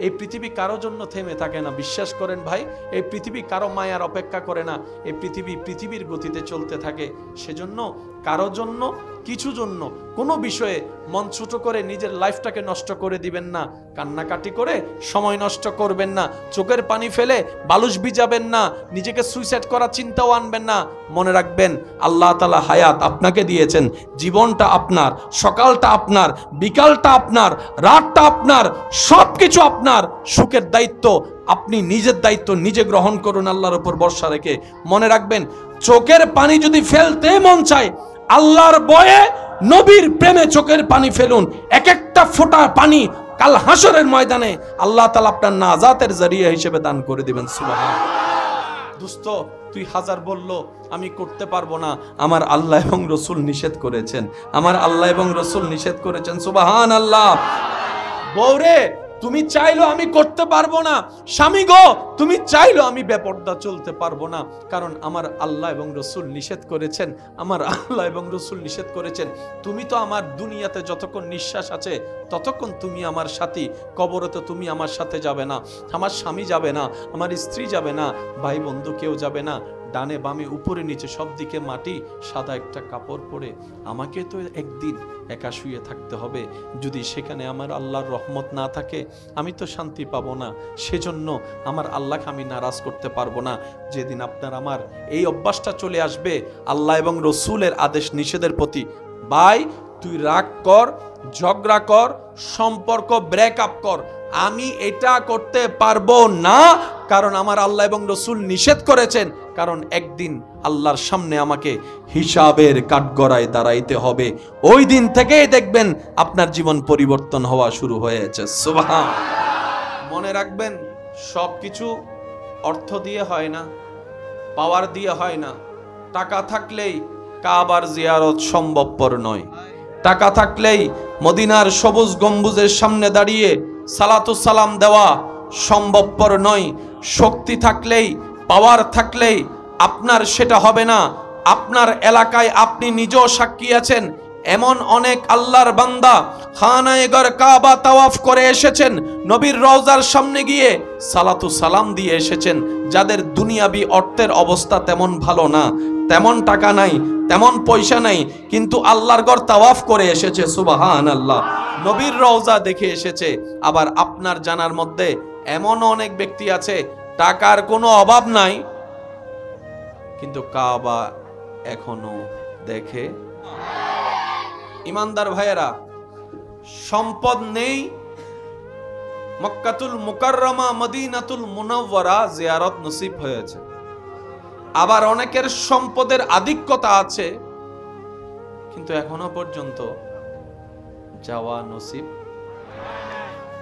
এই পৃথিবী কারো জন্য থেমে থাকে না, বিশ্বাস করেন ভাই। এই পৃথিবী কারো মায়ার অপেক্ষা করে না, এই পৃথিবীর গতিতে চলতে থাকে। সেজন্য কারো জন্য, কিছু জন্য, কোনো বিষয়ে মন ছোট করে নিজের লাইফটাকে নষ্ট করে দিবেন না, কান্নাকাটি করে সময় নষ্ট করবেন না, চোখের পানি ফেলে বালুশ ভিজাবেন না, নিজেকে সুইসাইড করার চিন্তাও আনবেন না। মনে রাখবেন, আল্লাহ তাআলা হায়াত আপনাকে দিয়েছেন, জীবনটা আপনার, সকালটা আপনার, বিকালটা আপনার, রাতটা আপনার, সব কিছু আপনার। সুখের দায়িত্ব আপনি নিজের দায়িত্ব নিজে গ্রহণ করুন আল্লাহর উপর ভরসা রেখে। মনে রাখবেন, চোখের পানি যদি ফেলতে মন চায়, আল্লাহর ভয়ে নবীর প্রেমে চোখের পানি ফেলুন। এক একটা ফোঁটা পানি কাল হাসরের ময়দানে আল্লাহ তাআলা আপনার নাজাতের জরিয়া হিসেবে দান করে দিবেন। সুবহানাল্লাহ। দোস্ত, তুই হাজার বলল আমি করতে পারবো না, আমার আল্লাহ এবং রসুল নিষেধ করেছেন, আমার আল্লাহ এবং রসুল নিষেধ করেছেন। সুবহানাল্লাহ। বউরে, তুমি চাইলো আমি করতে পারবো না, স্বামী গো তুমি চাইলো আমি বেপরদা চলতে পারবো না, কারণ আমার আল্লাহ এবং রসুল নিষেধ করেছেন, আমার আল্লাহ এবং রসুল নিষেধ করেছেন। তুমি তো আমার দুনিয়াতে যতক্ষণ নিঃশ্বাস আছে ততক্ষণ তুমি আমার সাথী, কবরে তো তুমি আমার সাথে যাবে না, আমার স্বামী যাবে না, আমার স্ত্রী যাবে না, ভাই বন্ধু কেউ যাবে না, ডানে বামে উপরে নিচে সব দিকে মাটি, সাদা একটা কাপড় পরে আমাকে তো একদিন একা শুয়ে থাকতে হবে। যদি সেখানে আমার আল্লাহর রহমত না থাকে আমি তো শান্তি পাবো না। সেজন্য আমার আল্লাহকে আমি নারাজ করতে পারবো না। যেদিন আপনার আমার এই অভ্যাসটা চলে আসবে আল্লাহ এবং রসুলের আদেশ নিষেধের প্রতি, ভাই তুই রাগ কর, ঝগড়া কর, সম্পর্ক ব্রেকআপ কর, আমি এটা করতে পারবো না, কারণ আমার আল্লাহ এবং রসুল নিষেধ করেছেন। কারণ একদিন আল্লাহর সামনে আমাকে হিসাবের কাঠগড়ায় দাঁড়াইতে হবে। ওই দিন থেকেই দেখবেন আপনার জীবন পরিবর্তন হওয়া শুরু হয়েছে। সুবহান। মনে রাখবেন, সবকিছু অর্থ দিয়ে হয় না, পাওয়ার দিয়ে হয় না। টাকা থাকলেই কাবার জিয়ারত সম্ভবপর নয়, টাকা থাকলেই মদিনার সবুজ গম্বুজের সামনে দাঁড়িয়ে সালাতু সালাম দেওয়া সম্ভবপর নয়। শক্তি থাকলেই, পাওয়ার থাকলেই আপনার সেটা হবে না। আপনার এলাকায় আপনি নিজেও সাক্ষী আছেন, এমন অনেক আল্লাহর বান্দা খানায়ে গর কাবা তাওয়াফ করে এসেছেন, নবীর রওজার সামনে গিয়ে সালাতু সালাম দিয়ে এসেছেন, যাদের দুনিয়াবি অর্থের অবস্থা তেমন ভালো না, তেমন টাকা নাই, তেমন পয়সা নাই, কিন্তু আল্লাহর ঘর তাওয়াফ করে এসেছে। সুবহানাল্লাহ। নবীর রওজা দেখে এসেছে। আবার আপনার জানার মধ্যে এমন অনেক ব্যক্তি আছে, টাকার কোনো অভাব নাই, কিন্তু কাবা এখনো দেখে। ইমানদার ভাইয়েরা, সম্পদ নেই, মক্কাতুল মুকাররমা মদিনাতুল মুনাওয়ারা জিয়ারত নসিব হয়েছে। আবার অনেকের সম্পদের আধিক্যতা আছে, কিন্তু এখনো পর্যন্ত যাওয়া নসিব।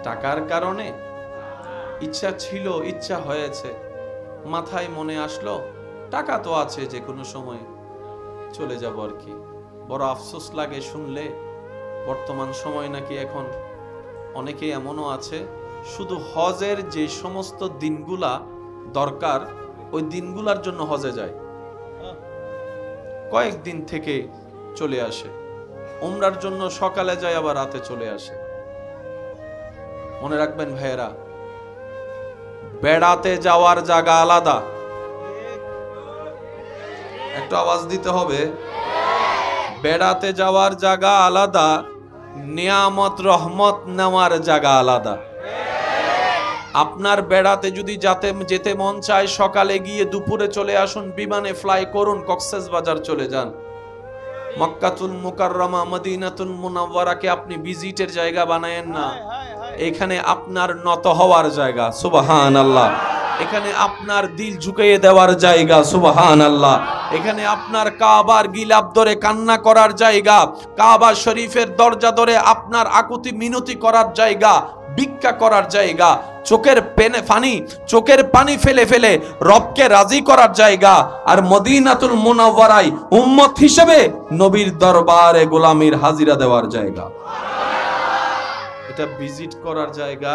টাকার কারণে ইচ্ছা ছিল, ইচ্ছা হয়েছে, মাথায় মনে আসলো টাকা তো আছে, যে কোনো সময় চলে যাব আর কি। বড় আফসোস লাগে শুনলে, বর্তমান সময় নাকি এখন অনেকেই এমনও আছে শুধু হজের যে সমস্ত দিনগুলা দরকার ওই দিনগুলার জন্য হজে যায়, কয়েকদিন থেকে চলে আসে, উমরার জন্য সকালে যায় আবার রাতে চলে আসে। মনে রাখবেন ভাইয়েরা, বেড়াতে যাওয়ার জায়গা আলাদা, একটু আওয়াজ দিতে হবে, বেড়াতে যাওয়ার জায়গা আলাদা, নিয়ামত রহমত নেওয়ার জায়গা আলাদা। আপনার বেড়াতে যদি যেতে মন চায়, সকালে গিয়ে দুপুরে চলে আসুন, বিমানে ফ্লাই করুন, কক্সবাজার চলে যান। মক্কাতুল মুকাররমা মদিনাতুল মুনাওয়ারাকে আপনি ভিজিটের জায়গা বানায়েন না, এখানে আপনার নত হওয়ার জায়গা। সুবহানাল্লাহ। এখানে আপনার দিল ঝুঁকিয়ে দেওয়ার জায়গা। সুবহানাল্লাহ। এখানে আপনার কাবার গিলাপ ধরে কান্না করার জায়গা, কাবা শরীফের দরজা ধরে আপনার আকুতি মিনতি করার জায়গা, ভিক্ষা করার জায়গা, চোখের পানি ফেলে ফেলে রবকে রাজি করার জায়গা, আর মদিনাতুল মুনাওয়ারায় উম্মত হিসেবে নবীর দরবারে গোলামির হাজিরা দেওয়ার জায়গা। এটা ভিজিট করার জায়গা,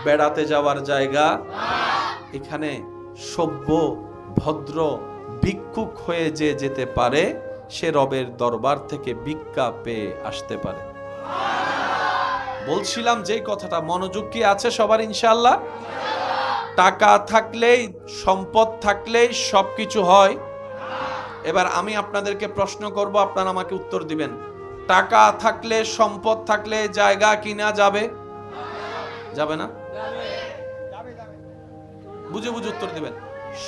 বেড়াতে যাওয়ার জায়গা। এখানে সভ্য ভদ্র ভিক্ষুক হয়ে যে যেতে পারে, সে রবের দরবার থেকে ভিক্ষা পেয়ে আসতে পারে। বলছিলাম যেই কথাটা, মনোযোগ কি আছে সবার ইনশাআল্লাহ? টাকা থাকলেই, সম্পদ থাকলেই সবকিছু হয়? এবার আমি আপনাদেরকে প্রশ্ন করব, আপনারা আমাকে উত্তর দিবেন। টাকা থাকলে, সম্পদ থাকলে জায়গা কিনা যাবে? যাবে না? বুঝে বুঝে উত্তর দিবেন।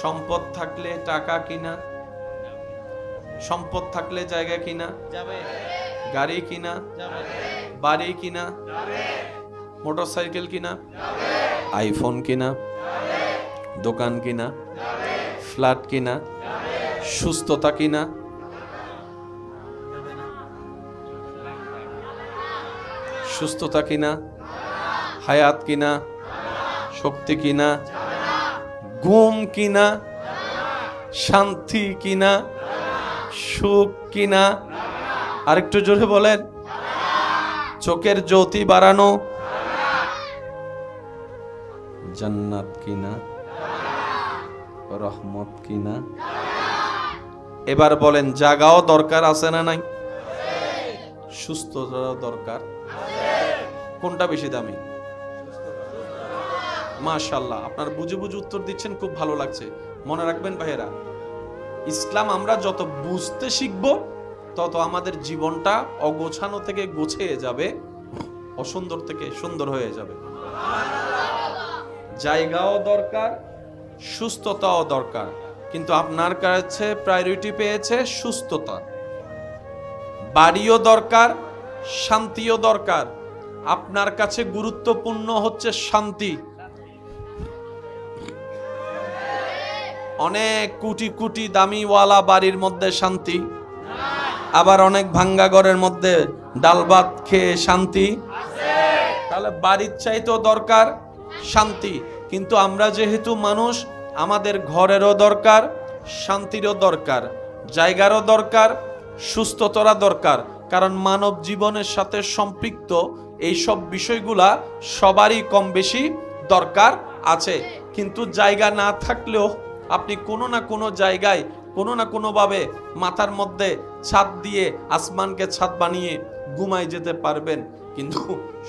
সম্পদ থাকলে টাকা কিনা, সম্পদ থাকলে জায়গা কিনা যাবে, গাড়ি কিনা যাবে, বাড়ি কিনা যাবে, মোটরসাইকেল কিনা যাবে, আইফোন কিনা যাবে, দোকান কিনা যাবে, ফ্ল্যাট কিনা যাবে, সুস্থতা কিনা যাবে না, সুস্থতা কিনা, হায়াত কিনা, শক্তি কিনা, ঘুম কিনা, শান্তি কিনা, সুখ কিনা, আরেকটু জোরে বলেন, চোখের জ্যোতি বাড়ানো, জান্নাত কিনা, রহমত কিনা। এবার বলেন, জাগাও দরকার আছে না নাই? সুস্থতাও দরকার। কোনটা বেশি দামি? মাশাআল্লাহ, আপনারা বুঝে বুঝে উত্তর দিচ্ছেন, খুব ভালো লাগছে। মনে রাখবেন ভাইয়েরা, ইসলাম আমরা যত বুঝতে শিখব তত আমাদের জীবনটা অগোছানো থেকে গোছিয়ে যাবে, অসুন্দর থেকে সুন্দর হয়ে যাবে। জায়গাও দরকার, সুস্থতাও দরকার, কিন্তু আপনার কাছে প্রায়োরিটি পেয়েছে সুস্থতা। বাড়িও দরকার, শান্তিও দরকার, আপনার কাছে গুরুত্বপূর্ণ হচ্ছে শান্তি। অনেক কোটি কোটি দামিওয়ালা বাড়ির মধ্যে শান্তি, আবার অনেক ভাঙ্গা ঘরের মধ্যে ডাল ভাত খেয়ে শান্তি। তাহলে বাড়ির চাইতেও দরকার শান্তি, কিন্তু আমরা যেহেতু মানুষ, আমাদের ঘরেরও দরকার, শান্তিরও দরকার, জায়গারও দরকার, সুস্থতারও দরকার। কারণ মানব জীবনের সাথে সম্পৃক্ত এই সব বিষয়গুলা সবারই কম বেশি দরকার আছে। কিন্তু জায়গা না থাকলেও আপনি কোনো না কোনো জায়গায় কোনো না কোনোভাবে মাথার মধ্যে ছাদ দিয়ে, আসমানকে ছাদ বানিয়ে ঘুমাই যেতে পারবেন। কিন্তু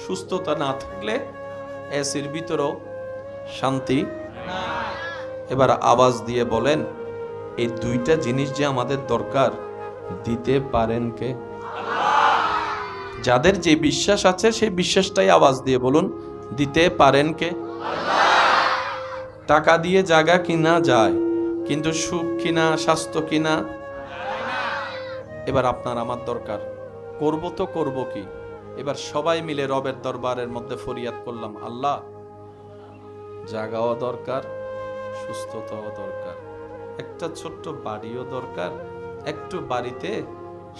সুস্থতা না থাকলে এসির ভিতরেও শান্তি। এবার আওয়াজ দিয়ে বলেন, এই দুইটা জিনিস যে আমাদের দরকার, দিতে পারেন কে? যাদের যে বিশ্বাস আছে সেই বিশ্বাসটাই আওয়াজ দিয়ে বলুন, দিতে পারেন কে? টাকা দিয়ে জায়গা কিনা যায়, কিন্তু সুখ কিনা, স্বাস্থ্য কিনা। এবার আপনার আমার দরকার, করব তো করব কি? এবার সবাই মিলে রবের দরবারের মধ্যে ফরিয়াদ করলাম, আল্লাহ, জায়গাও দরকার, সুস্থতাও দরকার, একটা ছোট্ট বাড়িও দরকার, একটু বাড়িতে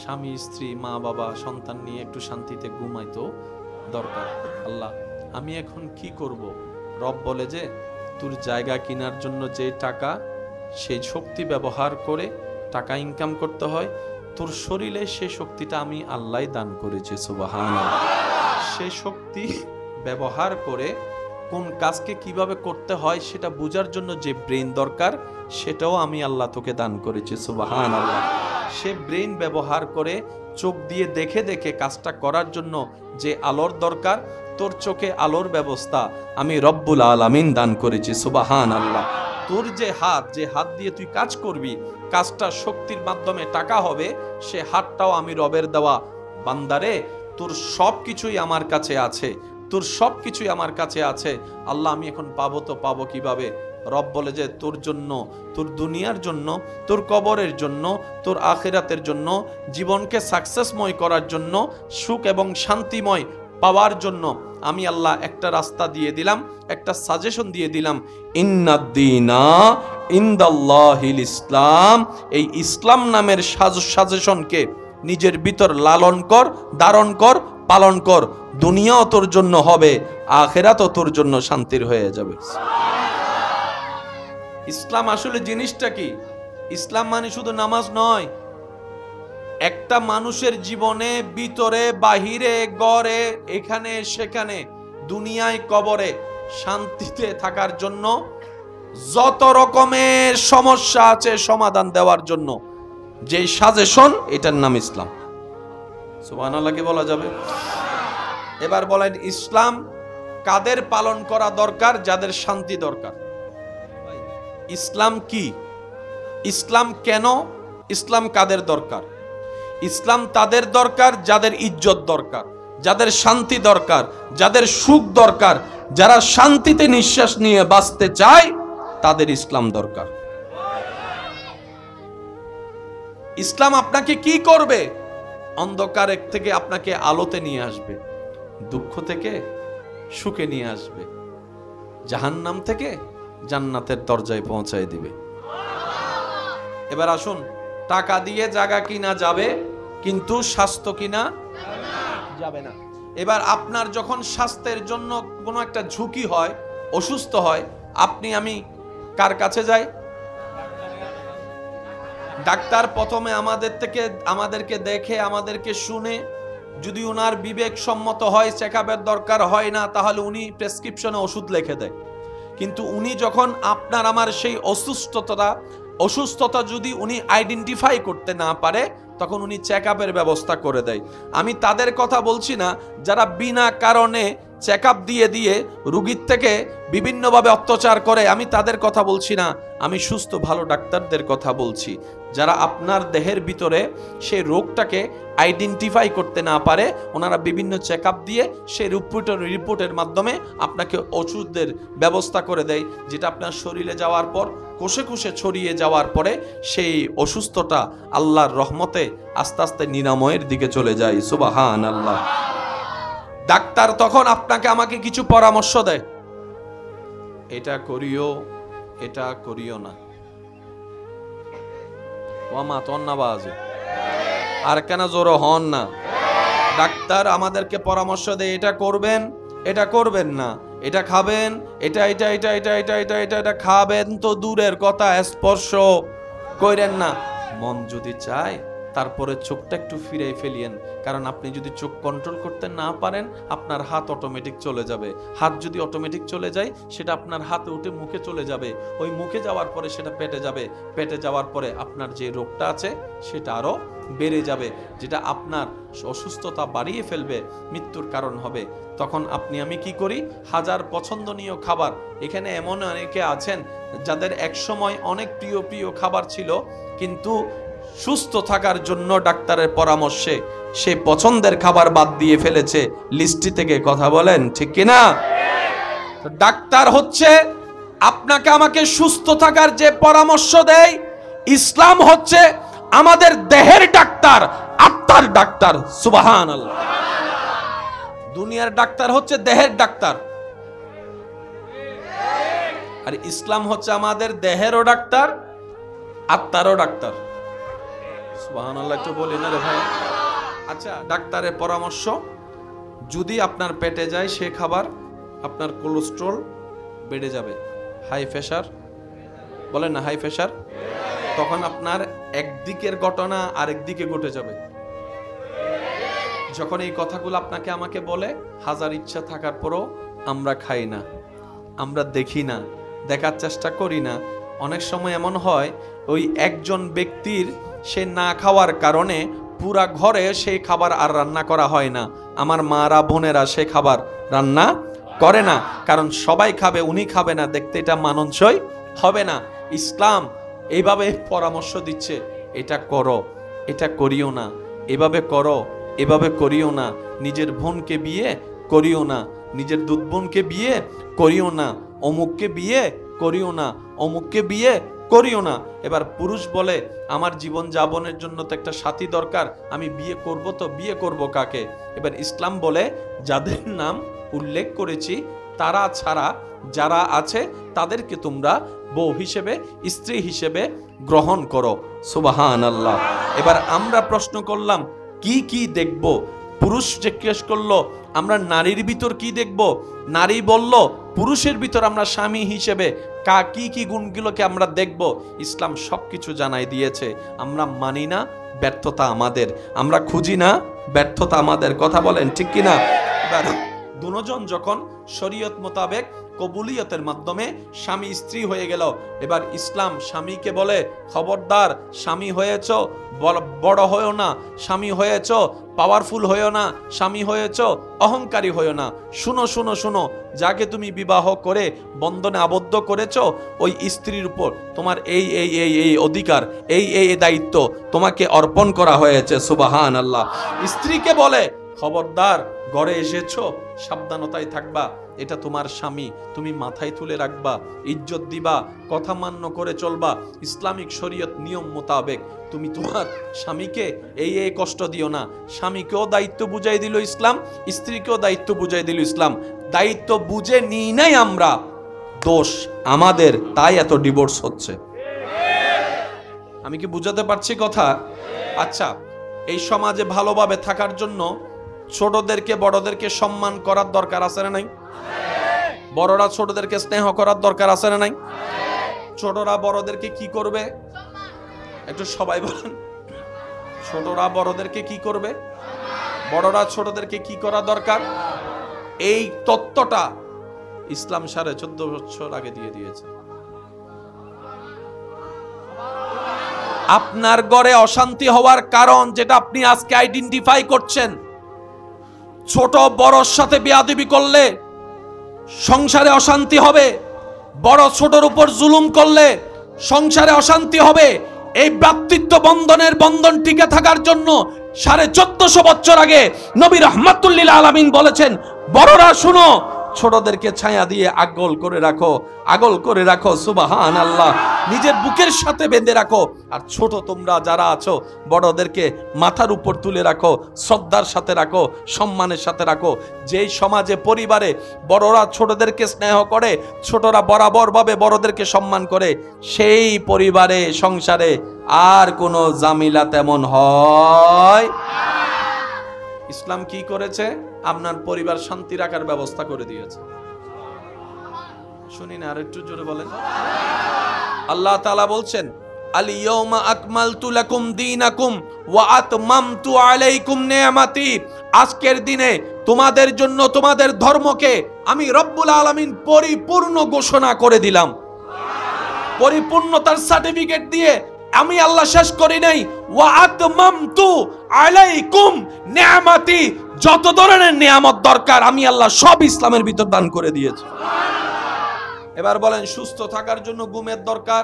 স্বামী স্ত্রী মা বাবা সন্তান নিয়ে একটু শান্তিতে ঘুমাইতো দরকার। আল্লাহ, আমি এখন কি করব? রব বলে যে, তোর জায়গা কেনার জন্য যে টাকা, সেই শক্তি ব্যবহার করে টাকা ইনকাম করতে হয়, তোর শরীরে সেই শক্তিটা আমি আল্লাহ দান করেছি, সুবহানাল্লাহ। সেই শক্তি ব্যবহার করে কোন কাজকে কিভাবে করতে হয় সেটা বোঝার জন্য যে ব্রেন দরকার, সেটাও আমি আল্লাহ তোকে দান করেছি, সুবহানাল্লাহ। সে ব্রেন ব্যবহার করে চোখ দিয়ে দেখে দেখে কাজটা করার জন্য যে আলোর দরকার, তোর চোখে আলোর ব্যবস্থা আমি রব্বুল আলামিন দান করেছি, সুবহানাল্লাহ। তোর যে হাত দিয়ে তুই কাজ করবি, কাজটা শক্তির মাধ্যমে টাকা হবে, সে হাতটাও আমি রবের দেওয়া। বান্দারে, তোর সব কিছুই আমার কাছে আছে, তোর সব কিছুই আমার কাছে আছে। আল্লাহ, আমি এখন পাবো তো পাবো কিভাবে? রব বলে যে, তোর জন্য, তোর দুনিয়ার জন্য, তোর কবরের জন্য, তোর আখিরাতের জন্য, জীবনকে সাকসেসময় করার জন্য, সুখ এবং শান্তিময় পাওয়ার জন্য আমি আল্লাহ একটা রাস্তা দিয়ে দিলাম, একটা সাজেশন দিয়ে দিলাম। ইন্নাদ্দীনা ইনদাল্লাহিল ইসলাম। এই ইসলাম নামের সাজেশনকে নিজের ভিতর লালন কর, ধারণ কর, পালন কর। দুনিয়াও তোর জন্য হবে, আখিরাতও তোর জন্য শান্তির হয়ে যাবে। ইসলাম আসলে জিনিসটা কি? ইসলাম মানে শুধু নামাজ নয়। একটা মানুষের জীবনে, ভিতরে বাহিরে, গড়ে, এখানে সেখানে, দুনিয়ায় কবরে শান্তিতে থাকার জন্য যত রকমের সমস্যা আছে সমাধান দেওয়ার জন্য যে সাজেশন, এটার নাম ইসলাম। সুবহানাল্লাহ কি বলা যাবে? এবার বলেন ইসলাম কাদের পালন করা দরকার? যাদের শান্তি দরকার। ইসলাম কি? ইসলাম কেন? ইসলাম কাদের দরকার? ইসলাম তাদের দরকার যাদের ইজ্জত দরকার, যাদের শান্তি দরকার, যাদের সুখ দরকার, যারা শান্তিতে নিঃশ্বাস নিয়ে বাঁচতে চায়, তাদের ইসলাম দরকার। ইসলাম আপনাকে কি করবে? অন্ধকার থেকে আপনাকে আলোতে নিয়ে আসবে, দুঃখ থেকে সুখে নিয়ে আসবে, জাহান্নাম থেকে জান্নাতের দরজায় পৌঁছায় দিবে। এবার আসুন, টাকা দিয়ে জায়গা কিনা যাবে, কিন্তু স্বাস্থ্য কিনা যাবে না। এবার আপনার যখন স্বাস্থ্যের জন্য কোনো একটা ঝুঁকি হয়, অসুস্থ হয়, আমি কার কাছে যাই? ডাক্তার প্রথমে আমাদেরকে দেখে, আমাদেরকে শুনে, যদি ওনার বিবেক সম্মত হয়, চেকআপের দরকার হয় না, তাহলে উনি প্রেসক্রিপশনে ওষুধ লিখে দেয়। কিন্তু উনি যখন আপনার আমার সেই অসুস্থতা যদি উনি আইডেন্টিফাই করতে না পারে, তখন উনি চেকআপের ব্যবস্থা করে দেয়। আমি তাদের কথা বলছি না যারা বিনা কারণে চেকআপ দিয়ে রোগীর থেকে বিভিন্নভাবে অত্যাচার করে, আমি তাদের কথা বলছি না। আমি সুস্থ ভালো ডাক্তারদের কথা বলছি, যারা আপনার দেহের ভিতরে সেই রোগটাকে আইডেন্টিফাই করতে না পারে, ওনারা বিভিন্ন চেকআপ দিয়ে সেই রিপোর্টের মাধ্যমে আপনাকে ওষুধের ব্যবস্থা করে দেয়, যেটা আপনার শরীরে যাওয়ার পর কোষে কোষে ছড়িয়ে যাওয়ার পরে সেই অসুস্থতা আল্লাহর রহমতে আস্তে আস্তে নিরাময়ের দিকে চলে যায়। সুবহানাল্লাহ। ডাক্তার তখন আপনাকে আমাকে কিছু পরামর্শ দেয়, এটা করিও, এটা করিও না। ওয়ামা তন্নাবাজে আর কেন জোরে হন না। ডাক্তার আমাদেরকে পরামর্শ দেয়, এটা করবেন, এটা করবেন না, এটা খাবেন, এটা খাবেন তো দূরের কথা, স্পর্শ কইরেন না। মন যদি চায় তারপরে চোখটা একটু ফিরে ফেলিয়েন, কারণ আপনি যদি চোখ কন্ট্রোল করতে না পারেন, আপনার হাত অটোমেটিক চলে যাবে। হাত যদি অটোমেটিক চলে যায়, সেটা আপনার হাতে উঠে মুখে চলে যাবে, ওই মুখে যাওয়ার পরে সেটা পেটে যাবে, পেটে যাওয়ার পরে আপনার যে রোগটা আছে সেটা আরো বেড়ে যাবে, যেটা আপনার অসুস্থতা বাড়িয়ে ফেলবে, মৃত্যুর কারণ হবে। তখন আমি কি করি? হাজার পছন্দনীয় খাবার, এখানে এমন অনেকে আছেন যাদের একসময় অনেক প্রিয় খাবার ছিল, কিন্তু সুস্থ থাকার জন্য ডাক্তারের পরামর্শে সে পছন্দের খাবার বাদ দিয়ে ফেলেছে লিস্টি থেকে। কথা বলেন ঠিক কিনা? ডাক্তার হচ্ছে আপনাকে আমাকে সুস্থ থাকার যে পরামর্শ দেয়, ইসলাম হচ্ছে আমাদের দেহের ডাক্তার, আত্মার ডাক্তার। সুবহানাল্লাহ। দুনিয়ার ডাক্তার হচ্ছে দেহের ডাক্তার, আর ইসলাম হচ্ছে আমাদের দেহেরও ডাক্তার, আত্মারও ডাক্তার। সুবহানাল্লাহ একটু বলি না রে ভাই? আচ্ছা, ডাক্তারের পরামর্শ, যদি আপনার পেটে যায় সে খাবার, আপনার কোলেস্ট্রল বেড়ে যাবে, হাই প্রেশার, বলেন না হাই প্রেশার, তখন আপনার একদিকের ঘটনা আরেক দিকে ঘটে যাবে। যখন এই কথাগুলো আপনাকে আমাকে বলে, হাজার ইচ্ছা থাকার পরও আমরা খাই না, আমরা দেখি না, দেখার চেষ্টা করি না। অনেক সময় এমন হয় ওই একজন ব্যক্তির সে না খাওয়ার কারণে পুরা ঘরে সেই খাবার আর রান্না করা হয় না। আমার মারা বোনেরা সে খাবার রান্না করে না, কারণ সবাই খাবে, উনি খাবে না, দেখতে এটা মানানসই হবে না। ইসলাম এইভাবে পরামর্শ দিচ্ছে, এটা করো, এটা করিও না, এভাবে করো, এভাবে করিও না, নিজের বোনকে বিয়ে করিও না, নিজের দুধ বোনকে বিয়ে করিও না, অমুককে বিয়ে করিও না, অমুককে বিয়ে করিও না। এবার পুরুষ বলে, আমার জীবন যাপনের জন্য তো একটা সাথী দরকার, আমি বিয়ে করব, তো বিয়ে করব কাকে? এবার ইসলাম বলে, যাদের নাম উল্লেখ করেছি তারা ছাড়া যারা আছে তাদেরকে তোমরা বউ হিসেবে, স্ত্রী হিসেবে গ্রহণ করো। সুবহানাল্লাহ। এবার আমরা প্রশ্ন করলাম, কি কি দেখব? পুরুষ জিজ্ঞেস করলো, আমরা নারীর ভিতর কি দেখব? নারী বলল, পুরুষের ভিতর আমরা স্বামী হিসেবে কি কি গুণগুলোকে আমরা দেখব। ইসলাম সবকিছু জানাই দিয়েছে। আমরা মানি না, ব্যর্থতা আমাদের, আমরা খুঁজি না, ব্যর্থতা আমাদের। কথা বলেন ঠিক কিনা? এবার দুজন যখন শরীয়ত মোতাবেক কবুলিয়তের মাধ্যমে স্বামী স্ত্রী হয়ে গেল। এবার ইসলাম স্বামীকে বলে, খবরদার, স্বামী হয়েছ বড় হয়েও না, স্বামী হয়েছ পাওয়ারফুল হয়েও না, স্বামী হয়েছ অহংকারী হয়েও না। শুনো শুনো শুনো, যাকে তুমি বিবাহ করে বন্ধনে আবদ্ধ করেছ, ওই স্ত্রীর উপর তোমার এই এই এই এই অধিকার, এই এই দায়িত্ব তোমাকে অর্পণ করা হয়েছে। সুবহান আল্লাহ। স্ত্রীকে বলে, খবরদার, ঘরে এসেছো, সাবধানতায় থাকবা, এটা তোমার স্বামী, তুমি মাথায় তুলে রাখবা, ইজ্জত দিবা, কথা মান্য করে চলবা, ইসলামিক শরীয়ত নিয়ম মোতাবেক তুমি তোমার স্বামীকে এই এই কষ্ট দিও না। স্বামীকেও দায়িত্ব বুঝাই দিল ইসলাম, স্ত্রীকেও দায়িত্ব বুঝাই দিল ইসলাম। দায়িত্ব বুঝে নিই নাই আমরা, দোষ আমাদের, তাই এত ডিভোর্স হচ্ছে। আমি কি বুঝাতে পারছি কথা? আচ্ছা, এই সমাজে ভালোভাবে থাকার জন্য ছোটদেরকে বড়দেরকে সম্মান করার দরকার আছে না নাই? বড়রা ছোটদেরকে স্নেহ করার দরকার আছে না নাই? ছোটরা বড়দেরকে কি করবে? একটু সবাই বলেন, ছোটরা বড়দেরকে কি করবে? বড়রা ছোটদেরকে কি করা দরকার? এই তত্ত্বটা ইসলাম 14.5 বছর আগে দিয়ে দিয়েছে। আপনার ঘরে অশান্তি হওয়ার কারণ যেটা আপনি আজকে আইডেন্টিফাই করছেন, ছোট বড়র সাথে বেয়াদবি করলে সংসারে অশান্তি হবে, বড় ছোটর উপর জুলুম করলে সংসারে অশান্তি হবে। এই ভ্রাতৃত্ব বন্ধনের বন্ধন টিকে থাকার জন্য 1450 বছর আগে নবী রাহমাতুল লিল আলামিন বলেছেন, বড়রা শুনো, ছোটদেরকে ছায়া দিয়ে আগল করে রাখো, আগল করে রাখো। সুবহানাল্লাহ। নিজের বুকের সাথে বেঁধে রাখো। আর ছোট তোমরা যারা আছো, বড়দেরকে মাথার উপর তুলে রাখো, শ্রদ্ধার সাথে রাখো, সম্মানের সাথে রাখো। যেই সমাজে পরিবারে বড়রা ছোটদেরকে স্নেহ করে, ছোটরা বরাবরভাবে বড়দেরকে সম্মান করে, সেই পরিবারে সংসারে আর কোনো ঝামেলা তেমন হয়। ইসলাম কি করেছে? আপনার পরিবার শান্তি রাখার ব্যবস্থা করে দিয়েছে। শুনি না, আর একটু জোরে বলেন। আল্লাহ তাআলা বলছেন, আল ইয়াউমা আকমালতু লাকুম দীনাকুম ওয়া আতমামতু আলাইকুম নিয়ামাতি। আজকের দিনে তোমাদের জন্য তোমাদের ধর্মকে আমি রব্বুল আলামিন পরিপূর্ণ ঘোষণা করে দিলাম। পরিপূর্ণতার সার্টিফিকেট দিয়ে আমি আল্লাহ শেষ করি নাই। ওয়া আতমামতু আলাইকুম নিয়ামাতি, যত ধরনের নিয়ামত দরকার আমি আল্লাহ সব ইসলামের ভিতর দান করে দিয়েছি। এবার বলেন, সুস্থ থাকার জন্য ঘুমের দরকার?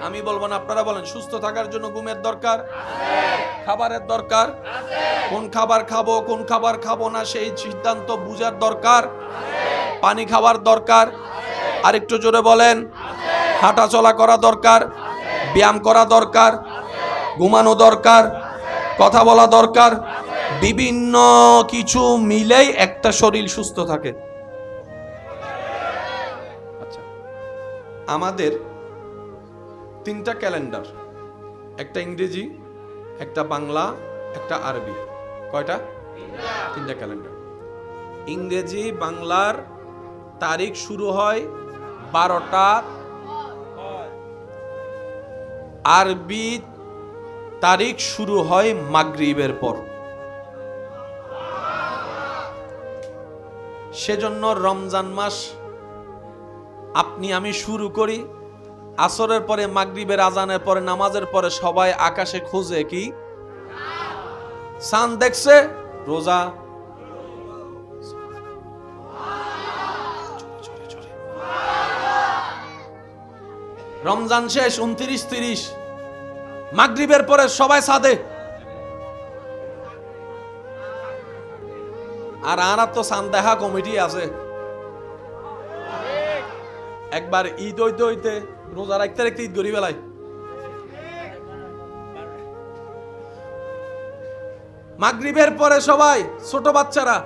আমি বলবো না, আপনারা বলেন, সুস্থ থাকার জন্য ঘুমের দরকার, খাবারের দরকার, কোন খাবার খাবো কোন খাবার খাবো না সেই সিদ্ধান্ত বুঝার দরকার, পানি খাওয়ার দরকার, আরেকটু জোরে বলেন, হাঁটা চলা করা দরকার, ব্যায়াম করা দরকার, ঘুমানো দরকার, কথা বলা দরকার। বিভিন্ন কিছু মিলেই একটা শরীর সুস্থ থাকে। আচ্ছা, আমাদের 3টা ক্যালেন্ডার, একটা ইংরেজি, একটা বাংলা, একটা আরবি। কয়টা? 3টা ক্যালেন্ডার। ইংরেজি বাংলার তারিখ শুরু হয় 12টা, আরবি তারিখ শুরু হয় মাগরিবের পর। সেজন্য রমজান মাস আপনি আমি শুরু করি আসরের পরে, মাগরিবের আজানের পরে, নামাজের পরে সবাই আকাশে খুঁজে কি চাঁদ দেখছে, রোজা। রমজান শেষ 29-30, মাগরিবের পরে সবাই সাদে। আর আনার তো চাঁদ দেখা কমিটি আছে। একবার ঈদ হইতে হইতে রোজা রাখতে রাখতে ঈদ করি বেলায়। মাগরিবের পরে সবাই ছোট বাচ্চারা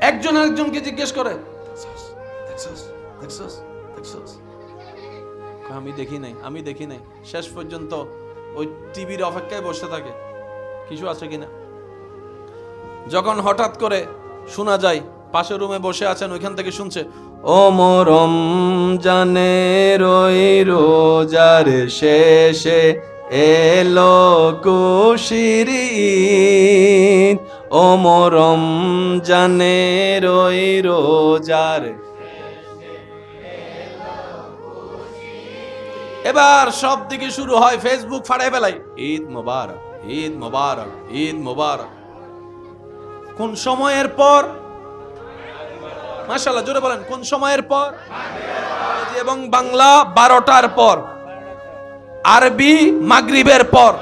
একজন আরেকজনকে জিজ্ঞেস করে, আমি দেখি নাই, আমি দেখি নাই। শেষ পর্যন্ত ওই টিভির অপেক্ষায় বসে থাকে কিছু আছে কিনা। যখন হঠাৎ করে শোনা যায় পাশের রুমে বসে আছেন, ওইখান থেকে শুনছে, ও মরম জানের ওই রোজার শেষে এলো খুশির ঈদ, ও মরম জানে রই রোজার। এবার সব দিকে শুরু হয়, ফেসবুক ফাড়াই ফেলাই, ঈদ মোবারক, ঈদ মোবারক, ঈদ মোবারক। কোন সময়ের পর? মাশাআল্লাহ, জোরে বলেন, কোন সময়ের পর? এবং বাংলা 12টার পর, আরবি মাগরিবের পর।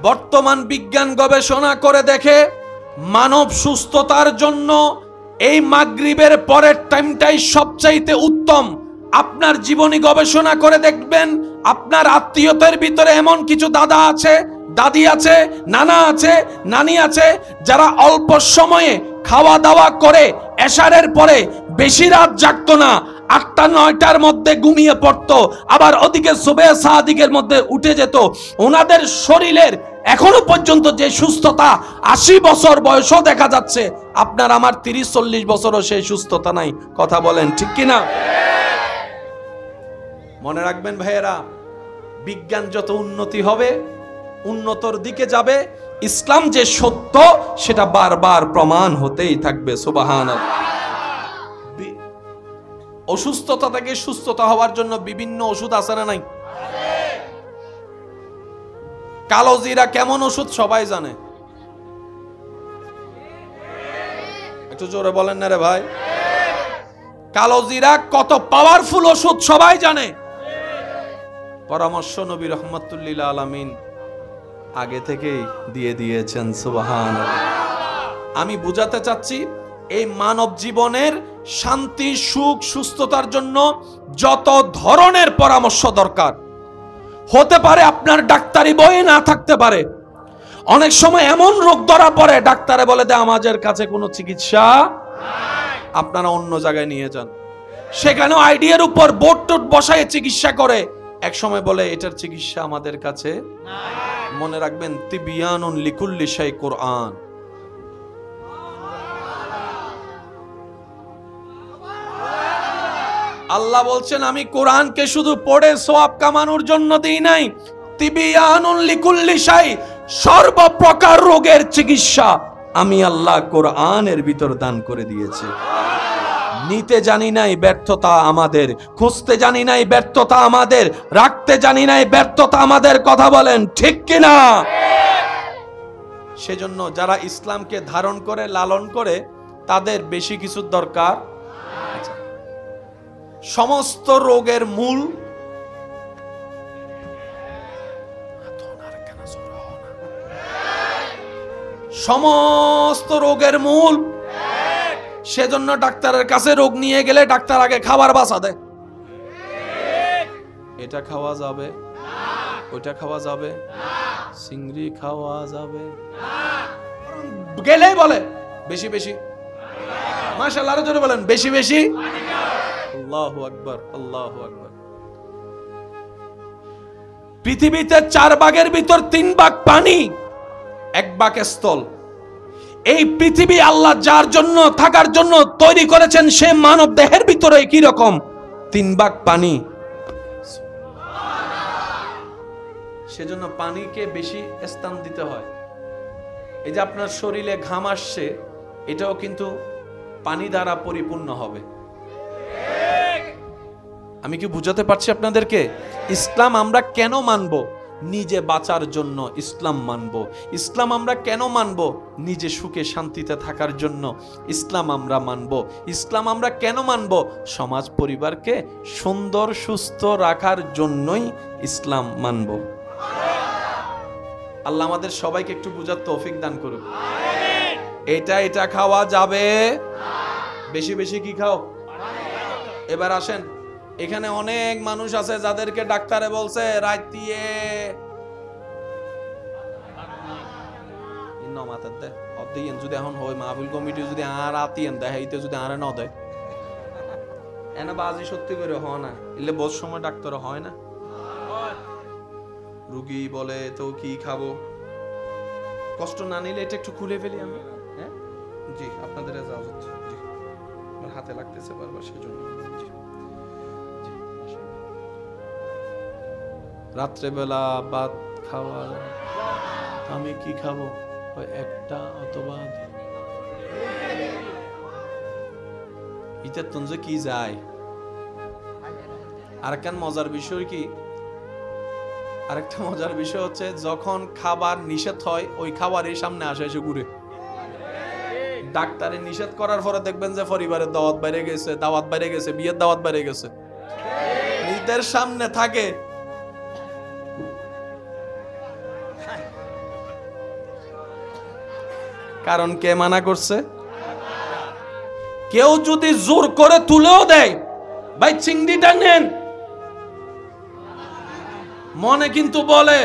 বর্তমান বিজ্ঞান গবেষণা করে দেখে মানব সুস্থতার জন্য এই মাগরিবের পরের টাইমটাই সবচাইতে উত্তম। আপনার জীবনী গবেষণা করে দেখবেন, আপনার আত্মীয়তার ভিতরে এমন কিছু দাদা আছে, দাদি আছে, নানা আছে, নানি আছে, যারা অল্প সময়ে খাওয়া দাওয়া করে এশারের পরে বেশি রাত জাগতো না, 8টা-9টার মধ্যে ঘুমিয়ে পড়তো, আবার ওদিকে সুবহে সাদিকের মধ্যে উঠে যেত। ওনাদের শরীরের এখনো পর্যন্ত যে সুস্থতা, 80 বছর বয়সও দেখা যাচ্ছে। আপনার আমার 30-40 বছরও সেই সুস্থতা নাই। কথা বলেন ঠিক কিনা? মনে রাখবেন ভাইয়েরা, বিজ্ঞান যত উন্নতি হবে, উন্নতর দিকে যাবে, ইসলাম যে সত্য সেটা বারবার প্রমাণ হতেই থাকবে। সুবহানাল্লাহ। অসুস্থতা থেকে সুস্থতা হওয়ার জন্য বিভিন্ন ওষুধ আছে না নাই? কালো জিরা কেমন ওষুধ সবাই জানে, একটু জোরে বলেন না রে ভাই। কালো জিরা কত পাওয়ারফুল ওষুধ সবাই জানে। পরামর্শ নবী রহমাতুল্লিল আলামিন আগে থেকেই দিয়ে দিয়েছেন। সুবহানাল্লাহ। আমি বুঝাতে চাচ্ছি, এই মানব জীবনের শান্তি, সুখ, সুস্থতার জন্য যত ধরনের পরামর্শ দরকার হতে পারে, আপনার ডাক্তারি বইয়ে না থাকতে পারে। অনেক সময় এমন রোগ ধরা পড়ে, ডাক্তারে বলে দেয় আমাদের কাছে কোনো চিকিৎসা নাই, আপনারা অন্য জায়গায় নিয়ে যান। সেখানেও আইডিয়ার উপর বোর্ড টোট বসায় চিকিৎসা করে, এক সময় বলে এটার চিকিৎসা আমাদের কাছে নাই। মনে রাখবেন, তিবিয়ানুন লিকুল্লি শাই কোরআন। আল্লাহ বলছেন, আমি কোরআনকে শুধু পড়ে সওয়াব কামানোর জন্য দেই নাই, তিবিয়ানুন লিকুল্লি শাই, সর্বপ্রকার রোগের চিকিৎসা আমি আল্লাহ কোরআনের ভিতর দান করে দিয়েছি। নিতে জানি নাই ব্যর্থতা আমাদের, খুঁজতে জানি নাই ব্যর্থতা আমাদের, রাখতে জানি নাই ব্যর্থতা আমাদের। কথা বলেন ঠিক কিনা? সেজন্য যারা ইসলামকে ধারণ করে, লালন করে, তাদের বেশি কিছু দরকার। সমস্ত রোগের মূল সমস্ত রোগের মূল। সেজন্য ডাক্তারের কাছে রোগ নিয়ে গেলে ডাক্তার আগে খাবার বাছা দেয়, এটা খাওয়া যাবে, ওইটা খাওয়া যাবে, চিংড়ি খাওয়া যাবে, গেলেই বলে বেশি বেশি, মাশাআল্লাহ, আরো জোরে বলেন বেশি বেশি। আল্লাহু আকবার, আল্লাহু আকবার। পৃথিবীতে 4 ভাগের ভিতর 3 ভাগ পানি, 1 ভাগ স্থল। এই পৃথিবী আল্লাহ যার জন্য, থাকার জন্য তৈরি করেছেন, সে মানব দেহের ভিতরে কি রকম? 3 ভাগ পানি। সেজন্য পানিকে বেশি স্থান দিতে হয়। এই যে আপনার শরীরে ঘাম আসছে, এটাও কিন্তু পানি দ্বারা পরিপূর্ণ হবে। আমি কি বুঝাতে পারছি আপনাদেরকে? ইসলাম আমরা কেন মানব? নিজে বাঁচার জন্য ইসলাম মানব। ইসলাম আমরা কেন মানব? নিজে সুখে শান্তিতে থাকার জন্য ইসলাম আমরা মানব। ইসলাম আমরা কেন মানব? সমাজ পরিবারকে সুন্দর সুস্থ রাখার জন্যই ইসলাম মানব। আল্লাহ আমাদের সবাইকে একটু বুঝার তৌফিক দান করুক। এটা খাওয়া যাবে, বেশি বেশি কি খাও। এবার আসেন, এখানে অনেক মানুষ আছে যাদেরকে ডাক্তারে বলছে রাইতিয়ে যদি এখন হয় মাহফিল কমিটি যদি আর আতিয়েন দেখাইতে যদি আর না দেয়, এনে বাজি সত্যি করে হয় না, এলে বহু সময় ডাক্তার হয় না। রুগী বলে তো কি খাবো, কষ্ট না নিলে এটা একটু খুলে ফেলি আমি। হ্যাঁ জি, আপনাদের ইজাজত। জি, আমার হাতে লাগতেছে বারবার, সেজন্য। রাত্রেবেলা ভাত খাওয়া আমি কি খাবো, একটা অথবা ইতে তুঞ্জে কি যায়। আরেকটা মজার বিষয় কি, আরেকটা মজার বিষয় হচ্ছে যখন খাবার নিষেধ হয় ওই খাবারের সামনে আসে এসে ঘুরে। ডাক্তারে নিষেধ করার পরে দেখবেন যে পরিবারের দাওয়াত বাইরে গেছে, দাওয়াত বাইরে গেছে, বিয়ের দাওয়াত বাইরে গেছে, নিজের সামনে থাকে। কারণ কে মানা করছে? কেউ যদি জোর করে তুলেও দেয়, ভাই চিংড়িটা নেন, মনে কিন্তু বলে,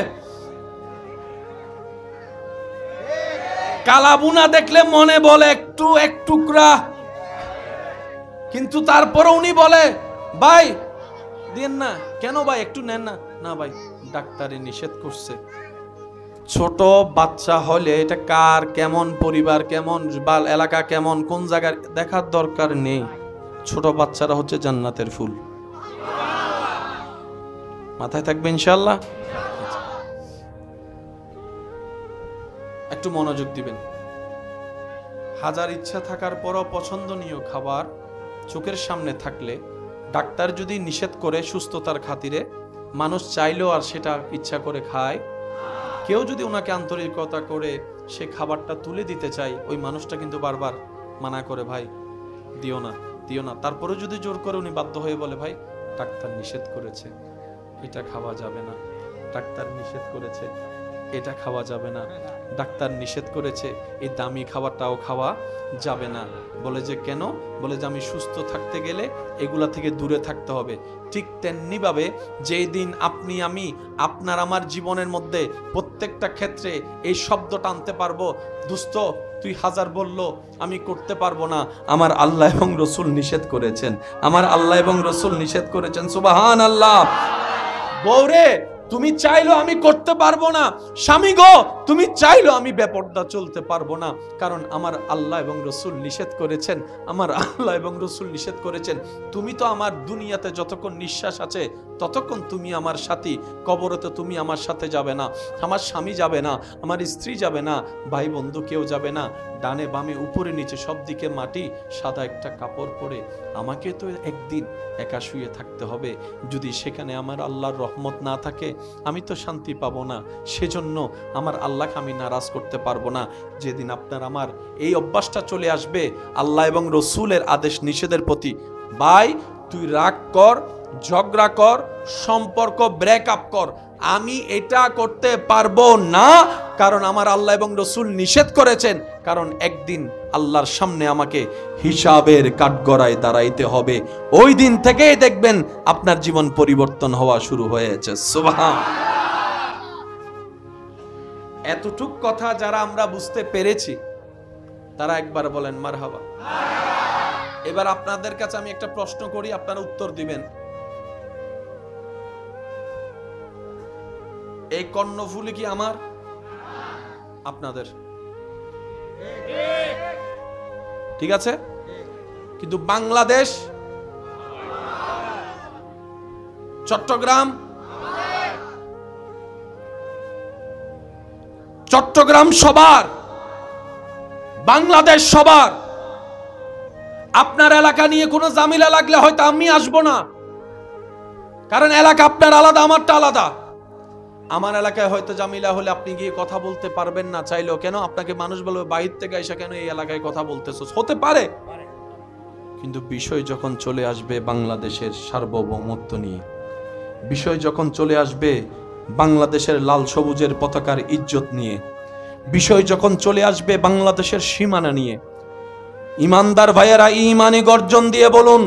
কালাবুনা দেখলে মনে বলে একটু এক টুকরা, কিন্তু তারপরে উনি বলে ভাই দেন না, কেন ভাই একটু নেন না, না ভাই ডাক্তারে নিষেধ করছে। ছোট বাচ্চা হলে এটা কার কেমন পরিবার, কেমন এলাকা, কেমন কোন জায়গার দেখার দরকার নেই। ছোট বাচ্চারা হচ্ছে জান্নাতের ফুল। মাথায় থাকবে ইনশাআল্লাহ। একটু মনোযোগ দিবেন। হাজার ইচ্ছা থাকার পরও পছন্দনীয় খাবার চোখের সামনে থাকলে ডাক্তার যদি নিষেধ করে সুস্থতার খাতিরে, মানুষ চাইলেও আর সেটা ইচ্ছা করে খায়। কেউ যদি ওনাকে আন্তরিকতা করে সে খাবারটা তুলে দিতে চায়, ওই মানুষটা কিন্তু বারবার মানা করে, ভাই দিও না দিও না। তারপরে যদি জোর করে উনি বাধ্য হয়ে বলে, ভাই ডাক্তার নিষেধ করেছে, এটা খাওয়া যাবে না, ডাক্তার নিষেধ করেছে, এটা খাওয়া যাবে না, ডাক্তার নিষেধ করেছে এই দামি খাবারটাও খাওয়া যাবে না। বলে যে কেন? বলে যে আমি সুস্থ থাকতে গেলে এগুলা থেকে দূরে থাকতে হবে। ঠিক তেমনি ভাবে যেই দিন আপনি আমি আপনার আমার জীবনের মধ্যে প্রত্যেকটা ক্ষেত্রে এই শব্দটা আনতে পারবো, দোস্ত তুই হাজার বললো আমি করতে পারবো না, আমার আল্লাহ এবং রসুল নিষেধ করেছেন, আমার আল্লাহ এবং রসুল নিষেধ করেছেন, সুবহানাল্লাহ। বউরে তুমি চাইলো আমি করতে পারবো না, স্বামী গো তুমি চাইলো আমি বেপরদা চলতে পারবো না, কারণ আমার আল্লাহ এবং রসুল নিষেধ করেছেন, আমার আল্লাহ এবং রসুল নিষেধ করেছেন। তুমি তো আমার দুনিয়াতে যতক্ষণ নিঃশ্বাস আছে ততক্ষণ তুমি আমার সাথী, কবরতে তুমি আমার সাথে যাবে না, আমার স্বামী যাবে না, আমার স্ত্রী যাবে না, ভাই বন্ধু কেউ যাবে না, ডানে বামে উপরে নিচে সব দিকে মাটি, সাদা একটা কাপড় পরে আমাকে তো একদিন একা শুয়ে থাকতে হবে। যদি সেখানে আমার আল্লাহর রহমত না থাকে আমি তো শান্তি পাবো না, সেজন্য আমার আল্লাহকে আমি নারাজ করতে পারবো না। যেদিন আপনার আমার এই অভ্যাসটা চলে আসবে আল্লাহ এবং রসুলের আদেশ নিষেধের প্রতি, ভাই তুই রাগ কর, ঝগড়া কর, সম্পর্ক ব্রেকআপ কর, আমি এটা করতে পারবো না, কারণ আমার আল্লাহ এবং রসুল নিষেধ করেছেন, কারণ একদিন আল্লাহর সামনে আমাকে হিসাবের কাঠগড়ায় দাঁড়াইতে হবে। ওই দিন থেকেই দেখবেন আপনার জীবন পরিবর্তন হওয়া শুরু হয়েছে। সুবহান। এতটুক কথা যারা আমরা বুঝতে পেরেছি তারা একবার বলেন মারহাবা। এবার আপনাদের কাছে আমি একটা প্রশ্ন করি, আপনারা উত্তর দিবেন। এই কর্ণফুলি কি আমার? আপনাদের? ঠিক আছে, কিন্তু বাংলাদেশ, চট্টগ্রাম, চট্টগ্রাম সবার, বাংলাদেশ সবার। আপনার এলাকা নিয়ে কোনো ঝামেলা লাগলে হয়তো আমি আসবো না, কারণ এলাকা আপনার আলাদা, আমারটা আলাদা। আমার এলাকায় হয়তো ঝামেলা হলে আপনি গিয়ে কথা বলতে পারবেন না চাইলেও। কেন? আপনাকে মানুষ বলবে বাইরে থেকে এসে কেন এই এলাকায় কথা বলতেছো, হতে পারে। কিন্তু বিষয় যখন চলে আসবে বাংলাদেশের সার্বভৌমত্ব নিয়ে, বিষয় যখন চলে আসবে বাংলাদেশের লাল সবুজের পতাকার ইজ্জত নিয়ে, বিষয় যখন চলে আসবে বাংলাদেশের সীমানা নিয়ে, ইমানদার ভাইয়েরা ঈমানি গর্জন দিয়ে বলুন,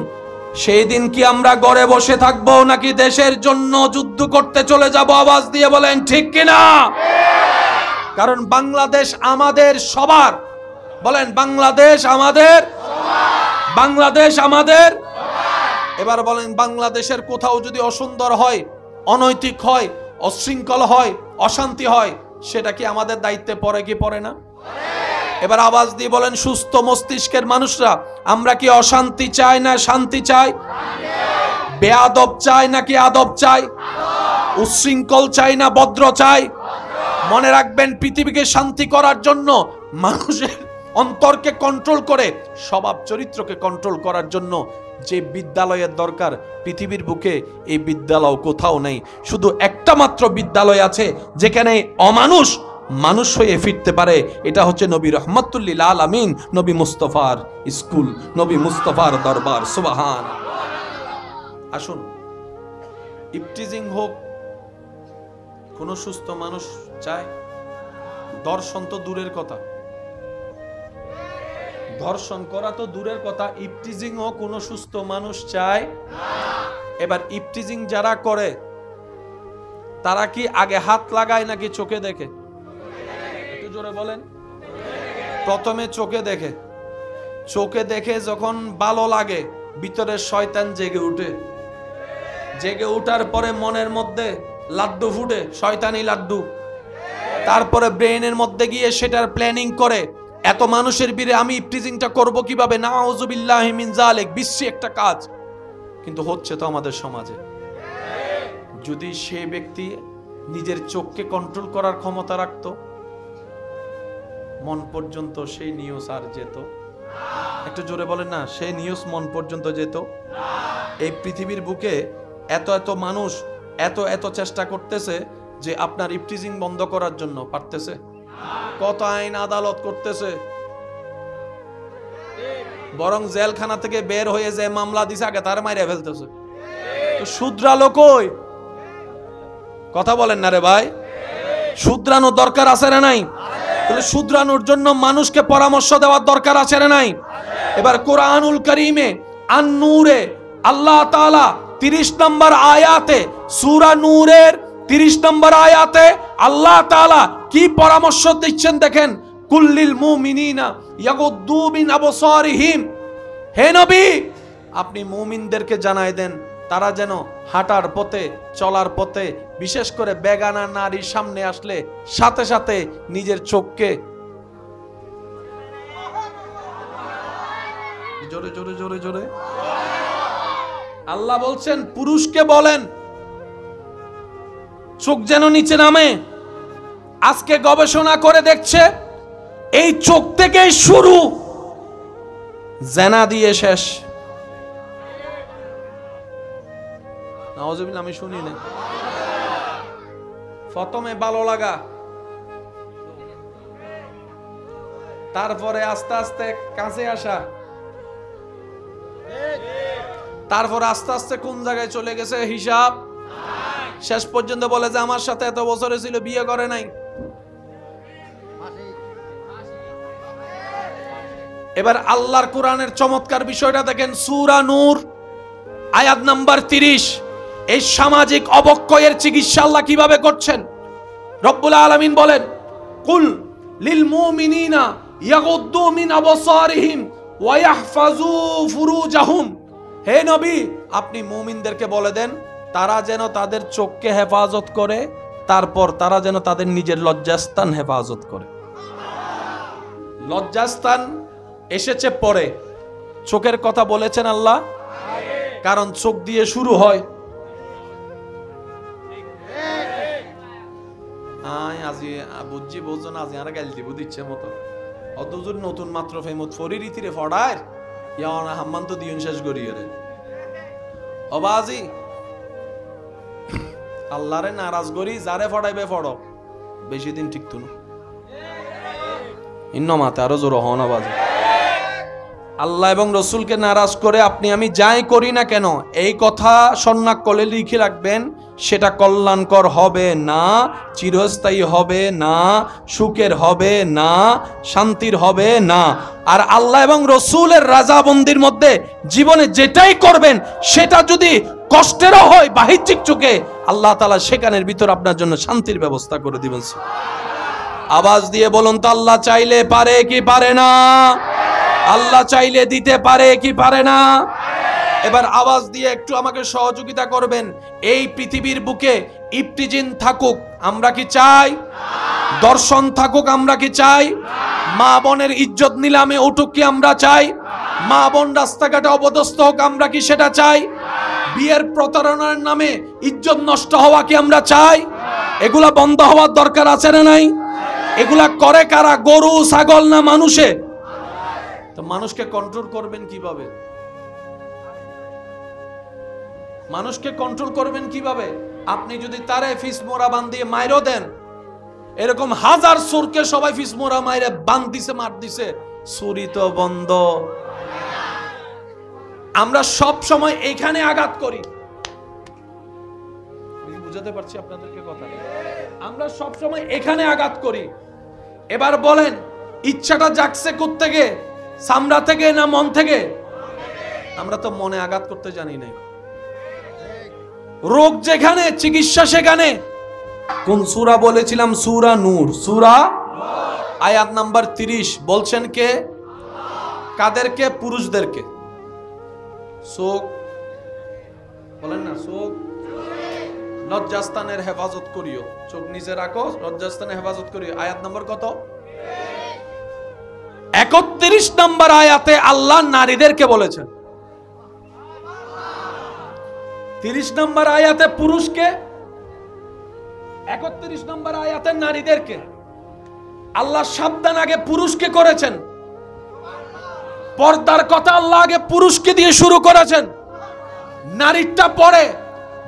সেই দিন কি আমরা ঘরে বসে থাকবো নাকি দেশের জন্য যুদ্ধ করতে চলে যাব? আওয়াজ দিয়ে বলেন ঠিক কিনা। কারণ বাংলাদেশ আমাদের সবার। বলেন বাংলাদেশ আমাদের, বাংলাদেশ আমাদের। এবার বলেন বাংলাদেশের কোথাও যদি অসুন্দর হয়, অনৈতিক হয়, অশৃঙ্খল হয়, অশান্তি হয়, সেটা কি আমাদের দায়িত্বে পড়ে কি পড়ে না? এবার আওয়াজ দিয়ে বলেন সুস্থ মস্তিষ্কের মানুষরা, আমরা কি অশান্তি চাই না শান্তি চাই? বেয়াদব চাই নাকি আদব চাই? উচ্ছৃঙ্খল চাই না ভদ্র চাই? মনে রাখবেন, পৃথিবীকে শান্তি করার জন্য, মানুষের অন্তরকে কন্ট্রোল করে স্বভাব চরিত্রকে কন্ট্রোল করার জন্য যে বিদ্যালয়ের দরকার, পৃথিবীর বুকে এই বিদ্যালয় কোথাও নেই। শুধু একটা মাত্র বিদ্যালয় আছে যেখানে অমানুষ মানুষ হয়ে ফিরতে পারে, এটা হচ্ছে নবী রহমাতুল্লিল আলামিন, নবী মুস্তফার স্কুল, নবী মুস্তফার দরবার। সুবহান। আসুন, ইফটিজিং হোক, কোন সুস্থ মানুষ চায়? দর্শন তো দূরের কথা, ধর্ষণ করা তো দূরের কথা, ইফটিজিং ও কোন সুস্থ মানুষ চায়? এবার ইফটিজিং যারা করে তারা কি আগে হাত লাগায় নাকি চোখে দেখে? একটু জোরে বলেন। প্রথমে চোখে দেখে, চোখে দেখে যখন ভালো লাগে ভিতরের শয়তান জেগে উঠে, জেগে উঠার পরে মনের মধ্যে লাড্ডু ফুটে, শয়তানি লাড্ডু। তারপরে ব্রেইনের মধ্যে গিয়ে সেটার প্ল্যানিং করে, এত মানুষের ভিড়ে আমি ইফটিজিংটা করব কিভাবে, নাউযুবিল্লাহি মিন যালিক, বিশ্রী একটা কাজ। কিন্তু হচ্ছে তো আমাদের সমাজে। যদি সেই ব্যক্তি নিজের চোখকে কন্ট্রোল করার ক্ষমতা রাখতো, মন পর্যন্ত সেই নিউজ আর যেত? একটু জোরে বলেন না, সেই নিউজ মন পর্যন্ত যেত? এই পৃথিবীর বুকে এত এত মানুষ এত এত চেষ্টা করতেছে যে আপনার ইফটিজিং বন্ধ করার জন্য, পারতেছে? কত আইন আদালত করতেছে, বরং জেলখানা থেকে বের হয়ে যে মামলা দিছে আগে তার মাইরে ফেলতেছে। তো শুধরালো কই? কথা বলেন না রে ভাই। শুধরানোর দরকার আছে না নাই? তাহলে শুধরানোর জন্য মানুষকে পরামর্শ দেওয়ার দরকার আছে না নাই? এবার কোরআনুল কারীমে আন-নূরে আল্লাহ তাআলা 30 নম্বর আয়াতে, সূরা নূরের 30 নম্বর আয়াতে আল্লাহ তাআলা কি পরামর্শ দিচ্ছেন দেখেন। কুল্লিল মুমিনিনা ইয়াগুদ্দু মিন আবসারিহিম, হে নবী আপনি মুমিনদেরকে জানাই দেন তারা যেন হাঁটার পথে, চলার পথে, বিশেষ করে বেগানা নারীর সামনে আসলে সাথে সাথে নিজের চোখকে, জোরে জোরে জোরে জোরে আল্লাহ বলছেন পুরুষকে বলেন চোখ যেন নিচে নামে। আজকে গবেষণা করে দেখছে এই চোখ থেকেই শুরু, জেনা দিয়ে শেষ। নাউজুবিল্লাহ, আমি শুনি না। প্রথমে ভালো লাগা, তারপরে আস্তে আস্তে কাছে আসা, তারপর আস্তে আস্তে কোন জায়গায় চলে গেছে হিসাব, শেষ পর্যন্ত বলে যে আমার সাথে এত বছরে ছিল, বিয়ে করে নাই। এবার আল্লাহর কোরআনের চমৎকার বিষয়টা দেখেন, সূরা নূর আয়াত নাম্বার 30। এই সামাজিক অবক্ষয়ের চিকিৎসা আল্লাহ কিভাবে করছেন? রব্বুল আলামিন বলেন, কুল লিল মুমিনিনা ইয়াগুদ্দু মিন আবসারিহিম ওয়া ইয়াহফাজু ফুরুজাহুম, হে নবী আপনি মুমিনদেরকে বলে দেন তারা যেন তাদের চোখকে হেফাজত করে, তারপর তারা যেন তাদের নিজের লজ্জাস্থান হেফাজত করে। লজ্জাস্থান এসেছে পরে, চোখের কথা বলেছেন আল্লাহ, কারণ চোখ দিয়ে শুরু হয়। আজি বুঝছি বোঝো না, আজি আর গাইল দিব দিচ্ছে মতো অতজুর নতুন মাত্র ফেমত ফরি রীতিরে ফড়ায় ইয়া হাম্মান তো দিন শেষ করিয়ে রে অবাজি আল্লাহরে নারাজ করি, যারে ফড়াইবে ফড়ো, বেশি দিন ঠিক তো না। ইন্ন মাতে আরো জোর হন আবাজি। আল্লাহ এবং রসুলকে নারাজ করে আপনি আমি যাই করি না কেন, এই কথা সন্ন্যাক করলে লিখে রাখবেন, সেটা কল্যাণকর হবে না, চিরস্থায়ী হবে না, সুখের হবে না, শান্তির হবে না। আর আল্লাহ এবং রসুলের রাজাবন্দির মধ্যে জীবনে যেটাই করবেন সেটা যদি কষ্টেরও হয় বাহ্যিক চোখে, আল্লাহ তাআলা সেখানের ভিতর আপনার জন্য শান্তির ব্যবস্থা করে দিবেন। আওয়াজ দিয়ে বলুন তো, আল্লাহ চাইলে পারে কি পারে না? আল্লাহ চাইলে দিতে পারে কি পারে না? এবার আওয়াজ দিয়ে একটু আমাকে সহযোগিতা করবেন। এই পৃথিবীর বুকে ইফতিজিং থাকুক আমরা কি চাই? দর্শন থাকুক আমরা কি চাই? মা বোনের ইজ্জত নিলামে উঠুক কি আমরা চাই? মা বোন রাস্তাঘাটে অপদস্থ হোক আমরা কি সেটা চাই? বিয়ের প্রতারণার নামে ইজ্জত নষ্ট হওয়া কি আমরা চাই? এগুলা বন্ধ হওয়ার দরকার আছে না নাই? এগুলা করে কারা? গরু ছাগল না মানুষে? তো মানুষকে কন্ট্রোল করবেন কিভাবে? মানুষকে কন্ট্রোল করবেন কিভাবে? আপনি যদি তারে ফিস মোরা বান্ধিয়ে মাইরও দেন, এরকম হাজার চোরকে সবাই ফিস মোরা মাইরে বান্ধিছে, মার দিছে, চুরি তো বন্ধ। আমরা সব সময় এখানে আঘাত করি। বুঝাতে পারছি আপনাদেরকে কথা? আমরা সব সময় এখানে আঘাত করি। এবার বলেন, ইচ্ছাটা জাগছে কোত্থেকে? চামড়া থেকে না মন থেকে? আমরা তো মনে আঘাত করতে জানি না। রোগ যেখানে, চিকিৎসা সেখানে। কোন সূরা বলেছিলাম? সূরা নূর, সূরা আয়াত নাম্বার 30। বলছেন কে? কাদেরকে? পুরুষদেরকে। চোখ বলেন না, চোখ লজ্জাস্থানের হেফাজত করিও। চোখ নিচে রাখো, লজ্জাস্থানের হেফাজত করিও। আয়াত নম্বর কত? 31 নম্বর আয়াতে আল্লাহ নারীদেরকে বলেছেন। 30 নম্বর আয়াতে পুরুষকে, 31 নম্বর আয়াতে নারীদেরকে। আল্লাহ সাবধান আগে পুরুষকে করেছেন। পর্দার কথা আল্লাহ আগে পুরুষকে দিয়ে শুরু করেছেন। নারীটা পরে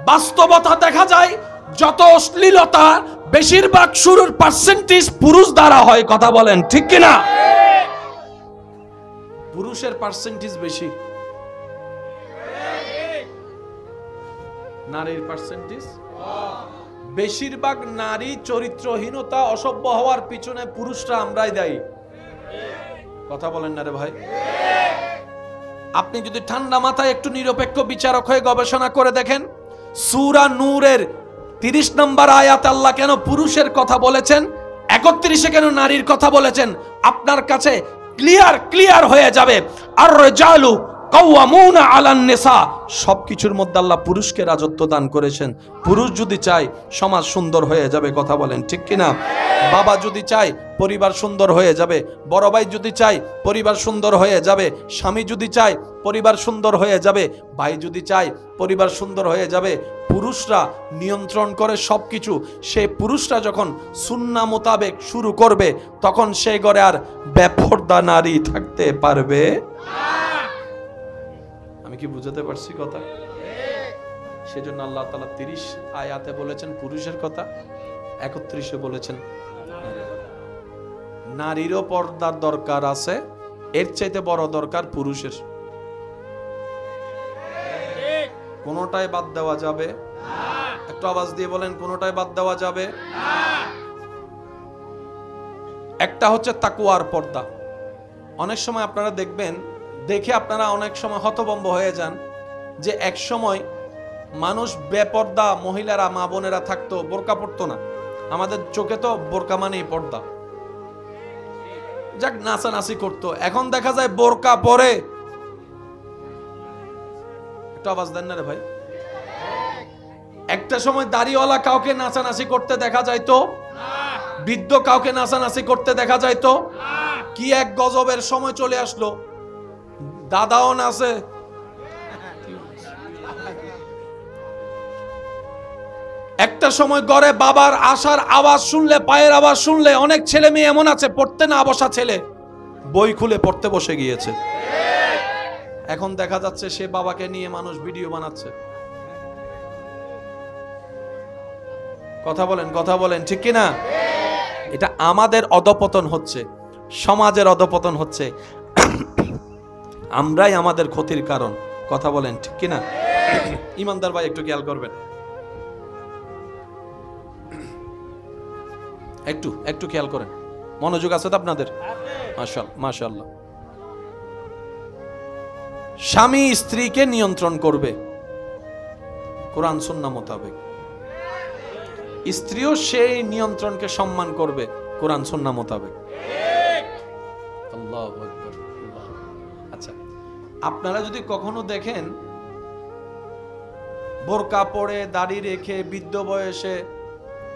বাস্তবতা দেখা যায় যত অশ্লীলতা বেশিরভাগ শুরুর পার্সেন্টেজ পুরুষ দ্বারা হয়। কথা বলেন ঠিক কিনা? পুরুষের পার্সেন্টেজ বেশি, নারীর পার্সেন্টেজ। বেশিরভাগ নারী চরিত্রহীনতা, অসভ্য হওয়ার পিছনে পুরুষরা আমরাই দায়ী। কথা বলেন না রে ভাই? আপনি যদি ঠান্ডা মাথায় একটু নিরপেক্ষ বিচারক হয়ে গবেষণা করে দেখেন, সূরা নূরের 30 নম্বর আয়াত আল্লাহ কেন পুরুষের কথা বলেছেন, 31-এ কেন নারীর কথা বলেছেন, আপনার কাছে ক্লিয়ার হয়ে যাবে। আর রিজালু কাওয়ামুনা আলান নিসা, সবকিছুর মধ্যে আল্লাহ পুরুষকে রাজত্ব দান করেছেন। পুরুষ যদি চায় সমাজ সুন্দর হয়ে যাবে। কথা বলেন ঠিক কিনা? বাবা যদি চায় পরিবার সুন্দর হয়ে যাবে, বড় ভাই যদি চায় পরিবার সুন্দর হয়ে যাবে, স্বামী যদি চায় পরিবার সুন্দর হয়ে যাবে, ভাই যদি চায় পরিবার সুন্দর হয়ে যাবে। পুরুষরা নিয়ন্ত্রণ করে সবকিছু। সেই পুরুষরা যখন সুন্নাহ মোতাবেক শুরু করবে, তখন সেই ঘরে আর বেপরদা নারী থাকতে পারবে না। আমি কি বুঝাতে পারছি কথা? সেজন্য আল্লাহ তাআলা 30 আয়াতে বলেছেন পুরুষের কথা, 31-এ বলেছেন নারীরও পর্দার দরকার আছে। এর চাইতে বড় দরকার পুরুষের। কোনটাই বাদ দেওয়া যাবে না। একটু আওয়াজ দিয়ে বলেন, কোনটাই বাদ দেওয়া যাবে না। একটা হচ্ছে তাকওয়ার পর্দা। অনেক সময় আপনারা দেখবেন, দেখে আপনারা অনেক সময় হতভম্ব হয়ে যান যে এক সময় মানুষ বেপর্দা মহিলারা, মা বোনেরা থাকতো, বোরকা পরতো না। আমাদের চোখে তো বোরকা মানেই পর্দা, যাক নাচানাচি করতো। এখন দেখা যায় বোরকা পরে, একটু আওয়াজ দেন না রে ভাই। একটা সময় দাড়িওয়ালা কাউকে নাচানাচি করতে দেখা যাইতো, বৃদ্ধ কাউকে নাচানাচি করতে দেখা যাইতো। কি এক গজবের সময় চলে আসলো, দাদাও নাচে। একটা সময় ঘরে বাবার আসার আওয়াজ শুনলে, পায়ের আওয়াজ শুনলে, অনেক ছেলে মেয়ে এমন আছে পড়তে না বসা ছেলে বই খুলে পড়তে বসে গিয়েছে। এখন দেখা যাচ্ছে সে বাবাকে নিয়ে মানুষ ভিডিও বানাচ্ছে। কথা বলেন ঠিক কিনা? এটা আমাদের অধপতন হচ্ছে, সমাজের অধপতন হচ্ছে। আমরাই আমাদের ক্ষতির কারণ। কথা বলেন ঠিক কিনা? ইমানদার ভাই একটু খেয়াল করবেন, একটু খেয়াল করেন। মনোযোগ আছে তো আপনাদের? মাশাআল্লাহ। স্বামী স্ত্রীকে নিয়ন্ত্রণ করবে কোরআন সুন্নাহ মোতাবেক, স্ত্রীও সেই নিয়ন্ত্রণকে সম্মান করবে কোরআন সুন্নাহ মোতাবেক। আল্লাহু আকবার। আচ্ছা, আপনারা যদি কখনো দেখেন বোরকা পরে দাড়ি রেখে বৃদ্ধ বয়সে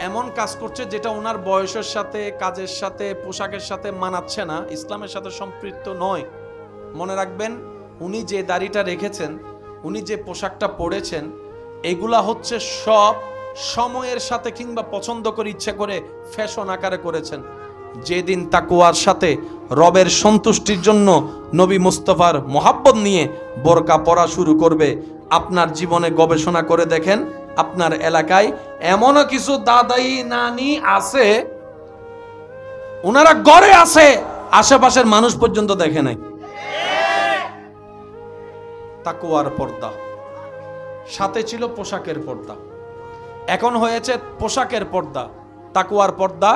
এমন কাজ করছে যেটা ওনার বয়সের সাথে, কাজের সাথে, পোশাকের সাথে মানাচ্ছে না, ইসলামের সাথে সম্পৃক্ত নয়, মনে রাখবেন উনি যে দাড়িটা রেখেছেন, উনি যে পোশাকটা পরেছেন, এগুলা হচ্ছে সব সময়ের সাথে কিংবা পছন্দ করে ইচ্ছে করে ফ্যাশন আকারে করেছেন। যেদিন তাকওয়ার সাথে রবের সন্তুষ্টির জন্য নবী মুস্তাফার মোহাব্বত নিয়ে বোরকা পরা শুরু করবে, আপনার জীবনে গবেষণা করে দেখেন আপনার এলাকায় এমনও কিছু দাদাই নানি আছে, ওনারা গড়ে আছে, আশেপাশের মানুষ পর্যন্ত দেখে নাই। তাকওয়ার পর্দা সাথে ছিল পোশাকের পর্দা, এখন হয়েছে পোশাকের পর্দা, তাকওয়ার পর্দা।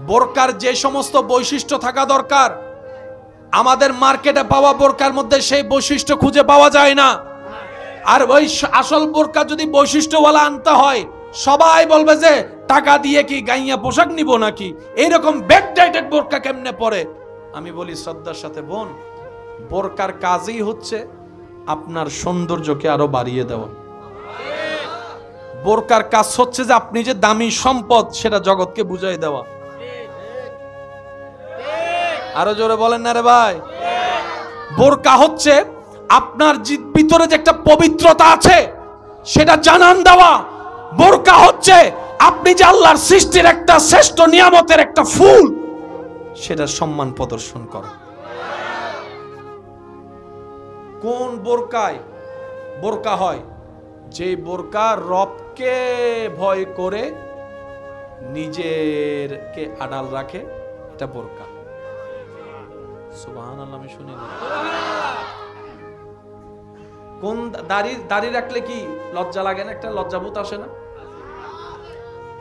বোরকার যে সমস্ত বৈশিষ্ট্য থাকা দরকার আমাদের মার্কেটে পাওয়া বোরকার মধ্যে সেই বৈশিষ্ট্য খুঁজে পাওয়া যায় না। আর ওই আসল বোরকা যদি বৈশিষ্ট্যওয়ালা আনতে হয় সবাই বলবে যে টাকা দিয়ে কি গাইয়া পোশাক নিব নাকি, এইরকম ব্যাকডেটেড বোরকা কেমনে পরে। আমি বলি শ্রদ্ধার সাথে, বোন, বোরকার কাজই হচ্ছে আপনার সৌন্দর্যকে আরো বাড়িয়ে দেওয়া। বোরকার কাজ হচ্ছে যে আপনি যে দামি সম্পদ সেটা জগৎকে বুঝাই দেওয়া। আরো জোরে বলেন না রে ভাই। বোরকা হচ্ছে আপনার ভিতরে যে একটা পবিত্রতা আছে সেটা জানান দেওয়া। বোরকা হচ্ছে আপনি যে আল্লাহর সৃষ্টির একটা শ্রেষ্ঠ নিয়ামতের একটা ফুল সেটা সম্মান প্রদর্শন করা। কোন বোরকায় বোরকা হয়? যে বোরকা রবকে ভয় করে নিজেরকে আড়াল রাখে, এটা বোরকা। সুবহানাল্লাহ, আমি শুনি না। কোন দাড়ি রাখলে কি লজ্জা লাগে না? একটা লজ্জাবোধ আসে না?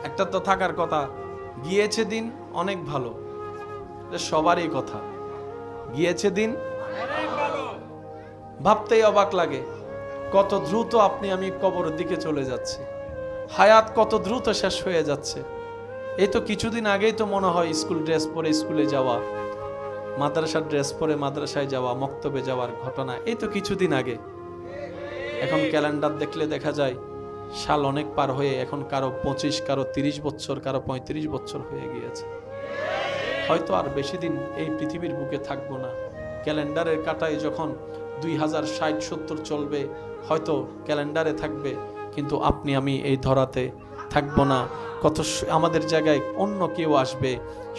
একটা তো থাকার কথা। গিয়েছে দিন অনেক ভালো, সবারই কথা, গিয়েছে দিন ভাবতেই অবাক লাগে কত দ্রুত আপনি আমি কবরের দিকে চলে যাচ্ছি, হায়াত কত দ্রুত শেষ হয়ে যাচ্ছে। এই তো কিছুদিন আগেই তো মনে হয় স্কুল ড্রেস পরে স্কুলে যাওয়া, মাদ্রাসার ড্রেস পরে মাদ্রাসায় যাওয়া, মক্তবে যাওয়ার ঘটনা এই তো কিছুদিন আগে। এখন ক্যালেন্ডার দেখলে দেখা যায় সাল অনেক পার হয়ে এখন কারো 25, কারো 30 বছর, কারো 35 বছর হয়ে গিয়েছে। হয়তো আর বেশি দিন এই পৃথিবীর বুকে থাকবো না। ক্যালেন্ডারের কাটায় যখন 2060-70 চলবে হয়তো ক্যালেন্ডারে থাকবে, কিন্তু আপনি আমি এই ধরাতে থাকবো না। কত আমাদের জায়গায় অন্য কেউ আসবে,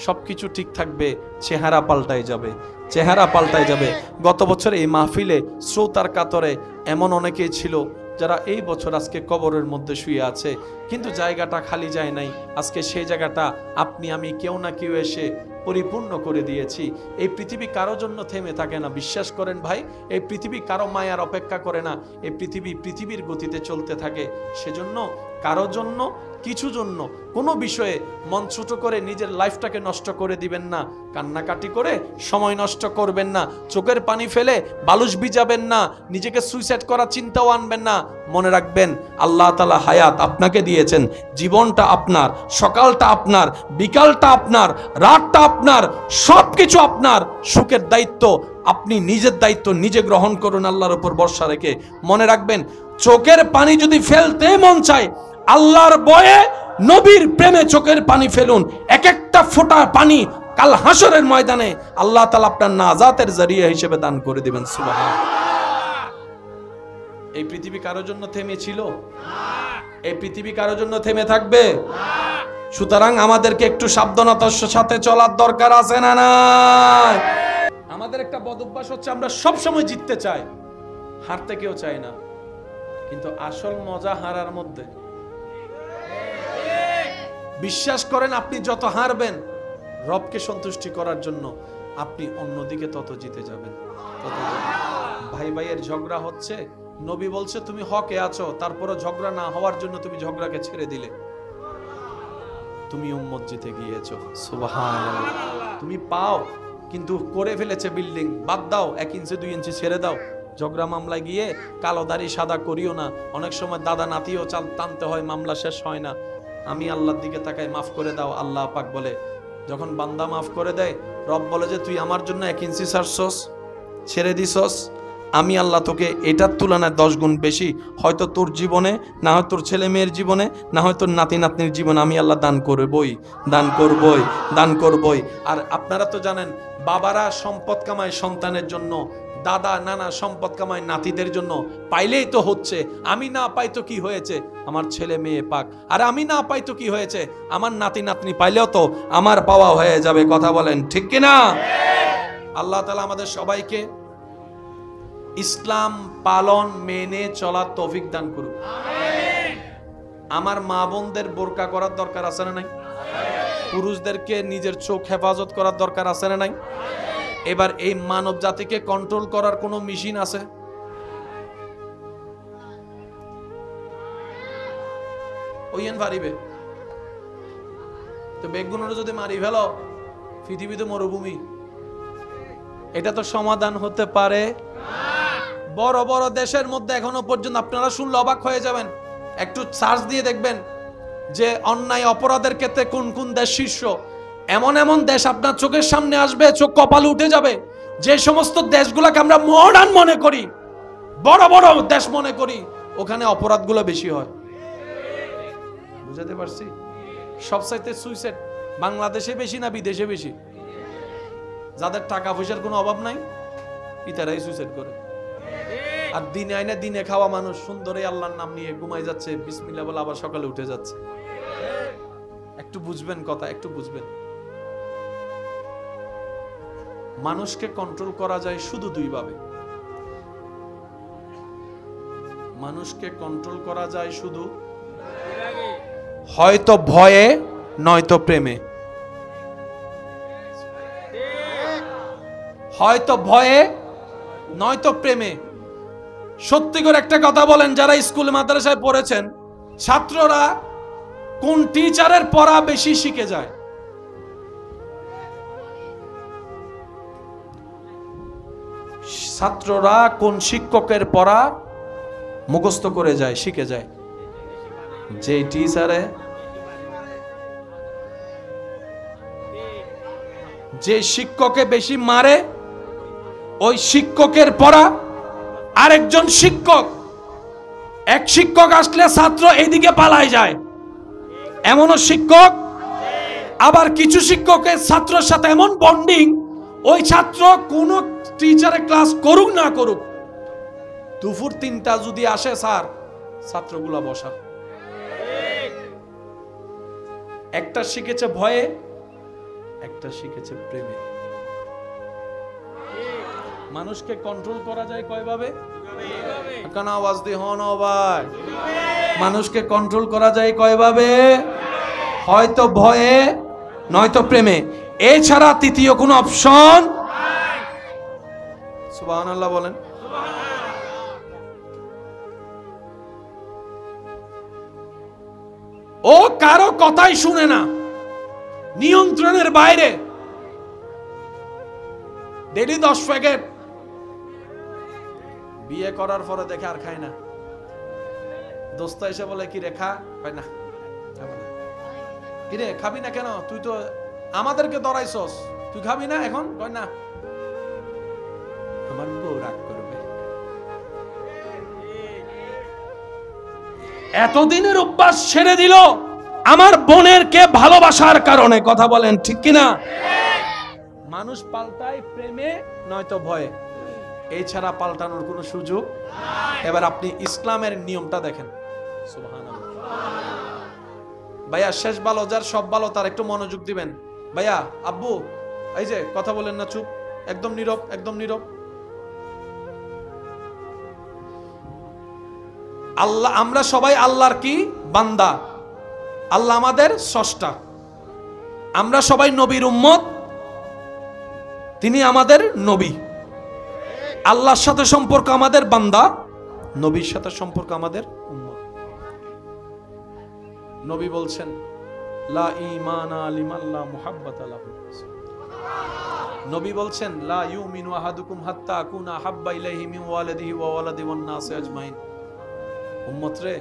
সবকিছু ঠিক থাকবে, চেহারা পাল্টায় যাবে, চেহারা পাল্টায় যাবে। গত বছর এই মাহফিলে শ্রোতার কাতরে এমন অনেকেই ছিল যারা এই বছর আজকে কবরের মধ্যে শুয়ে আছে, কিন্তু জায়গাটা খালি যায় নাই। আজকে সেই জায়গাটা আপনি আমি কেউ না কেউ এসে পরিপূর্ণ করে দিয়েছি। এই পৃথিবী কারো জন্য থেমে থাকে না, বিশ্বাস করেন ভাই। এই পৃথিবী কারো মায়ার অপেক্ষা করে না, এই পৃথিবী পৃথিবীর গতিতে চলতে থাকে। সেজন্য কারো জন্য কিছু জন্য কোনো বিষয়ে মন ছোট করে নিজের লাইফটাকে নষ্ট করে দিবেন না, কান্নাকাটি করে সময় নষ্ট করবেন না, চোখের পানি ফেলে বালুশ ভিজাবেন না, নিজেকে সুইসাইড করার চিন্তাও আনবেন না। মনে রাখবেন আল্লাহ তাআলা হায়াত আপনাকে দিয়েছেন, জীবনটা আপনার, সকালটা আপনার, বিকালটা আপনার, রাতটা আপনার, সবকিছু আপনার। সুখের দায়িত্ব আপনি নিজের দায়িত্ব নিজে গ্রহণ করুন আল্লাহর উপর ভরসা রেখে। মনে রাখবেন চোখের পানি যদি ফেলতে মন চায় আল্লাহর ভয়ে নবীর প্রেমে চোখের পানি ফেলুন। এক একটা ফোঁটা পানি কাল হাসরের ময়দানে আল্লাহ তাআলা আপনার নাজাতের জরিয়া হিসেবে দান করে দিবেন। সুবহানাল্লাহ। এই পৃথিবী কারোর জন্য থেমে ছিল? এই পৃথিবী কারোর জন্য থেমে থাকবে? সুতরাং আমাদেরকে একটু সাবধানতার সাথে চলার দরকার আছে না নাই? আমাদের একটা বদ অভ্যাস হচ্ছে আমরা সব সময় জিততে চাই, হারতে কেউ চায় না। কিন্তু আসল মজা হারার মধ্যে। বিশ্বাস করেন আপনি যত হারবেন রবকে সন্তুষ্টি করার জন্য আপনি অন্যদিকে তত জিতে যাবেন। ভাই ভাইয়ের ঝগড়া হচ্ছে, নবী বলছে তুমি হকে আছো, তারপরে ঝগড়া না হওয়ার জন্য তুমি ঝগড়াকে ছেড়ে দিলে, তুমি উম্মত জিতে গিয়েছো। সুবহানাল্লাহ। তুমি পাও কিন্তু করে ফেলেছে বিল্ডিং, বাদ দাও, 1 ইঞ্চি 2 ইঞ্চি ছেড়ে দাও। ঝগড়া মামলায় গিয়ে কালো দাড়ি সাদা করিও না। অনেক সময় দাদা নাতিও টানতে হয়, মামলা শেষ হয় না। আমি আল্লাহর দিকে তাকাই, মাফ করে দাও। আল্লাহ পাক বলে, যখন বান্দা মাফ করে দেয় রব বলে যে তুই আমার জন্য 1 ইঞ্চি ছাড়ছস, ছেড়ে দিছস, আমি আল্লাহ তোকে এটার তুলনায় 10 গুণ বেশি হয়তো তোর জীবনে, না হয় তোর ছেলে মেয়ের জীবনে, না হয় তোর নাতি নাতনির জীবনে আমি আল্লাহ দান করবই, দান করবই, দান করবই। আর আপনারা তো জানেন বাবারা সম্পদ কামায় সন্তানের জন্য, দাদা নানা সম্পদ কামায় নাতিদের জন্য, পাইলেই তো হচ্ছে, আমি না পাই তো কি হয়েছে, আমার ছেলে মেয়ে পাক, আর আমি না পাই তো কি হয়েছে, আমার নাতি নাতনি পাইলেও তো আমার পাওয়া হয়ে যাবে। কথা বলেন ঠিক কিনা? আল্লাহ তাআলা আমাদের সবাইকে ইসলাম পালন মেনে চলার তৌফিক দান করুন। আমার মা বোনদের বোরকা করার দরকার আছে না নাই? পুরুষদেরকে নিজের চোখ হেফাজত করার দরকার আছে না নাই? এবার এই মানব জাতিকে কন্ট্রোল করার কোনো মেশিন আছে? ওইয়েন পারিবে তো বেগুনের যদি মারি ফেলো, পৃথিবীতে মরুভূমি, এটা তো সমাধান হতে পারে। বড় বড় দেশের মধ্যে এখনো পর্যন্ত আপনারা শুনলে অবাক হয়ে যাবেন, একটু সার্চ দিয়ে দেখবেন যে অন্যায় অপরাধের ক্ষেত্রে কোন কোন দেশ শীর্ষ। এমন এমন দেশ আপনার চোখের সামনে আসবে, চোখ কপালে উঠে যাবে। যে সমস্ত দেশগুলোকে আমরা মডার্ন মনে করি, বড় বড় দেশ মনে করি, ওখানে অপরাধগুলো বেশি হয়। বুঝাতে পারছি? সবচাইতে সুইসাইড বাংলাদেশে বেশি না বিদেশে বেশি? যাদের টাকা পয়সার কোনো অভাব নাই ইতারাই সুইসাইড করে। আর দিনে আইনে দিনে খাওয়া মানুষ সুন্দরই আল্লাহর নাম নিয়ে ঘুমাই যাচ্ছে, বিসমিল্লাহ বলে আবার সকালে উঠে যাচ্ছে। একটু বুঝবেন কথা, একটু বুঝবেন। মানুষকে কন্ট্রোল করা যায় শুধু দুই ভাবে। মানুষকে কন্ট্রোল করা যায় শুধু হয়তো ভয়ে নয়তো প্রেমে। হয়তো ভয়ে নয়তো প্রেমে। সত্যি করে একটা কথা বলেন, যারা স্কুল মাদ্রাসায় পড়েছেন, ছাত্ররা কোন টিচারের পড়া বেশি শিখে যায়? ছাত্ররা কোন শিক্ষকের পড়া মুখস্থ করে যায়, শিখে যায়? যে টিচারে, যে শিক্ষকে বেশি মারে ওই শিক্ষকের পড়া আরেকজন শিক্ষক, এক শিক্ষক আসলে ছাত্র এইদিকে পালায় যায়, এমনও শিক্ষক। আবার কিছু শিক্ষকের ছাত্রের সাথে এমন বন্ডিং, ওই ছাত্র কোন টিচারে ক্লাস করুক না করুক, দুপুর 3টা যদি আসে স্যার, ছাত্রগুলা বসা। একটা শিখেছে ভয়ে, একটা শিখেছে প্রেমে। মানুষকে কন্ট্রোল করা যায় কয়ভাবে? কারণ আওয়াজ দিয়ে হন ভাই, মানুষকে কন্ট্রোল করা যায় কয়ভাবে? হয়তো ভয়ে নয়তো প্রেমে, এছাড়া তৃতীয় কোনো অপশন। সুবহানাল্লাহ বলেন। ও কারো কথাই শুনে না, নিয়ন্ত্রণের বাইরে। ডেলি 10 প্যাকেট, বিয়ে করার পরে দেখে আর খায় না। দোস্ত এসে বলে কি রে খা, খায় না। কিরে খাবি না কেন? তুই তো আমাদেরকে দরাইছস, তুই খাবি না এখন? কয় না, আমার বউ রাগ করবে। এতদিনের অভ্যাস ছেড়ে দিল আমার বোনের কে ভালোবাসার কারণে। কথা বলেন ঠিক কিনা? মানুষ পাল্টায় প্রেমে নয়তো ভয়ে, এছাড়া পাল্টানোর কোনো সুযোগ। এবার আপনি ইসলামের নিয়মটা দেখেন। সুবহানাল্লাহ। ভাইয়া শেষ ভালো যার সব ভালো তার, একটু মনোযোগ দিবেন। ভাইয়া আব্বু এই যে কথা বলেন না, চুপ, একদম নীরব, একদম নীরব। আল্লাহ, আমরা সবাই আল্লাহর কি বান্দা, আল্লাহ আমাদের স্রষ্টা। আমরা সবাই নবীর উম্মত, তিনি আমাদের নবী। আল্লাহর সাথে সম্পর্ক আমাদের বান্দা, নবীর সাথে সম্পর্ক আমাদের উম্মত। নবী বলছেন লা ঈমানা লিমান লা মুহাব্বাতা লাহু। নবী বলছেন লা ইউমিনু আহাদুকুম হাত্তা আকুনা হাব্বা ইলাইহি মিন ওয়ালিদিহি ওয়া ওয়ালাদি ওয়ান নাসি আজমাইন। উম্মত রে,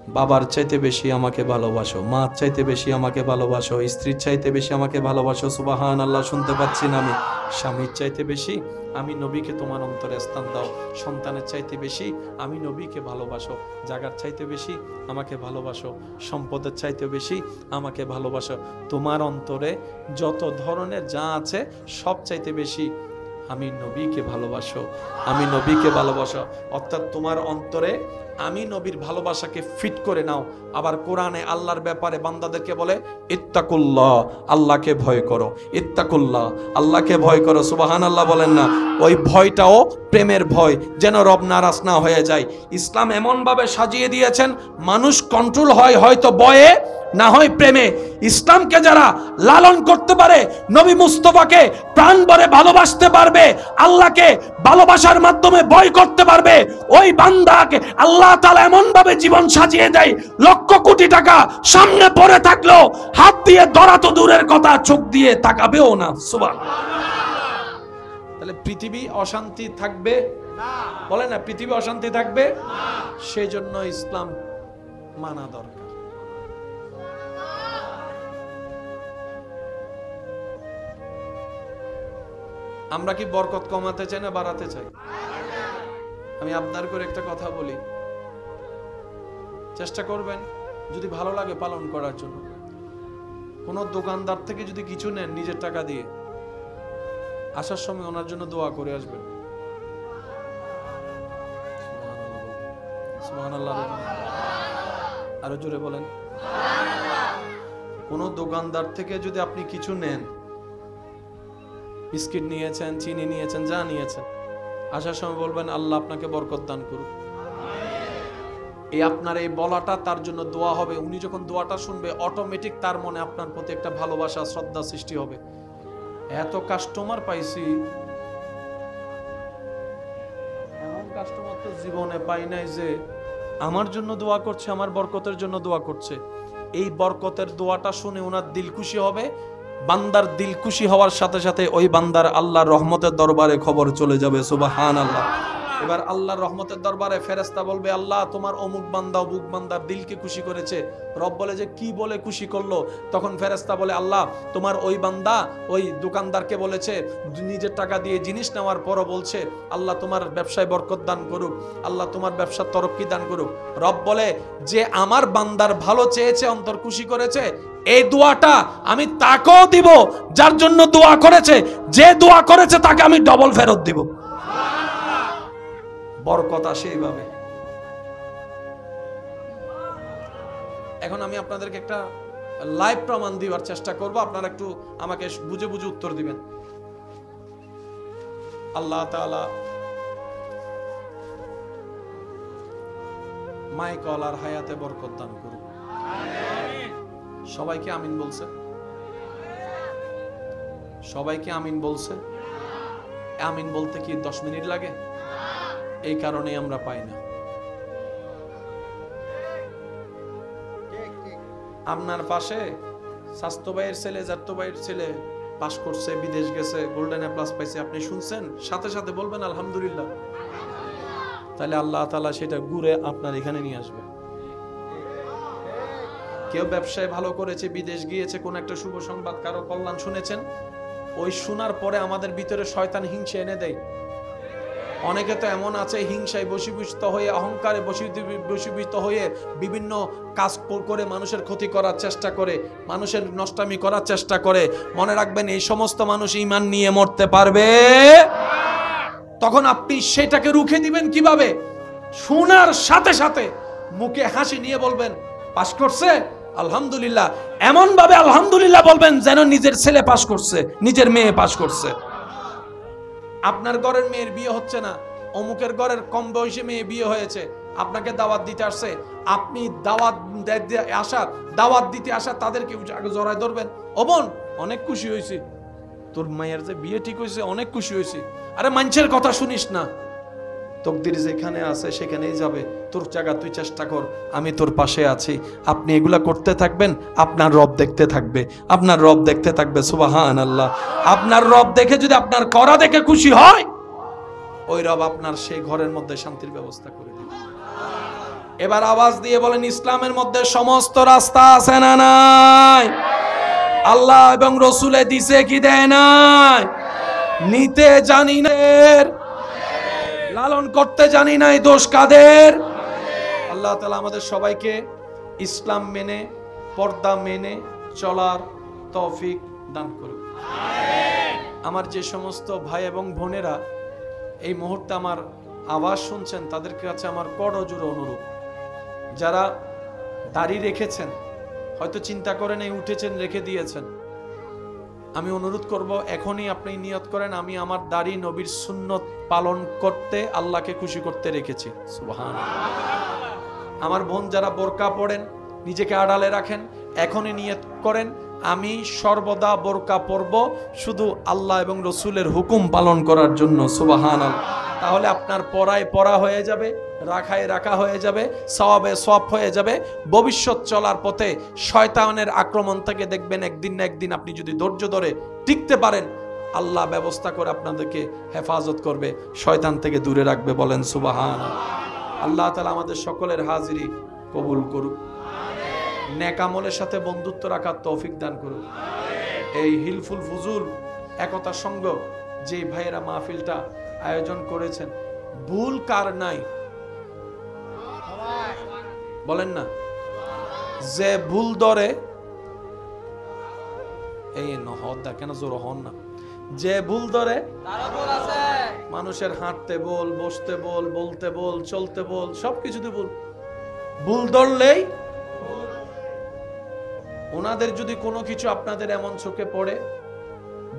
বাবার চাইতে বেশি আমাকে ভালোবাসো, মার চাইতে বেশি আমাকে ভালোবাসো, স্ত্রীর চাইতে বেশি আমাকে ভালোবাসো। সুবহানাল্লাহ, শুনতে পাচ্ছি না আমি। স্বামীর চাইতে বেশি আমি নবীকে তোমার অন্তরে স্থান দাও। সন্তানের চাইতে বেশি আমি নবীকে ভালোবাসো। জাগার চাইতে বেশি আমাকে ভালোবাসো। সম্পদের চাইতে বেশি আমাকে ভালোবাসো। তোমার অন্তরে যত ধরনের যা আছে সব চাইতে বেশি আমি নবীকে ভালোবাসো, আমি নবীকে ভালোবাসো। অর্থাৎ তোমার অন্তরে আমি নবীর ভালোবাসাকে ফিট করে নাও। আবার কোরআনে আল্লাহর ব্যাপারে বান্দাদেরকে বলে ইত্তাকুল্লাহ, আল্লাহকে ভয় করো। ইত্তাকুল্লাহ, আল্লাহকে ভয় করো। সুবহানাল্লাহ বলেন না? ওই ভয়টাও প্রেমের ভয়, যেন রব নারাজ না হয়ে যায়। ইসলাম এমনভাবে সাজিয়ে দিয়েছেন মানুষ কন্ট্রোল হয় হয়তো ভয়ে, না হয় প্রেমে। ইসলামকে যারা লালন করতে পারে, নবী মুস্তাফাকে প্রাণ ভরে ভালোবাসতে পারবে, আল্লাহকে ভালোবাসার মাধ্যমে ভয় করতে পারবে, ওই বান্দাকে আল্লাহ তাআলা এমন ভাবে জীবন সাজিয়ে দেয়, লক্ষ কোটি টাকা সামনে পড়ে থাকলো হাত দিয়ে ধরা তো দূরের কথা, চোখ দিয়ে তাকাবেও না। সুবহানাল্লাহ। তাহলে পৃথিবী অশান্তি থাকবে না? বলে না, পৃথিবী অশান্তি থাকবে না। সেই জন্য ইসলাম মানা দরকার। আমরা কি বরকত কমাতে চাই না বাড়াতে চাই? আমি আপনার করে একটা কথা বলি, চেষ্টা করবেন যদি ভালো লাগে পালন করার জন্য। কোন দোকানদার থেকে যদি কিছু নেন নিজের টাকা দিয়ে, আসার সময় ওনার জন্য দোয়া করে আসবেন। সুবহানাল্লাহ, আরো জোরে বলেন। কোন দোকানদার থেকে যদি আপনি কিছু নেন, বিস্কিট নিয়েছেন, চিনি নিয়েছেন, যা নিয়েছেন, আসার সময় বলবেন আল্লাহ আপনাকে বরকত দান করুক। এই আপনার এই বলাটা তার জন্য দোয়া হবে। উনি যখন দোয়াটা শুনবে অটোমেটিক তার মনে আপনার প্রতি একটা ভালোবাসা, শ্রদ্ধা সৃষ্টি হবে। এত কাস্টমার পাইছি, এমন কাস্টমার তো জীবনে পাই নাই যে আমার জন্য দোয়া করছে, আমার বরকতের জন্য দোয়া করছে। এই বরকতের দোয়াটা শুনে ওনার দিল খুশি হবে। বান্দার দিল খুশি হওয়ার সাথে সাথে ওই বান্দার আল্লাহর রহমতের দরবারে খবর চলে যাবে। সুবহানাল্লাহ। এবার আল্লাহর রহমতের দরবারে ফেরেশতা বলবে আল্লাহ তোমার অমুক বান্দা অমুক বান্দার দিলকে খুশি করেছে। রব বলে যে কি বলে খুশি করলো? তখন ফেরেশতা বলে আল্লাহ তোমার ওই বান্দা ওই দোকানদারকে বলেছে, নিজের টাকা দিয়ে জিনিস নেওয়ার পরও বলছে আল্লাহ তোমার ব্যবসায় বরকত দান করুক, আল্লাহ তোমার ব্যবসার তরক্কি দান করুক। রব বলে যে আমার বান্দার ভালো চেয়েছে, অন্তর খুশি করেছে, এই দোয়াটা আমি তাকেও দিব যার জন্য দোয়া করেছে। যে দোয়া করেছে তাকে আমি ডবল ফেরত দিব। বরকত আসে এইভাবে। এখন আমি আপনাদেরকে একটা লাইভ প্রমাণ দিবার চেষ্টা করব, আপনারা একটু আমাকে বুঝে বুঝে উত্তর দিবেন। আল্লাহ তাআলা মাইকলার হায়াতে বরকত দান করুন। সবাইকে আমিন বলছে? সবাইকে আমিন বলছে? আমিন বলতে কি 10 মিনিট লাগে? এই কারণে আমরা পাই না। আপনার পাশে স্বাস্থ্য ভাইয়ের ছেলে, জাত্য ভাইয়ের ছেলে পাশ করছে, বিদেশ গেছে, গোল্ডেন এ প্লাস পাইছে, আপনি শুনছেন, সাথে সাথে বলবেন আলহামদুলিল্লাহ। তাহলে আল্লাহ তাআলা সেটা ঘুরে আপনার এখানে নিয়ে আসবে। কেউ ব্যবসায় ভালো করেছে, বিদেশ গিয়েছে, কোন একটা শুভ সংবাদ, কারো কল্যাণ শুনেছেন, ওই শোনার পরে আমাদের ভিতরে শয়তান হিংসা এনে দেয়। অনেকে তো এমন আছে হিংসায় বশীভূত হয়ে, অহংকারে বশীভূত হয়ে বিভিন্ন কাজ করে মানুষের ক্ষতি করার চেষ্টা করে, মানুষের নষ্টামি করার চেষ্টা করে। মনে রাখবেন এই সমস্ত মানুষ ঈমান নিয়ে মরতে পারবে। তখন আপনি সেটাকে রুখে দিবেন কিভাবে? শোনার সাথে সাথে মুখে হাসি নিয়ে বলবেন পাস করছে আলহামদুলিল্লাহ। এমন ভাবে আলহামদুলিল্লাহ বলবেন যেন নিজের ছেলে পাস করছে, নিজের মেয়ে পাস করছে। আপনার ঘরের মেয়ের বিয়ে হচ্ছে না, অমুকের ঘরের কম বয়সী মেয়ে বিয়ে হয়েছে, আপনাকে দাওয়াত দিতে আসছে, আপনি দাওয়াত দিতে আসা তাদেরকে আগে জড়ায় ধরবেন। ও বোন অনেক খুশি হয়েছি, তোর মায়ের যে বিয়ে ঠিক হয়েছে, অনেক খুশি হয়েছি। আরে মানুষের কথা শুনিস না, তকদির যেখানে আছে সেখানেই যাবে, তোর জায়গা তুই চেষ্টা কর, আমি তোর পাশে আছি। আপনি এগুলা করতে থাকবেন, আপনার রব দেখতে থাকবে, আপনার রব দেখতে থাকবে। সুবহানাল্লাহ। আপনার রব দেখে যদি আপনার করা দেখে খুশি হয়, ওই রব আপনার সেই ঘরের মধ্যে শান্তির ব্যবস্থা করে দেবে। এবার আওয়াজ দিয়ে বলেন, ইসলামের মধ্যে সমস্ত রাস্তা আছে না নাই? আল্লাহ এবং রসুলে দিছে কি দেয় নাই? নিতে জানি না, লালন করতে জানি নাই, দোষ কাদের? আল্লাহ তাআলা আমাদের সবাইকে ইসলাম মেনে, পর্দা মেনে চলার তৌফিক দান করুন। আমার যে সমস্ত ভাই এবং বোনেরা এই মুহূর্তে আমার আওয়াজ শুনছেন, তাদের কাছে আমার করজোড়ে অনুরোধ, যারা দাড়ি রেখেছেন, হয়তো চিন্তা করেন এই উঠেছেন রেখে দিয়েছেন, আমি অনুরোধ করব এখনই আপনি নিয়ত করেন, আমি আমার দাড়ি নবীর সুন্নত পালন করতে, আল্লাহকে খুশি করতে রেখেছি। সুবহানাল্লাহ। আমার বোন যারা বোরকা পড়েন, নিজেকে আড়ালে রাখেন, এখনই নিয়ত করেন, আমি সর্বদা বোরকা পরব শুধু আল্লাহ এবং রসুলের হুকুম পালন করার জন্য। সুবহানাল্লাহ। তাহলে আপনার পরায় পরা হয়ে যাবে, রাখায় রাখা হয়ে যাবে, সওয়াবে সওয়াব হয়ে যাবে। ভবিষ্যৎ চলার পথে শয়তানের আক্রমণ থেকে দেখবেন একদিন না একদিন আপনি যদি ধৈর্য ধরে টিকতে পারেন, আল্লাহ ব্যবস্থা করে আপনাদেরকে হেফাজত করবে, শয়তান থেকে দূরে রাখবে। বলেন সুবহানাল্লাহ। আল্লাহ তাআলা আমাদের সকলের হাজিরি কবুল করুক, নেক আমলের সাথে বন্ধুত্ব রাখার তৌফিক দান করুক। এই হিলফুল ফুজুল একতা সংঘ যে ভাইয়েরা মাহফিলটা আয়োজন করেছেন, ভুল কার নাই বলেন না? যে ভুল ধরে, এই নহদা কেন জোর হন না, যে ভুল ধরে মানুষের হাঁটতে বল, বসতে বল, বলতে বল, চলতে বল, সবকিছুতে ভুল। ভুল ধরলেই ওনাদের যদি কোনো কিছু আপনাদের এমন চোখে পড়ে,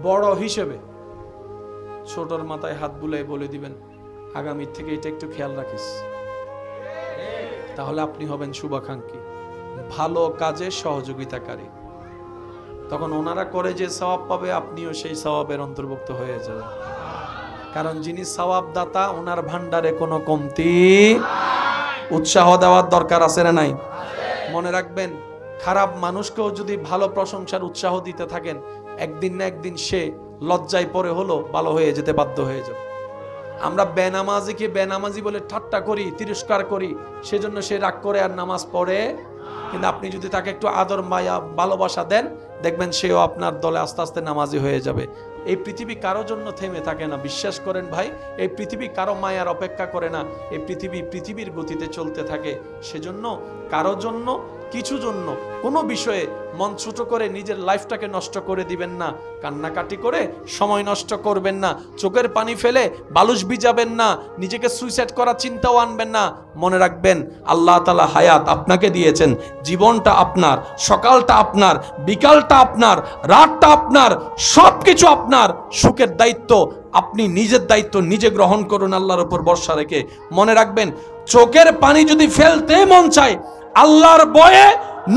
বড় হিসেবে ছোটর মাথায় হাত বুলাই বলে দিবেন, আগামীর থেকে এটা একটু খেয়াল রাখিস, তাহলে আপনি হবেন শুভাকাঙ্ক্ষী, ভালো কাজে সহযোগিতাকারী। তখন ওনারা করে যে সওয়াব পাবে, আপনিও সেই সওয়াবের অন্তর্ভুক্ত হয়ে যাবেন। কারণ যিনি সওয়াব দাতা, ওনার ভান্ডারে কোনো কমতি। উৎসাহ দেওয়ার দরকার আছে না নাই? মনে রাখবেন, খারাপ মানুষকেও যদি ভালো প্রশংসার উৎসাহ দিতে থাকেন, একদিন না একদিন সে লজ্জায় পড়ে হলো ভালো হয়ে যেতে বাধ্য হয়ে যাবে। আমরা বেনামাজিকে বেনামাজি বলে ঠাট্টা করি, তিরস্কার করি, সেজন্য সে রাগ করে আর নামাজ পড়ে। কিন্তু আপনি যদি তাকে একটু আদর মায়া ভালোবাসা দেন, দেখবেন সেও আপনার দলে আস্তে আস্তে নামাজি হয়ে যাবে। এই পৃথিবী কারো জন্য থেমে থাকে না, বিশ্বাস করেন ভাই। এই পৃথিবী কারো মায়ার অপেক্ষা করে না, এই পৃথিবী পৃথিবীর গতিতে চলতে থাকে। সেজন্য কারো জন্য, কিছু জন্য, কোনো বিষয়ে মন ছোট করে নিজের লাইফটাকে নষ্ট করে দিবেন না, কান্নাকাটি করে সময় নষ্ট করবেন না, চোখের পানি ফেলে বালুশ ভিজাবেন না, নিজেকে সুইসাইড করার চিন্তাও আনবেন না। মনে রাখবেন, আল্লাহ তাআলা হায়াত আপনাকে দিয়েছেন, জীবনটা আপনার, সকালটা আপনার, বিকালটা আপনার, রাতটা আপনার, সবকিছু আপনার। সুখের দায়িত্ব আপনি নিজের দায়িত্ব নিজে গ্রহণ করুন আল্লাহর উপর ভরসা রেখে। মনে রাখবেন, চোখের পানি যদি ফেলতে মন চায়, আল্লাহর ভয়ে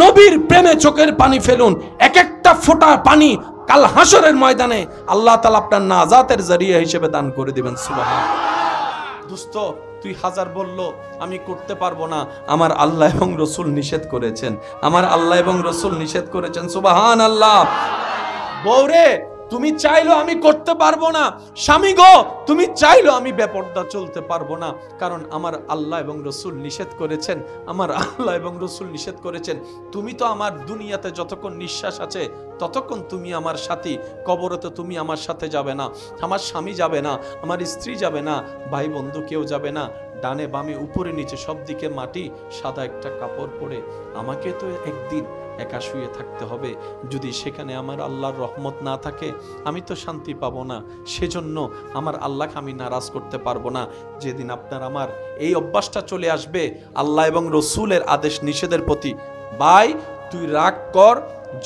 নবীর প্রেমে চোখের পানি ফেলুন। এক একটা ফোঁটা পানি কাল হাসরের ময়দানে আল্লাহ তাআলা আপনার নাজাতের জরিয়া হিসেবে দান করে দিবেন। সুবহানাল্লাহ। দোস্ত, তুই হাজার বললো আমি করতে পারবো না, আমার আল্লাহ এবং রসুল নিষেধ করেছেন, আমার আল্লাহ এবং রসুল নিষেধ করেছেন। সুবহানাল্লাহ। বউরে, তুমি চাইলো আমি করতে পারবো না, স্বামী গো তুমি চাইলো আমি বেপরদা চলতে পারবো না, কারণ আমার আল্লাহ এবং রসুল নিষেধ করেছেন, আমার আল্লাহ এবং রসুল নিষেধ করেছেন। তুমি তো আমার দুনিয়াতে যতক্ষণ নিঃশ্বাস আছে ততক্ষণ তুমি আমার সাথী, কবরে তো তুমি আমার সাথে যাবে না, আমার স্বামী যাবে না, আমার স্ত্রী যাবে না, ভাই বন্ধু কেউ যাবে না, ডানে বামে উপরে নিচে সব দিকে মাটি, সাদা একটা কাপড় পরে আমাকে তো একদিন একা শুয়ে থাকতে হবে। যদি সেখানে আমার আল্লাহর রহমত না থাকে, আমি তো শান্তি পাবো না। সেজন্য আমার আল্লাহকে আমি নারাজ করতে পারবো না। যেদিন আপনার আমার এই অভ্যাসটা চলে আসবে আল্লাহ এবং রসুলের আদেশ নিষেধের প্রতি, ভাই তুই রাগ কর,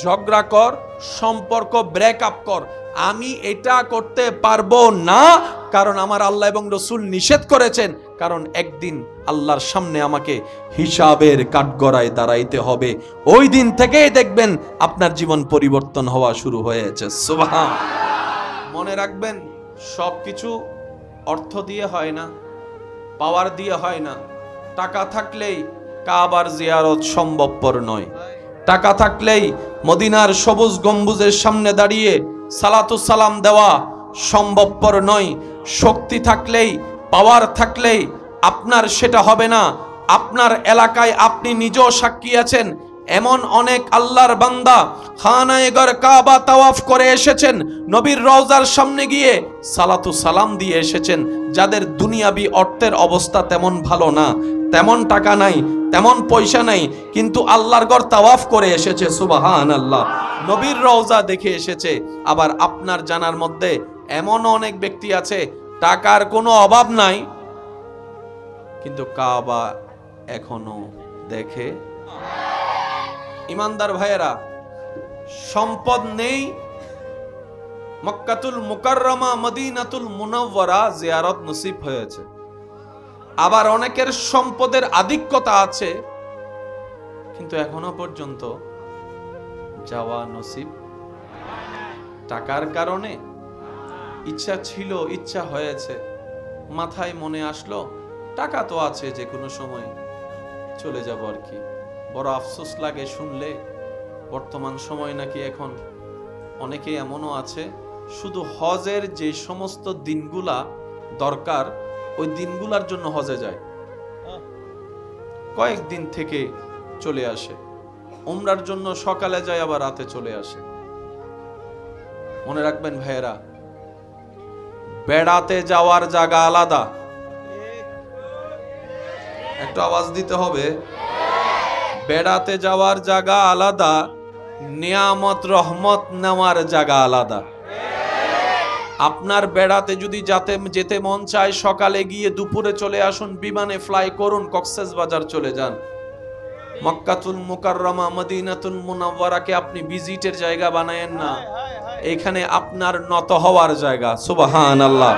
ঝগড়া কর, সম্পর্ক ব্রেকআপ কর, আমি এটা করতে পারবো না, কারণ আমার আল্লাহ এবং রসুল নিষেধ করেছেন। কারণ একদিন আল্লাহর সামনে আমাকে হিসাবের কাঠগড়ায় দাঁড়াইতে হবে। ওই দিন থেকেই দেখবেন আপনার জীবন পরিবর্তন হওয়া শুরু হয়েছে। সুবহান। মনে রাখবেন, সবকিছু অর্থ দিয়ে হয় না, পাওয়ার দিয়ে হয় না। টাকা থাকলেই কাবার জিয়ারত সম্ভবপর নয়, টাকা থাকলেই মদিনার সবুজ গম্বুজের সামনে দাঁড়িয়ে সালাতু সালাম দেওয়া সম্ভবপর নয়। শক্তি থাকলেই, পাওয়ার থাকলেই আপনার সেটা হবে না। আপনার এলাকায় আপনি নিজেও সাক্ষী আছেন, এমন অনেক আল্লাহর বান্দা খানায়ে কাবা তাওয়াফ করে এসেছেন, নবীর রওজার সামনে গিয়ে সালাতু সালাম দিয়ে এসেছেন, যাদের দুনিয়াবি অর্থের অবস্থা তেমন ভালো না, তেমন টাকা নাই, তেমন পয়সা নাই, কিন্তু আল্লাহর ঘর তাওয়াফ করে এসেছে, সুবহানাল্লাহ, নবীর রওজা দেখে এসেছে। আবার আপনার জানার মধ্যে এমন অনেক ব্যক্তি আছে, টাকার কোনো অভাব নাই, কিন্তু কাবা এখনো দেখে। ইমানদার ভাইয়েরা, সম্পদ নেই, মক্কাতুল মুকাররমা মদিনাতুল মুনাওয়ারা জিয়ারত নসিব হয়েছে। আবার অনেকের সম্পদের আধিক্যতা আছে, কিন্তু এখনো পর্যন্ত যাওয়া নসিব। টাকার কারণে ইচ্ছা ছিল, ইচ্ছা হয়েছে, মাথায় মনে আসলো টাকা তো আছে, যে কোনো সময় চলে যাব আর কি। বড় আফসোস লাগে শুনলে, বর্তমান সময় নাকি এখন অনেকে এমনও আছে শুধু হজের যে সমস্ত দিনগুলা দরকার ওই দিনগুলার জন্য হজে যায়, কয়েকদিন থেকে চলে আসে, উমরার জন্য সকালে যায় আবার রাতে চলে আসে। মনে রাখবেন ভাইয়েরা, বেড়াতে যাওয়ার জায়গা আলাদা, একটু আওয়াজ দিতে হবে, বেড়াতে যাওয়ার জায়গা আলাদা, নিয়ামত রহমত নেওয়ার জায়গা আলাদা। আপনার বেড়াতে যদি যেতে মন চায়, সকালে গিয়ে দুপুরে চলে আসুন, বিমানে ফ্লাই করুন, কক্সবাজার চলে যান। মক্কাতুল মুকাররমা মদিনাতুল মুনাওয়ারাকে আপনি ভিজিটের জায়গা বানায়েন না, এখানে আপনার নত হওয়ার জায়গা, সুবহানাল্লাহ।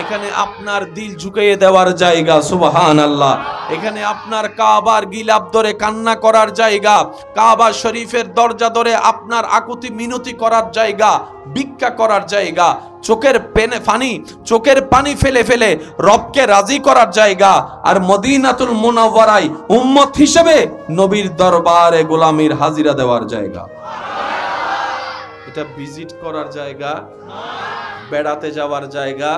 এখানে আপনার দিল ঝুঁকিয়ে দেওয়ার জায়গা, সুবহানাল্লাহ। এখানে আপনার কাবার গিলাপ ধরে কান্না করার জায়গা, কাবা শরীফের দরজা ধরে আপনার আকুতি মিনতি করার জায়গা, ভিক্ষা করার জায়গা, চোখের পানি ফেলে ফেলে রবকে রাজি করার জায়গা। আর মদিনাতুল মুনাওয়ারায় উম্মত হিসেবে নবীর দরবারে গোলামির হাজিরা দেওয়ার জায়গা। এটা ভিজিট করার জায়গা, বেড়াতে যাওয়ার জায়গা।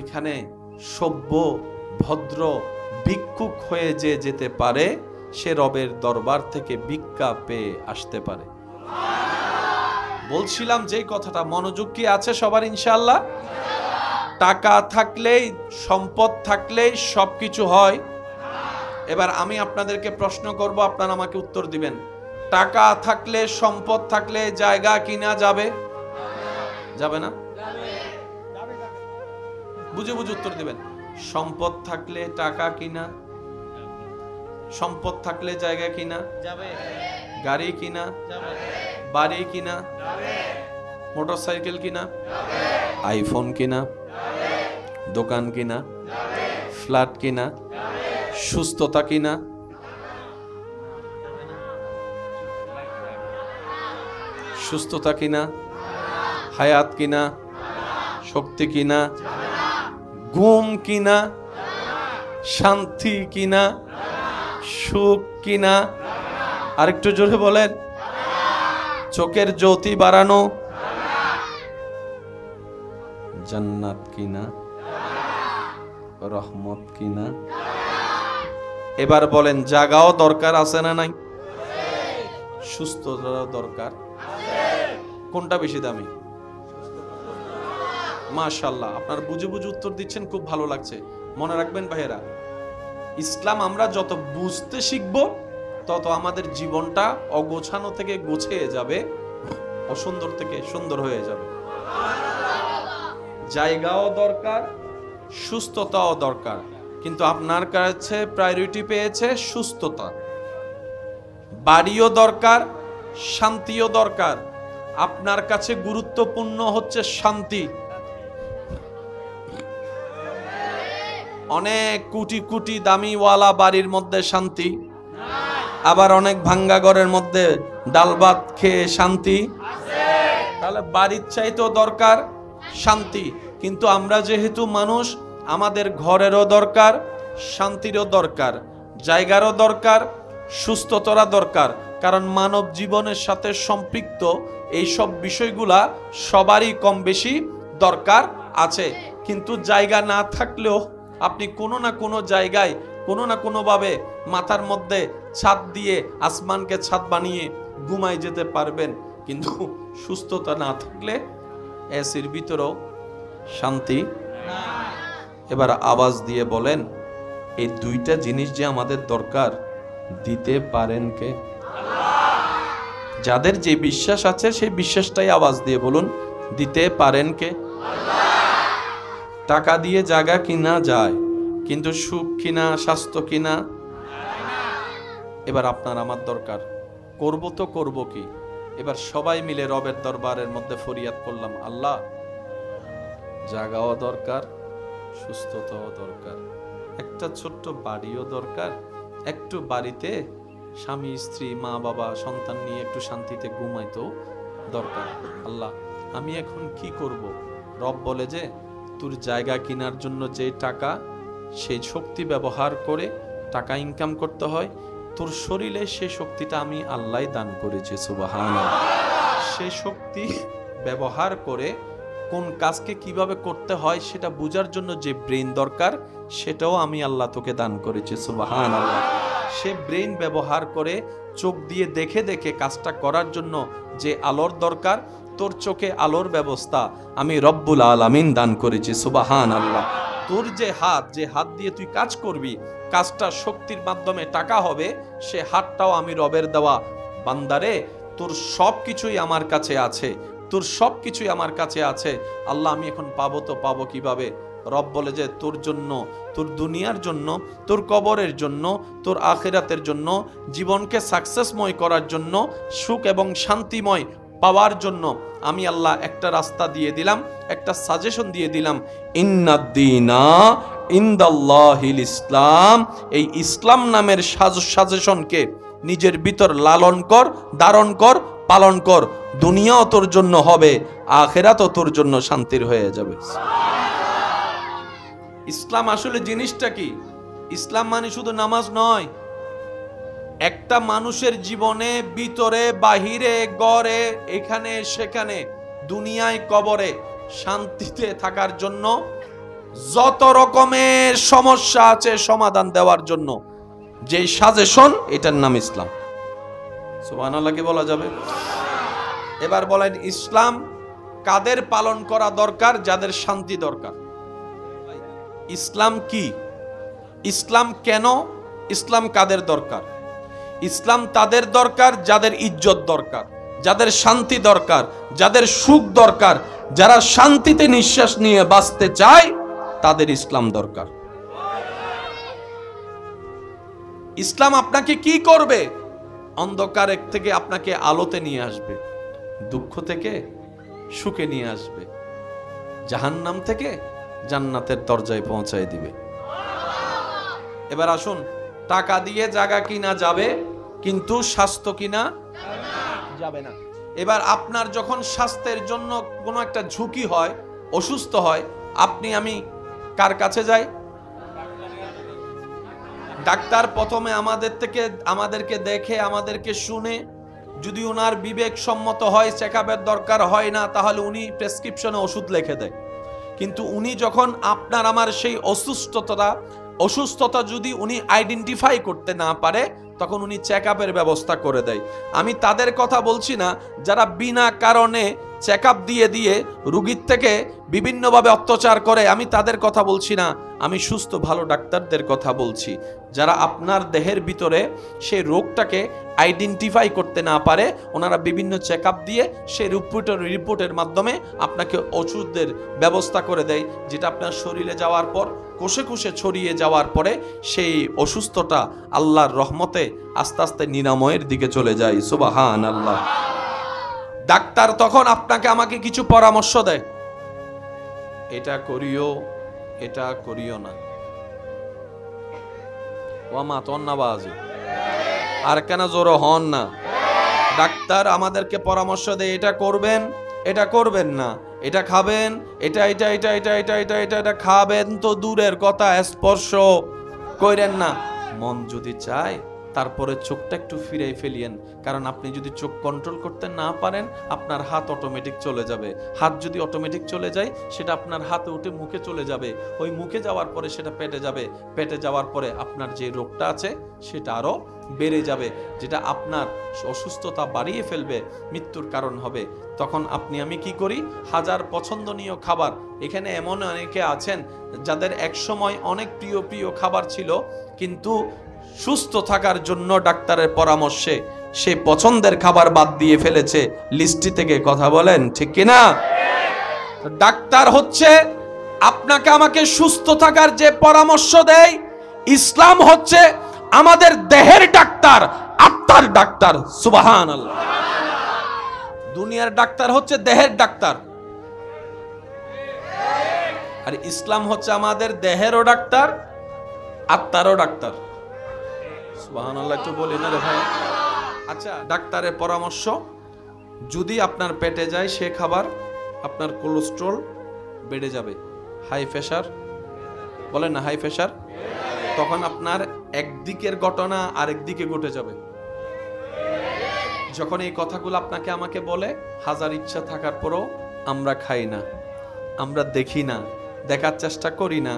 এখানে সভ্য ভদ্র ভিক্ষুক হয়ে যে যেতে পারে, সে রবের দরবার থেকে ভিক্ষা পেয়ে আসতে পারে। বলছিলাম যে কথাটা, মনোযোগ কি আছে সবার ইনশাআল্লাহ? টাকা থাকলেই, সম্পদ থাকলেই সবকিছু হয়। এবার আমি আপনাদেরকে প্রশ্ন করব, আপনারা আমাকে উত্তর দিবেন। টাকা থাকলে, সম্পদ থাকলে জায়গা কিনা যাবে? যাবে না? বুঝে বুঝে উত্তর দিবেন। সম্পদ থাকলে টাকা কিনা, সম্পদ থাকলে জায়গা কিনা যাবে, গাড়ি কিনা যাবে, বাড়ি কিনা যাবে, মোটরসাইকেল কিনা যাবে, আইফোন কিনা যাবে, দোকান কিনা যাবে, ফ্ল্যাট কিনা যাবে, সুস্থতা কিনা, সুস্থতা কিনা, হায়াত কিনা, শক্তি কিনা, ঘুম কিনা, শান্তি কিনা, সুখ কিনা, আরেকটু জোরে বলেন, চোখের জ্যোতি বাড়ানো, জান্নাত কিনা, রহমত কিনা। এবার বলেন, জায়গাও দরকার আছে না নাই? সুস্থতাও দরকার। কোনটা বেশি দামি? মাশাআল্লাহ, আপনারা বুঝে বুঝে উত্তর দিচ্ছেন, খুব ভালো লাগছে। মনে রাখবেন ভাইয়েরা, ইসলাম আমরা যত বুঝতে শিখব, তত আমাদের জীবনটা অগোছানো থেকে গোছিয়ে যাবে, অসুন্দর থেকে সুন্দর হয়ে যাবে। জায়গাও দরকার, সুস্থতাও দরকার, কিন্তু আপনার কাছে প্রায়োরিটি পেয়েছে সুস্থতা। বাড়িও দরকার, শান্তিও দরকার। আপনার কাছে গুরুত্বপূর্ণ হচ্ছে শান্তি। অনেক কোটি কোটি দামিওয়ালা বাড়ির মধ্যে শান্তি, আবার অনেক ভাঙ্গা ঘরের মধ্যে ডাল ভাত খেয়ে শান্তি। তাহলে বাড়ির চাইতেও দরকার শান্তি, কিন্তু আমরা যেহেতু মানুষ, আমাদের ঘরেরও দরকার, শান্তিরও দরকার, জায়গারও দরকার, সুস্থতারও দরকার। কারণ মানব জীবনের সাথে সম্পৃক্ত এই সব বিষয়গুলা সবারই কম বেশি দরকার আছে। কিন্তু জায়গা না থাকলেও আপনি কোনো না কোনো জায়গায় কোনো না কোনোভাবে মাথার মধ্যে ছাদ দিয়ে, আসমানকে ছাদ বানিয়ে ঘুমায় যেতে পারবেন, কিন্তু সুস্থতা না থাকলে এসির ভিতরেও শান্তি। এবার আওয়াজ দিয়ে বলেন, এই দুইটা জিনিস যে আমাদের দরকার, দিতে পারেন কে? যাদের যে বিশ্বাস আছে সেই বিশ্বাসটাই আওয়াজ দিয়ে বলুন, দিতে পারেন কে? টাকা দিয়ে জায়গা কিনা যায়, কিন্তু সুখ কিনা, স্বাস্থ্য কিনা। এবার আপনার আমার দরকার, করব তো করব কি? এবার সবাই মিলে রবের দরবারের মধ্যে ফরিয়াদ করলাম, আল্লাহ জায়গাও দরকার, সুস্থতাও দরকার, একটা ছোট্ট বাড়িও দরকার, একটু বাড়িতে স্বামী স্ত্রী মা বাবা সন্তান নিয়ে একটু শান্তিতে ঘুমাইতেও দরকার। আল্লাহ আমি এখন কি করব? রব বলে যে তোর জায়গা কেনার জন্য যে টাকা, সেই শক্তি ব্যবহার করে টাকা ইনকাম করতে হয়, তোর শরীরে সেই শক্তিটা আমি আল্লাহ দান করেছি, সুবহানাল্লাহ। সেই শক্তি ব্যবহার করে কোন কাজকে কিভাবে করতে হয় সেটা বোঝার জন্য যে ব্রেন দরকার, সেটাও আমি আল্লাহ তোকে দান করেছি, সুবহানাল্লাহ। সে ব্রেন ব্যবহার করে চোখ দিয়ে দেখে দেখে কাজটা করার জন্য যে আলোর দরকার, তোর চোখে আলোর ব্যবস্থা আমি রব্বুল আলামিন দান করেছি, সুবহানাল্লাহ। তোর যে হাত দিয়ে তুই কাজ করবি, কাজটা শক্তির মাধ্যমে টাকা হবে, সে হাতটাও আমি রবের দেওয়া। বান্দারে তোর সব কিছুই আমার কাছে আছে, তোর সব কিছুই আমার কাছে আছে। আল্লাহ আমি এখন পাবো তো পাবো কিভাবে? রব বলে যে তোর জন্য, তোর দুনিয়ার জন্য, তোর কবরের জন্য, তোর আখিরাতের জন্য, জীবনকে সাকসেসময় করার জন্য, সুখ এবং শান্তিময় পাওয়ার জন্য আমি আল্লাহ একটা রাস্তা দিয়ে দিলাম, একটা সাজেশন দিয়ে দিলাম। ইন্নাদ্দীনা ইনদাল্লাহিল ইসলাম। এই ইসলাম নামের সাজেশনকে নিজের ভিতর লালন কর, ধারণ কর, পালন কর। দুনিয়াও তোর জন্য হবে, আখিরাতও তোর জন্য শান্তির হয়ে যাবে। ইসলাম আসলে জিনিসটা কি? ইসলাম মানে শুধু নামাজ নয়। একটা মানুষের জীবনে ভিতরে বাহিরে, গড়ে, এখানে সেখানে, দুনিয়ায় কবরে শান্তিতে থাকার জন্য যত রকমের সমস্যা আছে সমাধান দেওয়ার জন্য যে সাজেশন, এটার নাম ইসলাম। সুবহানাল্লাহ কি বলা যাবে? এবার বলেন, ইসলাম কাদের পালন করা দরকার? যাদের শান্তি দরকার। ইসলাম কি? ইসলাম কেন? ইসলাম কাদের দরকার? ইসলাম তাদের দরকার যাদের ইজ্জত দরকার, যাদের শান্তি দরকার, যাদের সুখ দরকার, যারা শান্তিতে নিঃশ্বাস নিয়ে বাঁচতে চায়, তাদের ইসলাম দরকার। ইসলাম আপনাকে কি করবে? অন্ধকার থেকে আপনাকে আলোতে নিয়ে আসবে, দুঃখ থেকে সুখে নিয়ে আসবে, জাহান্নাম থেকে জান্নাতের দরজায় পৌঁছায় দিবে। এবার আসুন, টাকা দিয়ে জায়গা কিনা যাবে, কিন্তু স্বাস্থ্য কিনা যাবে না। এবার আপনার যখন স্বাস্থ্যের জন্য কোনো একটা ঝুঁকি হয়, অসুস্থ হয়, আপনি আমি কার কাছে যাই? ডাক্তার প্রথমে আমাদেরকে দেখে, আমাদেরকে শুনে, যদি ওনার বিবেক সম্মত হয়, চেকআপের দরকার হয় না, তাহলে উনি প্রেসক্রিপশনে ওষুধ লিখে দেয়। কিন্তু উনি যখন আপনার আমার সেই অসুস্থতা যদি উনি আইডেন্টিফাই করতে না পারে, তখন উনি চেকআপের ব্যবস্থা করে দেয়। আমি তাদের কথা বলছি না যারা বিনা কারণে চেকআপ দিয়ে দিয়ে রোগীর থেকে বিভিন্নভাবে অত্যাচার করে, আমি তাদের কথা বলছি না। আমি সুস্থ ভালো ডাক্তারদের কথা বলছি, যারা আপনার দেহের ভিতরে সেই রোগটাকে আইডেন্টিফাই করতে না পারে, ওনারা বিভিন্ন চেকআপ দিয়ে সেই রিপোর্টের মাধ্যমে আপনাকে ওষুধের ব্যবস্থা করে দেয়, যেটা আপনার শরীরে যাওয়ার পর কোষে কোষে ছড়িয়ে যাওয়ার পরে সেই অসুস্থতা আল্লাহর রহমতে আস্তে আস্তে নিরাময়ের দিকে চলে যায়। সুবহানাল্লাহ। ডাক্তার তখন আপনাকে আমাকে কিছু পরামর্শ দেয়, এটা করিও, এটা করিও না। ওয়ামা তন্নাবাজি আর কেন জোর হন না। ডাক্তার আমাদেরকে পরামর্শ দেয়, এটা করবেন, এটা করবেন না, এটা খাবেন, এটা খাবেন তো দূরের কথা, স্পর্শ করেন না। মন যদি চায় তারপরে চোখটা একটু ফিরাই ফেলিয়েন, কারণ আপনি যদি চোখ কন্ট্রোল করতে না পারেন আপনার হাত অটোমেটিক চলে যাবে। হাত যদি অটোমেটিক চলে যায় সেটা আপনার হাতে উঠে মুখে চলে যাবে, ওই মুখে যাওয়ার পরে সেটা পেটে যাবে, পেটে যাওয়ার পরে আপনার যে রোগটা আছে সেটা আরো বেড়ে যাবে, যেটা আপনার অসুস্থতা বাড়িয়ে ফেলবে, মৃত্যুর কারণ হবে। তখন আপনি আমি কি করি, হাজার পছন্দনীয় খাবার, এখানে এমন অনেকে আছেন যাদের একসময় অনেক প্রিয় প্রিয় খাবার ছিল, কিন্তু সুস্থ থাকার জন্য ডাক্তারের পরামর্শে সে পছন্দের খাবার বাদ দিয়ে ফেলেছে লিস্টটি থেকে। কথা বলেন ঠিক কিনা? ডাক্তার হচ্ছে আপনাকে আমাকে সুস্থ থাকার যে পরামর্শ দেয়, ইসলাম হচ্ছে আমাদের দেহের ডাক্তার, আত্মার ডাক্তার। সুবহানাল্লাহ। দুনিয়ার ডাক্তার হচ্ছে দেহের ডাক্তার, আর ইসলাম হচ্ছে আমাদের দেহেরও ডাক্তার, আত্মারও ডাক্তার। সুবহানাল্লাহ একটু বলি না রে ভাই? আচ্ছা, ডাক্তারের পরামর্শ, যদি আপনার পেটে যায় সে খাবার, আপনার কোলেস্ট্রল বেড়ে যাবে, হাই প্রেশার, বলেন না হাই প্রেশার, তখন আপনার একদিকের ঘটনা আরেক দিকে ঘটে যাবে। যখন এই কথাগুলো আপনাকে আমাকে বলে, হাজার ইচ্ছা থাকার পরও আমরা খাই না, আমরা দেখি না, দেখার চেষ্টা করি না।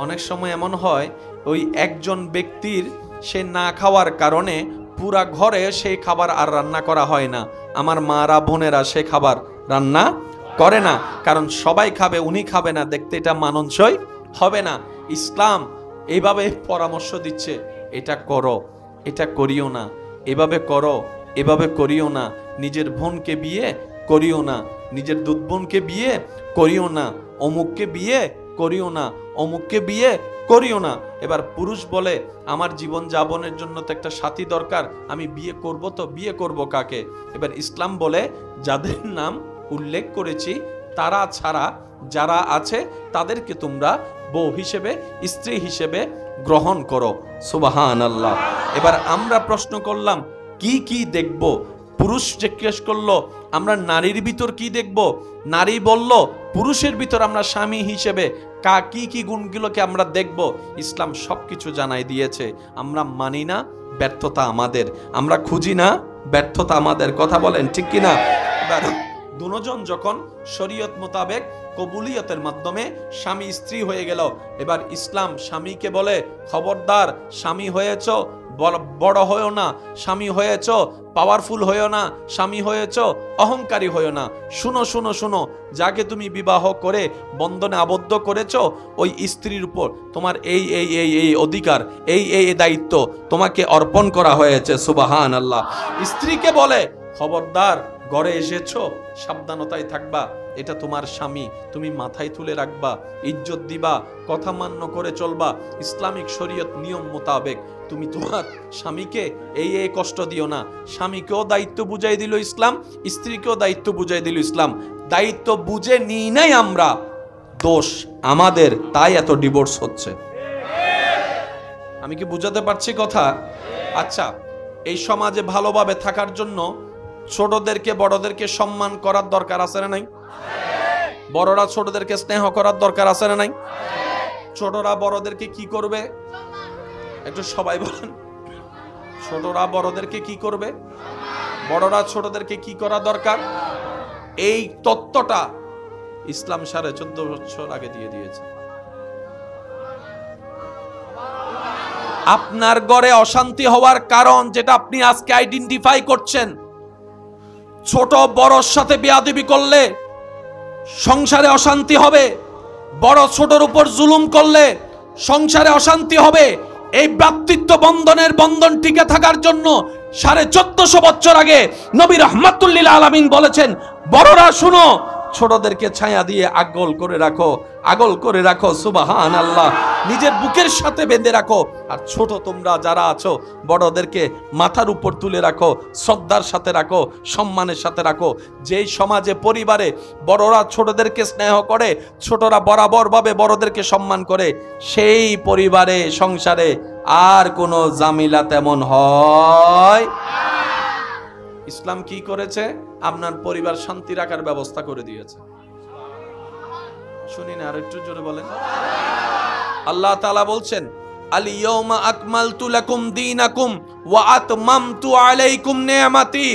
অনেক সময় এমন হয় ওই একজন ব্যক্তির সে না খাওয়ার কারণে পুরা ঘরে সেই খাবার আর রান্না করা হয় না। আমার মারা বোনেরা সে খাবার রান্না করে না, কারণ সবাই খাবে, উনি খাবে না, দেখতে এটা মানানসই হবে না। ইসলাম এইভাবে পরামর্শ দিচ্ছে, এটা করো, এটা করিও না, এভাবে করো, এভাবে করিও না, নিজের বোনকে বিয়ে করিও না, নিজের দুধ বোনকে বিয়ে করিও না, অমুককে বিয়ে করিও না, অমুককে বিয়ে করিও না। এবার পুরুষ বলে, আমার জীবন যাপনের জন্য তো একটা সাথী দরকার, আমি বিয়ে করব, তো বিয়ে করব কাকে? এবার ইসলাম বলে, যাদের নাম উল্লেখ করেছি তারা ছাড়া যারা আছে তাদেরকে তোমরা বউ হিসেবে, স্ত্রী হিসেবে গ্রহণ করো। সুবহানাল্লাহ। এবার আমরা প্রশ্ন করলাম কি কি দেখব? পুরুষ জিজ্ঞেস করলো আমরা নারীর ভিতর কি দেখব? নারী বলল পুরুষের ভিতর আমরা স্বামী হিসেবে কি কি গুণগুলোকে আমরা দেখব। ইসলাম সবকিছু জানাই দিয়েছে। আমরা মানি না, ব্যর্থতা আমাদের, আমরা খুঁজি না, ব্যর্থতা আমাদের। কথা বলেন ঠিক কিনা? এবার দুজন যখন শরীয়ত মোতাবেক কবুলিয়তের মাধ্যমে স্বামী স্ত্রী হয়ে গেল, এবার ইসলাম স্বামীকে বলে, খবরদার, স্বামী হয়েছ বড় হয়েও না, স্বামী হয়েছ পাওয়ারফুল হয়েও না, স্বামী হয়েছ অহংকারী হয়েও না। শুনো শুনো শুনো, যাকে তুমি বিবাহ করে বন্ধনে আবদ্ধ করেছ, ওই স্ত্রীর উপর তোমার এই এই এই এই অধিকার, এই এই দায়িত্ব তোমাকে অর্পণ করা হয়েছে। সুবহানাল্লাহ। স্ত্রীকে বলে, খবরদার, ঘরে এসেছো, সাবধানতায় থাকবা, এটা তোমার স্বামী, তুমি মাথায় তুলে রাখবা, ইজ্জত দিবা, কথা মান্য করে চলবা, ইসলামিক শরীয়ত নিয়ম মোতাবেক তুমি তোমার স্বামীকে এই এই কষ্ট দিও না। স্বামীকেও দায়িত্ব বুঝাই দিল ইসলাম, স্ত্রীকেও দায়িত্ব বুঝাই দিল ইসলাম। দায়িত্ব বুঝে নিই নাই আমরা, দোষ আমাদের, তাই এত ডিভোর্স হচ্ছে। আমি কি বুঝাতে পারছি কথা? আচ্ছা, এই সমাজে ভালোভাবে থাকার জন্য ছোটদেরকে বড়দেরকে সম্মান করার দরকার আছে না নাই? বড়রা ছোটদেরকে স্নেহ করার দরকার আছে না নাই? ছোটরা বড়দেরকে কি করবে? একটু সবাই বলেন, ছোটরা বড়দেরকে কি করবে? বড়রা ছোটদেরকে কি করা দরকার? এই তত্ত্বটা ইসলাম 14.5 বছর আগে দিয়ে দিয়েছে। আপনার ঘরে অশান্তি হওয়ার কারণ যেটা আপনি আজকে আইডেন্টিফাই করছেন, ছোট বড়র সাথে বেয়াদবি করলে সংসারে অশান্তি হবে, বড় ছোটর উপর জুলুম করলে সংসারে অশান্তি হবে। এই ভ্রাতৃত্ব বন্ধনের বন্ধন টিকে থাকার জন্য 1450 বছর আগে নবী রাহমাতুল লিল আলামিন বলেছেন, বড়রা শুনো, ছোটদেরকে ছায়া দিয়ে আগল করে রাখো, আগল করে রাখো। সুবহানাল্লাহ। নিজের বুকের সাথে বেঁধে রাখো। আর ছোট তোমরা যারা আছো, বড়দেরকে মাথার উপর তুলে রাখো, শ্রদ্ধার সাথে রাখো, সম্মানের সাথে রাখো। যেই সমাজে পরিবারে বড়রা ছোটদেরকে স্নেহ করে, ছোটরা বরাবরভাবে বড়দেরকে সম্মান করে, সেই পরিবারে, সংসারে আর কোনো ঝামেলা তেমন হয়। ইসলাম কি করেছে? আপনার পরিবার শান্তি রাখার ব্যবস্থা করে দিয়েছে। শুনি না, আর একটু জোরে বলেন। আল্লাহ তাআলা বলছেন, আল-ইয়াওমা আকমালতু লাকুম দীনাকুম ওয়া আতমামতু আলাইকুম নি'মাতি,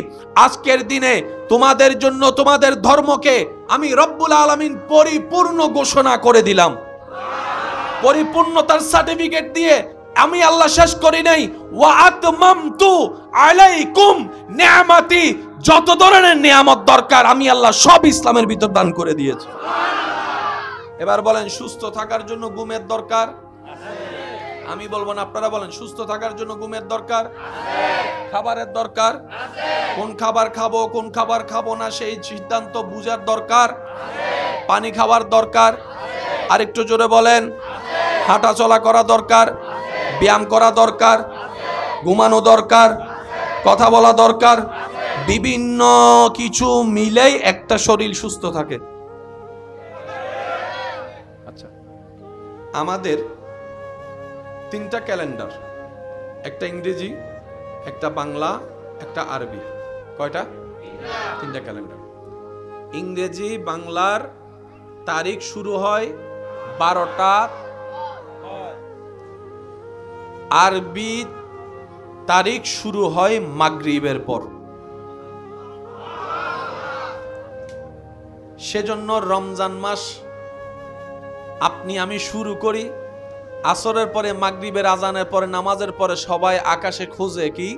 আজকের দিনে তোমাদের জন্য তোমাদের ধর্মকে আমি রব্বুল আলামিন পরিপূর্ণ ঘোষণা করে দিলাম। পরিপূর্ণতার সার্টিফিকেট দিয়ে আমি আল্লাহ শেষ করি নাই, ওয়া আতমামতু আলাইকুম নি'মাতি, যত ধরনের নিয়ামত দরকার আমি আল্লাহ সব ইসলামের ভিতর দান করে দিয়েছি। এবার বলেন, সুস্থ থাকার জন্য ঘুমের দরকার? আমি বলবো না, আপনারা বলেন, সুস্থ থাকার জন্য ঘুমের দরকার, খাবারের দরকার, কোন খাবার খাবো কোন খাবার খাবো না সেই সিদ্ধান্ত বুঝার দরকার, পানি খাওয়ার দরকার, আর একটু জোরে বলেন, হাঁটা চলা করা দরকার, ব্যায়াম করা দরকার, ঘুমানো দরকার, কথা বলা দরকার, বিভিন্ন কিছু মিলেই একটা শরীর সুস্থ থাকে। আচ্ছা, আমাদের 3টা ক্যালেন্ডার, একটা ইংরেজি, একটা বাংলা, একটা আরবি। কয়টা? 3টা ক্যালেন্ডার। ইংরেজি বাংলার তারিখ শুরু হয় 12টা, আরবি তারিখ শুরু হয় মাগরিবের পর। সেজন্য রমজান মাস আপনি আমি শুরু করি আসরের পরে, মাগরিবের আজানের পরে, নামাজের পরে সবাই আকাশে খুঁজে কি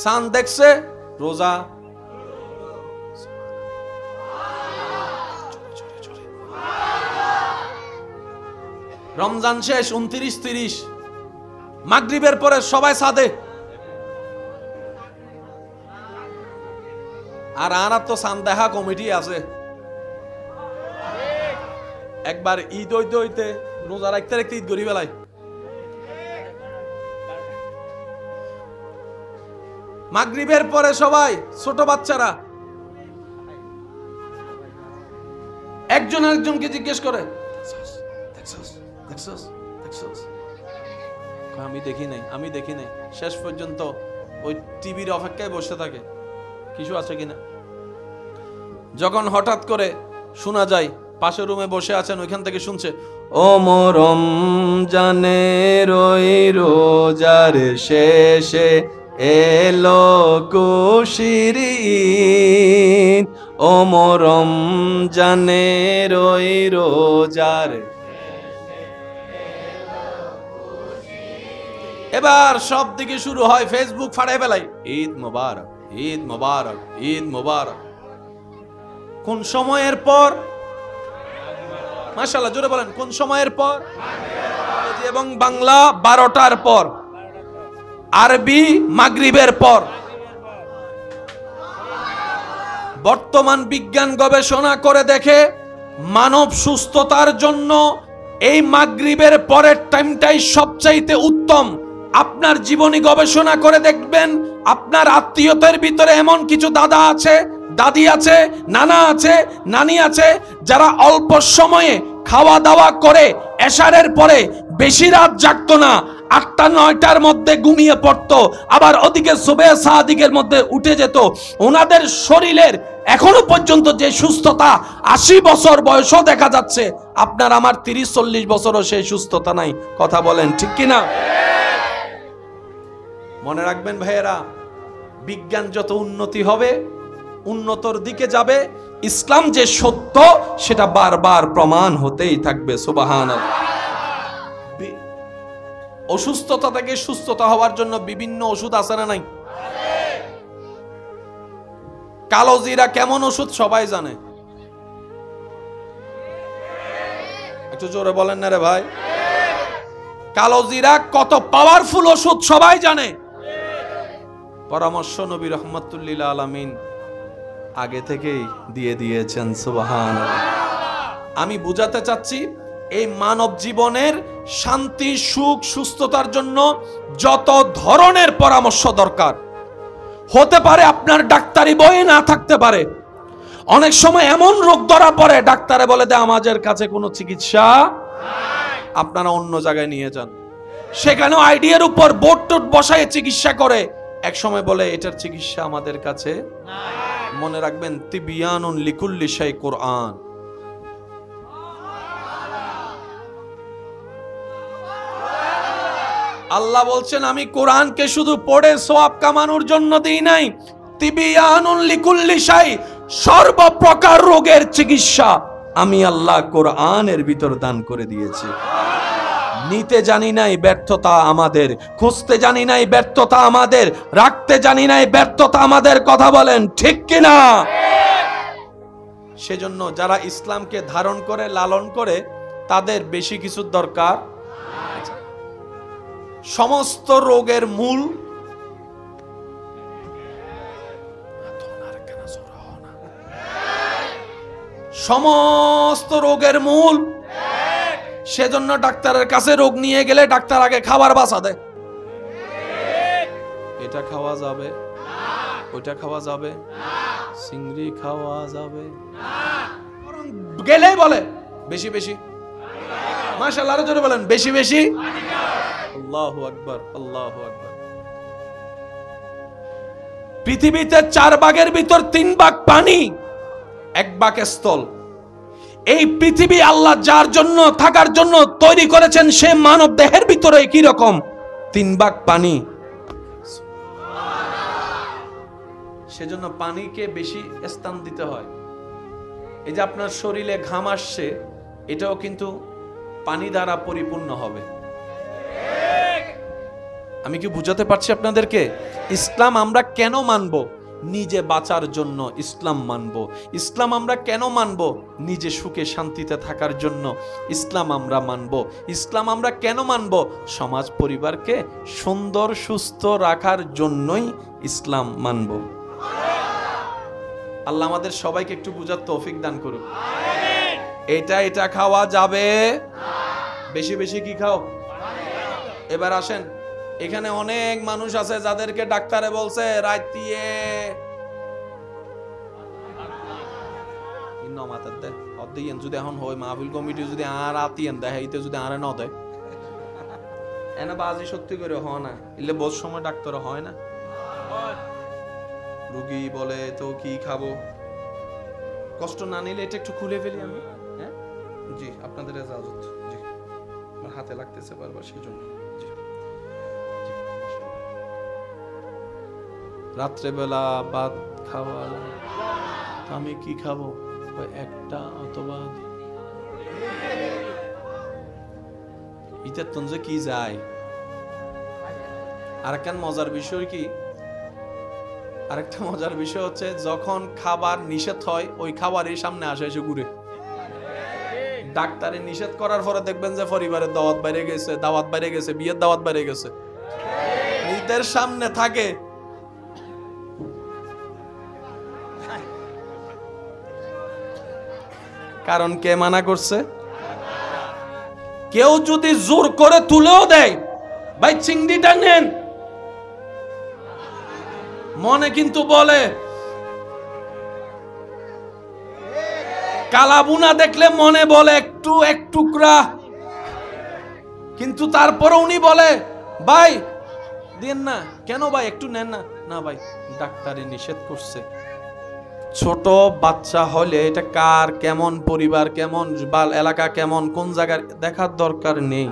চাঁদ দেখছে, রোজা। রমজান শেষ 29-30, মাগরিবের পরে সবাই সাদে। আর আনার তো চাঁদ দেখা কমিটি আছে, একবার ঈদ হইতে হইতে রোজা রাখতে রাখতে ঈদ গড়ি বেলায়। মাগরিবের পরে সবাই ছোট বাচ্চারা একজন আরেকজনকে জিজ্ঞেস করে, আমি দেখি নাই, আমি দেখি নাই। শেষ পর্যন্ত ওই টিভির অপেক্ষায় বসে থাকে কিছু আছে কিনা। যখন হঠাৎ করে শোনা যায় পাশের রুমে বসে আছেন, ওইখান থেকে শুনছে, ও মরম জানের ওই রোজার শেষে এলো খুশির ঈদ, ও মরম জানের ওই রোজার। এবার সব দিকে শুরু হয়, ফেসবুক ফাড়াই ফেলাই, ঈদ মোবারক, ঈদ মোবারক, ঈদ মোবারক। কোন সময়ের পর? মাশাআল্লাহ, জোরে বলেন, কোন সময়ের পর? এবং বাংলা 12টার পর, আরবি মাগরিবের পর। বর্তমান বিজ্ঞান গবেষণা করে দেখে মানব সুস্থতার জন্য এই মাগরিবের পরের টাইমটাই সবচাইতে উত্তম। আপনার জীবনী গবেষণা করে দেখবেন, আপনার আত্মীয়তার ভিতরে এমন কিছু দাদা আছে, দাদি আছে, নানা আছে, নানি আছে, যারা অল্প সময়ে খাওয়া দাওয়া করে এশারের পরে বেশি রাত জাগতো না, 8টা-9টার মধ্যে ঘুমিয়ে পড়তো, আবার ওদিকে সুবহে সাদিকের মধ্যে উঠে যেত। ওনাদের শরীরের এখনো পর্যন্ত যে সুস্থতা, 80 বছর বয়সও দেখা যাচ্ছে, আপনার আমার 30-40 বছরও সেই সুস্থতা নাই। কথা বলেন ঠিক কিনা? মনে রাখবেন ভাইয়েরা, বিজ্ঞান যত উন্নতি হবে, উন্নতর দিকে যাবে, ইসলাম যে সত্য সেটা বারবার প্রমাণ হতেই থাকবে। সুবহানাল্লাহ। অসুস্থতা থেকে সুস্থতা হওয়ার জন্য বিভিন্ন ওষুধ আছে না নাই? কালো জিরা কেমন ওষুধ সবাই জানে, একটু জোরে বলেন না রে ভাই। কালো জিরা কত পাওয়ারফুল ওষুধ সবাই জানে। পরামর্শ নবী রাহমাতুল্লিল আলামিন আগে থেকেই দিয়ে দিয়েছেন। সুবহানাল্লাহ। আমি বুঝাতে চাচ্ছি, এই মানব জীবনের শান্তি, সুখ, সুস্থতার জন্য যত ধরনের পরামর্শ দরকার হতে পারে, আপনার ডাক্তারি বইয়ে না থাকতে পারে। অনেক সময় এমন রোগ ধরা পড়ে, ডাক্তারে বলে দেয় আমাদের কাছে কোনো চিকিৎসা নাই, আপনারা অন্য জায়গায় নিয়ে যান। সেখানেও আইডিয়ার উপর বোর্ড টোট বসায় চিকিৎসা করে, এক সময় বলে এটার চিকিৎসা আমাদের কাছে নাই। মনে রাখবেন, তিবিয়ানুন লিকুল্লি শাই কোরআন। আল্লাহ বলছেন আমি কোরআনকে শুধু পড়ে সওয়াব কামানোর জন্য দেই নাই, তিবিয়ানুন লিকুল্লি শাই, সর্বপ্রকার রোগের চিকিৎসা আমি আল্লাহ কোরআনের ভিতর দান করে দিয়েছি। নিতে জানি নাই ব্যর্থতা আমাদের, খুঁজতে জানি নাই ব্যর্থতা আমাদের, রাখতে জানি নাই ব্যর্থতা আমাদের। কথা বলেন ঠিক কিনা? সেজন্য যারা ইসলামকে ধারণ করে লালন করে তাদের বেশি কিছুর দরকার। সমস্ত রোগের মূল সমস্ত রোগের মূল। সেজন্য ডাক্তারের কাছে রোগ নিয়ে গেলে ডাক্তার আগে খাবার বাছা দেয়, এটা খাওয়া যাবে, ওইটা খাওয়া যাবে, চিংড়ি খাওয়া যাবে, গেলেই বলে বেশি বেশি, মাশাআল্লাহ আরো জোরে বলেন বেশি বেশি। আল্লাহু আকবার, আল্লাহু আকবার। পৃথিবীতে 4 ভাগের ভিতর 3 ভাগ পানি, 1 ভাগ স্থল। এই পৃথিবী আল্লাহ যার জন্য থাকার জন্য তৈরি করেছেন সে মানব দেহের ভিতরে কি রকম 3 ভাগ পানি। সেজন্য পানিকে বেশি স্থান দিতে হয়। এই যে আপনার শরীরে ঘাম আসছে, এটাও কিন্তু পানি দ্বারা পরিপূর্ণ হবে। আমি কি বুঝাতে পারছি আপনাদেরকে? ইসলাম আমরা কেন মানব? নিজে বাঁচার জন্য ইসলাম মানব। ইসলাম আমরা কেন মানব? নিজে সুখে শান্তিতে থাকার জন্য ইসলাম আমরা মানব। ইসলাম আমরা কেন মানব? সমাজ পরিবারকে সুন্দর সুস্থ রাখার জন্যই ইসলাম মানব। আল্লাহ আমাদের সবাইকে একটু বুঝার তৌফিক দান করুক। এটা খাওয়া যাবে, বেশি বেশি কি খাও। এবার আসেন, এখানে অনেক মানুষ আছে যাদেরকে ডাক্তারে বলছে রাইতিয়ে যদি এখন হয় মাহফিল কমিটি যদি আর আতিয়েন দেয়, এইতে যদি আরে ন দেয় এনে বাজি সত্যি করে হয় না, এলে বহুত সময় ডাক্তার হয় না। রুগী বলে তো কি খাবো, কষ্ট না নিলে এটা একটু খুলে ফেলি আমি। হ্যাঁ জি, আপনাদের ইজাজত। জি, আমার হাতে লাগতেছে বারবার, সেজন্য রাত্রেবেলা ভাত খাওয়া, আমি কি খাবো? একটা অথবা ইতার তঞ্জে কি যায়। আরেকটা মজার বিষয় কি, আরেকটা মজার বিষয় হচ্ছে যখন খাবার নিষেধ হয় ওই খাবারের সামনে আসে এসে ঘুরে। ডাক্তারে নিষেধ করার পরে দেখবেন যে পরিবারের দাওয়াত বাইরে গেছে, দাওয়াত বাইরে গেছে, বিয়ের দাওয়াত বাইরে গেছে, নিজের সামনে থাকে। কারণ কে মানা করছে? কেউ যদি জোর করে তুলেও দেয়, ভাই চিংড়িটা নেন, মনে কিন্তু বলে কালাবুনা দেখলে মনে বলে একটু এক টুকরা, কিন্তু তারপরে উনি বলে ভাই দেন না, কেন ভাই একটু নেন না। না ভাই ডাক্তারে নিষেধ করছে। ছোট বাচ্চা হলে এটা কার কেমন পরিবার, কেমন এলাকা, কেমন কোন জায়গার দেখার দরকার নেই।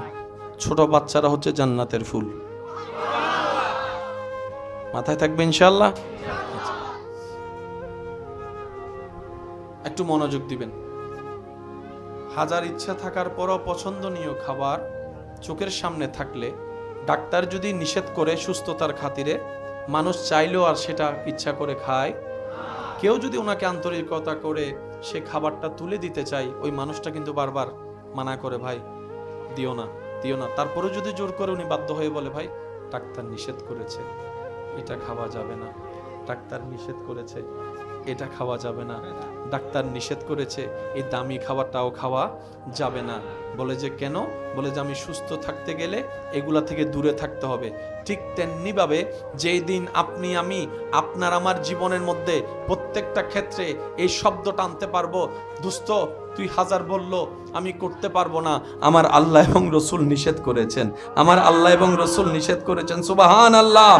ছোট বাচ্চারা হচ্ছে জান্নাতের ফুল। মাথায় থাকবে ইনশাআল্লাহ। একটু মনোযোগ দিবেন। হাজার ইচ্ছা থাকার পরও পছন্দনীয় খাবার চোখের সামনে থাকলে ডাক্তার যদি নিষেধ করে সুস্থতার খাতিরে, মানুষ চাইলেও আর সেটা ইচ্ছা করে খায়। কেউ যদি ওনাকে আন্তরিকতা করে সে খাবারটা তুলে দিতে চায়, ওই মানুষটা কিন্তু বারবার মানা করে, ভাই দিও না দিও না। তারপরে যদি জোর করে উনি বাধ্য হয়ে বলে ভাই ডাক্তার নিষেধ করেছে, এটা খাওয়া যাবে না, ডাক্তার নিষেধ করেছে, এটা খাওয়া যাবে না, ডাক্তার নিষেধ করেছে এই দামি খাবারটাও খাওয়া যাবে না। বলে যে কেন? বলে যে আমি সুস্থ থাকতে গেলে এগুলা থেকে দূরে থাকতে হবে। ঠিক তেমনি ভাবে যেই দিন আপনি আমি আপনার আমার জীবনের মধ্যে প্রত্যেকটা ক্ষেত্রে এই শব্দটা আনতে পারবো, দোস্ত তুই হাজার বললো আমি করতে পারবো না, আমার আল্লাহ এবং রসুল নিষেধ করেছেন, আমার আল্লাহ এবং রসুল নিষেধ করেছেন। সুবহানাল্লাহ।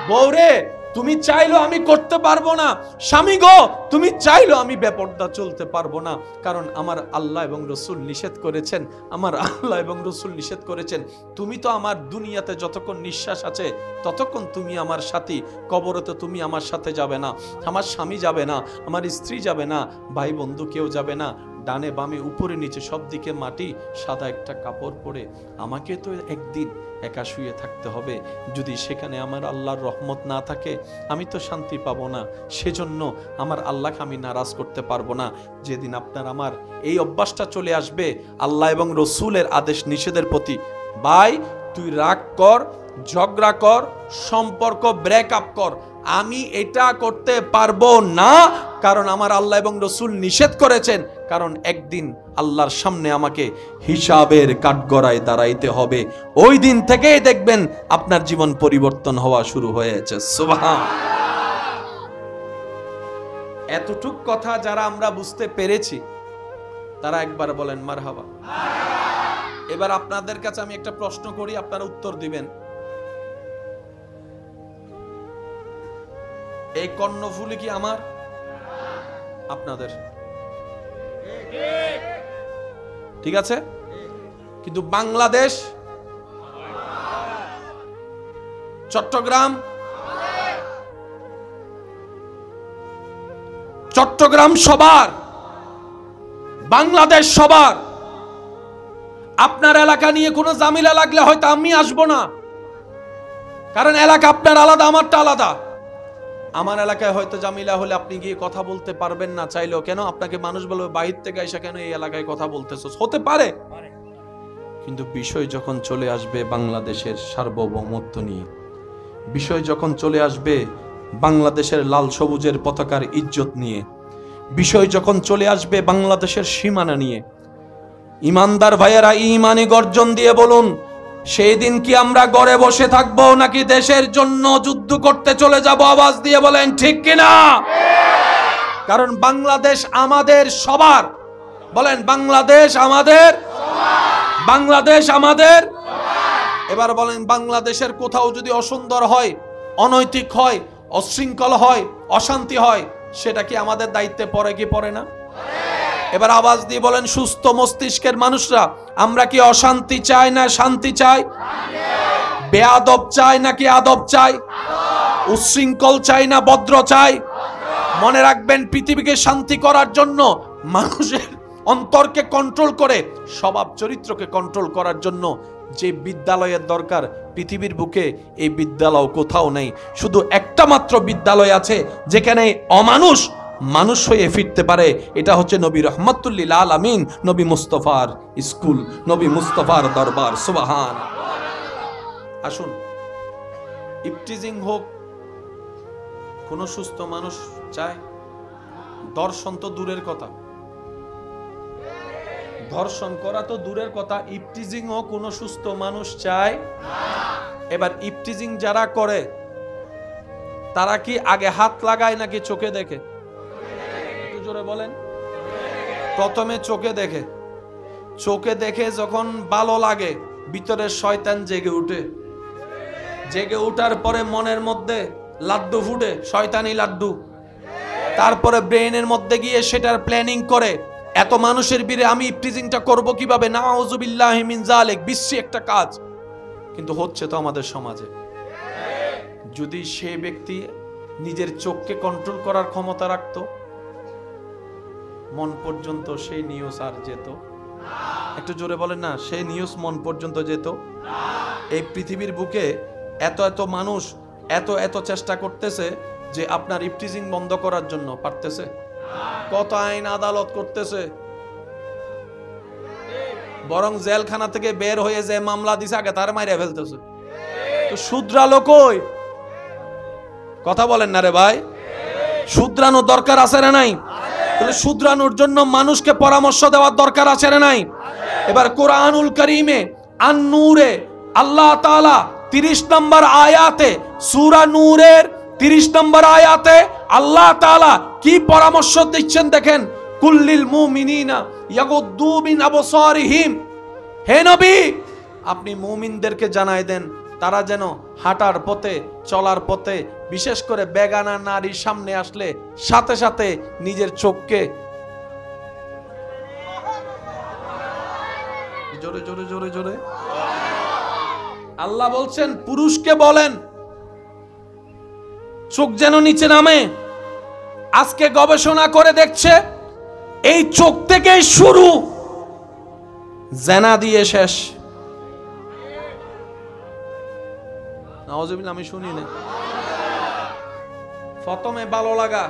বউরে তুমি চাইলো আমি করতে পারবো না, স্বামী গো তুমি চাইলো আমি বেপরদা চলতে পারবো না, কারণ আমার আল্লাহ এবং রসুল নিষেধ করেছেন, আমার আল্লাহ এবং রসুল নিষেধ করেছেন। তুমি তো আমার দুনিয়াতে যতক্ষণ নিঃশ্বাস আছে ততক্ষণ তুমি আমার সাথী, কবরে তো তুমি আমার সাথে যাবে না, আমার স্বামী যাবে না, আমার স্ত্রী যাবে না, ভাই বন্ধু কেউ যাবে না, ডানে বামে উপরে নিচে সব দিকে মাটি, সাদা একটা কাপড় পরে আমাকে তো একদিন একা শুয়ে থাকতে হবে। যদি সেখানে আমার আল্লাহর রহমত না থাকে আমি তো শান্তি পাবো না, সেজন্য আমার আল্লাহকে আমি নারাজ করতে পারবো না। যেদিন আপনার আমার এই অভ্যাসটা চলে আসবে আল্লাহ এবং রসুলের আদেশ নিষেধের প্রতি, ভাই তুই রাগ কর, ঝগড়া কর, সম্পর্ক ব্রেকআপ কর, আমি এটা করতে পারবো না, কারণ আমার আল্লাহ এবং রসুল নিষেধ করেছেন, কারণ একদিন আল্লাহর সামনে আমাকে হিসাবের কাঠগড়ায় দাঁড়াইতে হবে। ওই দিন থেকেই দেখবেন আপনার জীবন পরিবর্তন হওয়া শুরু হয়েছে। সুবহান। এতটুক কথা যারা আমরা বুঝতে পেরেছি তারা একবার বলেন মারহাবা। এবার আপনাদের কাছে আমি একটা প্রশ্ন করি, আপনারা উত্তর দিবেন। এই কর্ণফুলি কি আমার? আপনাদের? ঠিক আছে, কিন্তু বাংলাদেশ, চট্টগ্রাম, চট্টগ্রাম সবার, বাংলাদেশ সবার। আপনার এলাকা নিয়ে কোনো ঝামেলা লাগলে হয়তো আমি আসবো না, কারণ এলাকা আপনার আলাদা, আমারটা আলাদা। আমার এলাকায় হয়তো জামিলা হলে আপনি গিয়ে কথা বলতে পারবেন না চাইলেও, কেন? আপনাকে মানুষ বলবে বাহির থেকে এসে কেন এই এলাকায় কথা বলতেছো, হতে পারে। কিন্তু বিষয় যখন চলে আসবে বাংলাদেশের সার্বভৌমত্ব নিয়ে, বিষয় যখন চলে আসবে বাংলাদেশের লাল সবুজের পতাকার ইজ্জত নিয়ে, বিষয় যখন চলে আসবে বাংলাদেশের সীমানা নিয়ে, ইমানদার ভাইয়েরা ঈমানি গর্জন দিয়ে বলুন, সেই দিন কি আমরা ঘরে বসে থাকবো নাকি দেশের জন্য যুদ্ধ করতে চলে যাব? আওয়াজ দিয়ে বলেন ঠিক কিনা? কারণ বাংলাদেশ আমাদের সবার। বলেন বাংলাদেশ আমাদের, বাংলাদেশ আমাদের। এবার বলেন বাংলাদেশের কোথাও যদি অসুন্দর হয়, অনৈতিক হয়, অশৃঙ্খল হয়, অশান্তি হয়, সেটা কি আমাদের দায়িত্বে পড়ে কি পড়ে না? এবার আওয়াজ দিয়ে বলেন সুস্থ মস্তিষ্কের মানুষরা, আমরা কি অশান্তি চাই না শান্তি চাই? বেয়াদব চাই নাকি আদব চাই? উচ্ছৃঙ্খল চাই না ভদ্র চাই? মনে রাখবেন, পৃথিবীকে শান্তি করার জন্য, মানুষের অন্তরকে কন্ট্রোল করে স্বভাব চরিত্রকে কন্ট্রোল করার জন্য যে বিদ্যালয়ের দরকার, পৃথিবীর বুকে এই বিদ্যালয় কোথাও নেই। শুধু একটা মাত্র বিদ্যালয় আছে যেখানে অমানুষ মানুষ হয়ে ফিরতে পারে, এটা হচ্ছে নবী রহমাতুল্লিল আলামিন, নবী মুস্তফার স্কুল, নবী মুস্তফার দরবার। সুবহান। আসুন, ইফটিজিং হোক, কোন সুস্থ মানুষ চায়? দর্শন তো দূরের কথা, ধর্ষণ করা তো দূরের কথা, ইফটিজিং হোক কোন সুস্থ মানুষ চায়? এবার ইফটিজিং যারা করে তারা কি আগে হাত লাগায় নাকি চোখে দেখে? জোরে বলেন। প্রথমে চোখে দেখে, চোখে দেখে যখন ভালো লাগে ভিতরের শয়তান জেগে উঠে, জেগে উঠার পরে মনের মধ্যে লাড্ডু ফুটে, শয়তানি লাড্ডু। তারপরে ব্রেইনের মধ্যে গিয়ে সেটার প্ল্যানিং করে, এত মানুষের ভিড়ে আমি ইফটিজিংটা করব কিভাবে, নাউযুবিল্লাহি মিন যালিক, বিশ্রী একটা কাজ। কিন্তু হচ্ছে তো আমাদের সমাজে। যদি সে ব্যক্তি নিজের চোখকে কন্ট্রোল করার ক্ষমতা রাখতো, মন পর্যন্ত সেই নিউজ আর যেত? একটু জোরে বলেন না, সেই নিউজ মন পর্যন্ত যেত? এই পৃথিবীর বুকে এত এত মানুষ এত এত চেষ্টা করতেছে যে আপনার ইফটিজিং বন্ধ করার জন্য, পারতেছে? কত আইন আদালত করতেছে, বরং জেলখানা থেকে বের হয়ে যে মামলা দিছে আগে তার মাইরে ফেলতেছে। তো শুধরালো কই? কথা বলেন না রে ভাই, শুধরানো দরকার আছে না নাই? তাহলে শুধরানোর জন্য মানুষকে পরামর্শ দেওয়ার দরকার আছে না নাই? এবার কোরআনুল কারীমে আন-নূরে আল্লাহ তাআলা 30 নম্বর আয়াতে, সূরা নূরের 30 নম্বর আয়াতে আল্লাহ তাআলা কি পরামর্শ দিচ্ছেন দেখেন। কুল্লিল মুমিনিনা ইয়াগুদ্দু মিন আবসারিহিম, হে নবী আপনি মুমিনদেরকে জানাই দেন তারা যেন হাঁটার পথে, চলার পথে বিশেষ করে বেগানা নারীর সামনে আসলে সাথে সাথে নিজের চোখকে জোরে জোরে জোরে জোরে আল্লাহ বলছেন পুরুষকে বলেন চোখ যেন নিচে নামে। আজকে গবেষণা করে দেখছে এই চোখ থেকেই শুরু, জেনা দিয়ে শেষ। নাউজুবিল্লাহ, আমি শুনি না। প্রথমে ভালো লাগা,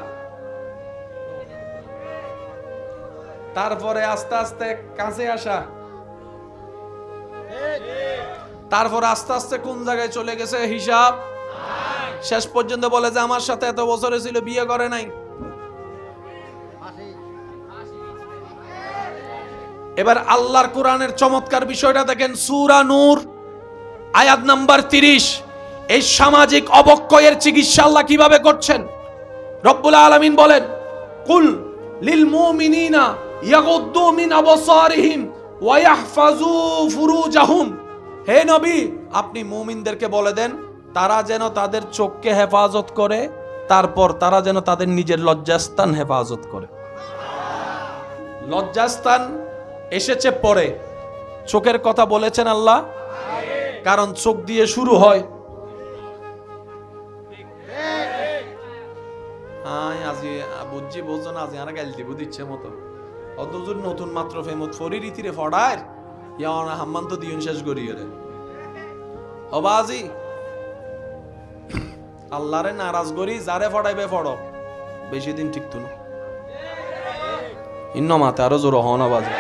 তারপরে আস্তে আস্তে কাছে আসা, তারপর আস্তে আস্তে কোন জায়গায় চলে গেছে হিসাব, শেষ পর্যন্ত বলে যে আমার সাথে এত বছরে ছিল, বিয়ে করে নাই। এবার আল্লাহর কোরআনের চমৎকার বিষয়টা দেখেন, সূরা নূর আয়াত নাম্বার 30। এই সামাজিক অবক্ষয়ের চিকিৎসা আল্লাহ কিভাবে করছেন? রব্বুল আলামিন বলেন, কুল লিল মুমিনিনা ইয়াগুদ্দু মিন আবসারিহিম ওয়া ইয়াহফাজু ফুরুজাহুম। হে নবী, আপনি মুমিনদেরকে বলে দেন তারা যেন তাদের চোখকে হেফাজত করে, তারপর তারা যেন তাদের নিজের লজ্জাস্থান হেফাজত করে। লজ্জাস্থান এসেছে পরে, চোখের কথা বলেছেন আল্লাহ, কারণ চোখ দিয়ে শুরু হয়। আজি বুঝছি বলছো না, আজি আর গাইল দিব দিচ্ছে মতো অতজুর নতুন মাত্র ফেমত ফরি রীতিরে ফড়ায় ইয়া হাম্মান তো দিন শেষ করিয়ে রে অবাজি আল্লাহরে নারাজ করি যারে ফড়াইবে ফড়ো, বেশি দিন ঠিক তুনো ইন্ন মাতে আরো জোর হন আবাজি।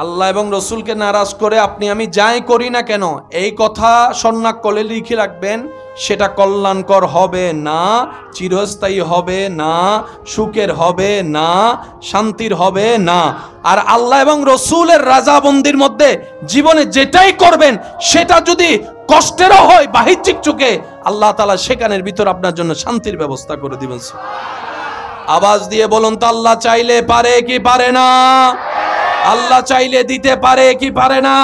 আল্লাহ এবং রসুলকে নারাজ করে আপনি আমি যাই করি না কেন, এই কথা সন্ন্যাক কলে লিখে রাখবেন, সেটা কল্যাণকর হবে না, চিরস্থায়ী হবে না, সুখের হবে না, শান্তির হবে না। আর আল্লাহ এবং রসুলের রাজাবন্দির মধ্যে জীবনে যেটাই করবেন সেটা যদি কষ্টেরও হয় বাহ্যিক চোখে, আল্লাহ তাআলা সেখানের ভিতর আপনার জন্য শান্তির ব্যবস্থা করে দিবেন। আওয়াজ দিয়ে বলুন তো, আল্লাহ চাইলে পারে কি পারে না? আল্লাহ চাইলে দিতে পারে কি পারে না?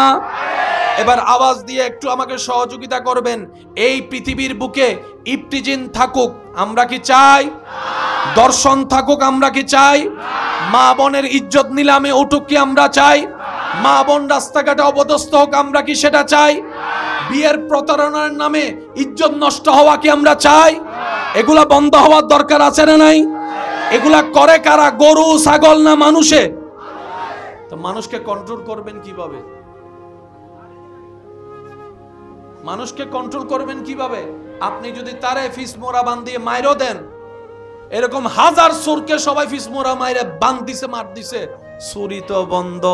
এবার আওয়াজ দিয়ে একটু আমাকে সহযোগিতা করবেন। এই পৃথিবীর বুকে ইফতিজিন থাকুক আমরা কি চাই? দর্শন থাকুক আমরা কি চাই? মা বোনের ইজ্জত নিলামে উঠুক কি আমরা চাই? মা বোন রাস্তাঘাটে অপদস্থ হোক আমরা কি সেটা চাই? বিয়ের প্রতারণার নামে ইজ্জত নষ্ট হওয়া কি আমরা চাই? এগুলা বন্ধ হওয়ার দরকার আছে না নাই? এগুলা করে কারা? গরু ছাগল না মানুষে? তো মানুষকে কন্ট্রোল করবেন কিভাবে? মানুষকে কন্ট্রোল করবেন কিভাবে? আপনি যদি তারে ফিসমোরা বান্ধিয়ে মাইরও দেন, এরকম হাজার সুরকে সবাই ফিসমোরা মাইরে বান দিছে, মার দিছে, চুরি তো বন্ধ।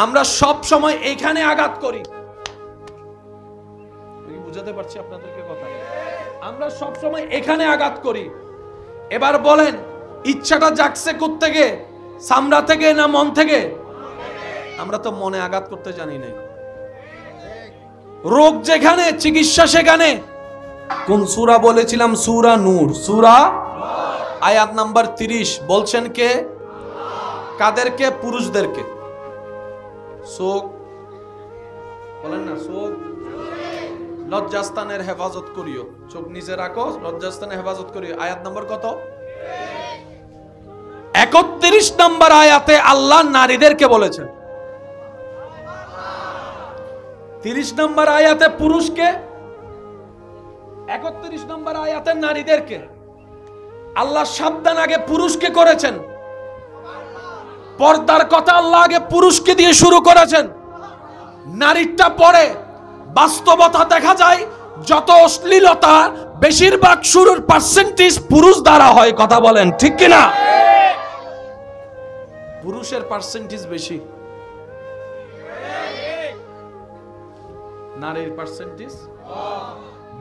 আমরা সব সময় এখানে আঘাত করি, বুঝাতে পারছি আপনাদেরকে কথা? আমরা সব সময় এখানে আঘাত করি। এবার বলেন, ইচ্ছাটা জাগছে কোত্থেকে? চামড়া থেকে না মন থেকে? আমরা তো মনে আঘাত করতে জানি না। রোগ যেখানে, চিকিৎসা সেখানে। কোন সূরা বলেছিলাম? সূরা নূর, সূরা আয়াত নাম্বার 30। বলছেন কে? কাদেরকে? পুরুষদেরকে। চোখ বলেন না, চোখ লজ্জাস্থানের হেফাজত করিও। চোখ নিচে রাখো, লজ্জাস্থানের হেফাজত করিও। আয়াত নাম্বার কত? 31 নম্বর আয়াতে আল্লাহ নারীদেরকে বলেছেন। 30 নম্বর আয়াতে পুরুষকে, 31 নম্বর আয়াতে নারীদেরকে। আল্লাহ সাবধান আগে পুরুষকে করেছেন, পর্দার কথা আল্লাহ আগে পুরুষকে দিয়ে শুরু করেছেন, নারীটা পরে। বাস্তবতা দেখা যায় যত অশ্লীলতা বেশিরভাগ শুরুর পার্সেন্টেজ পুরুষ দ্বারা হয়। কথা বলেন ঠিক কিনা? পুরুষের পার্সেন্টেজ বেশি, নারীর পার্সেন্টেজ।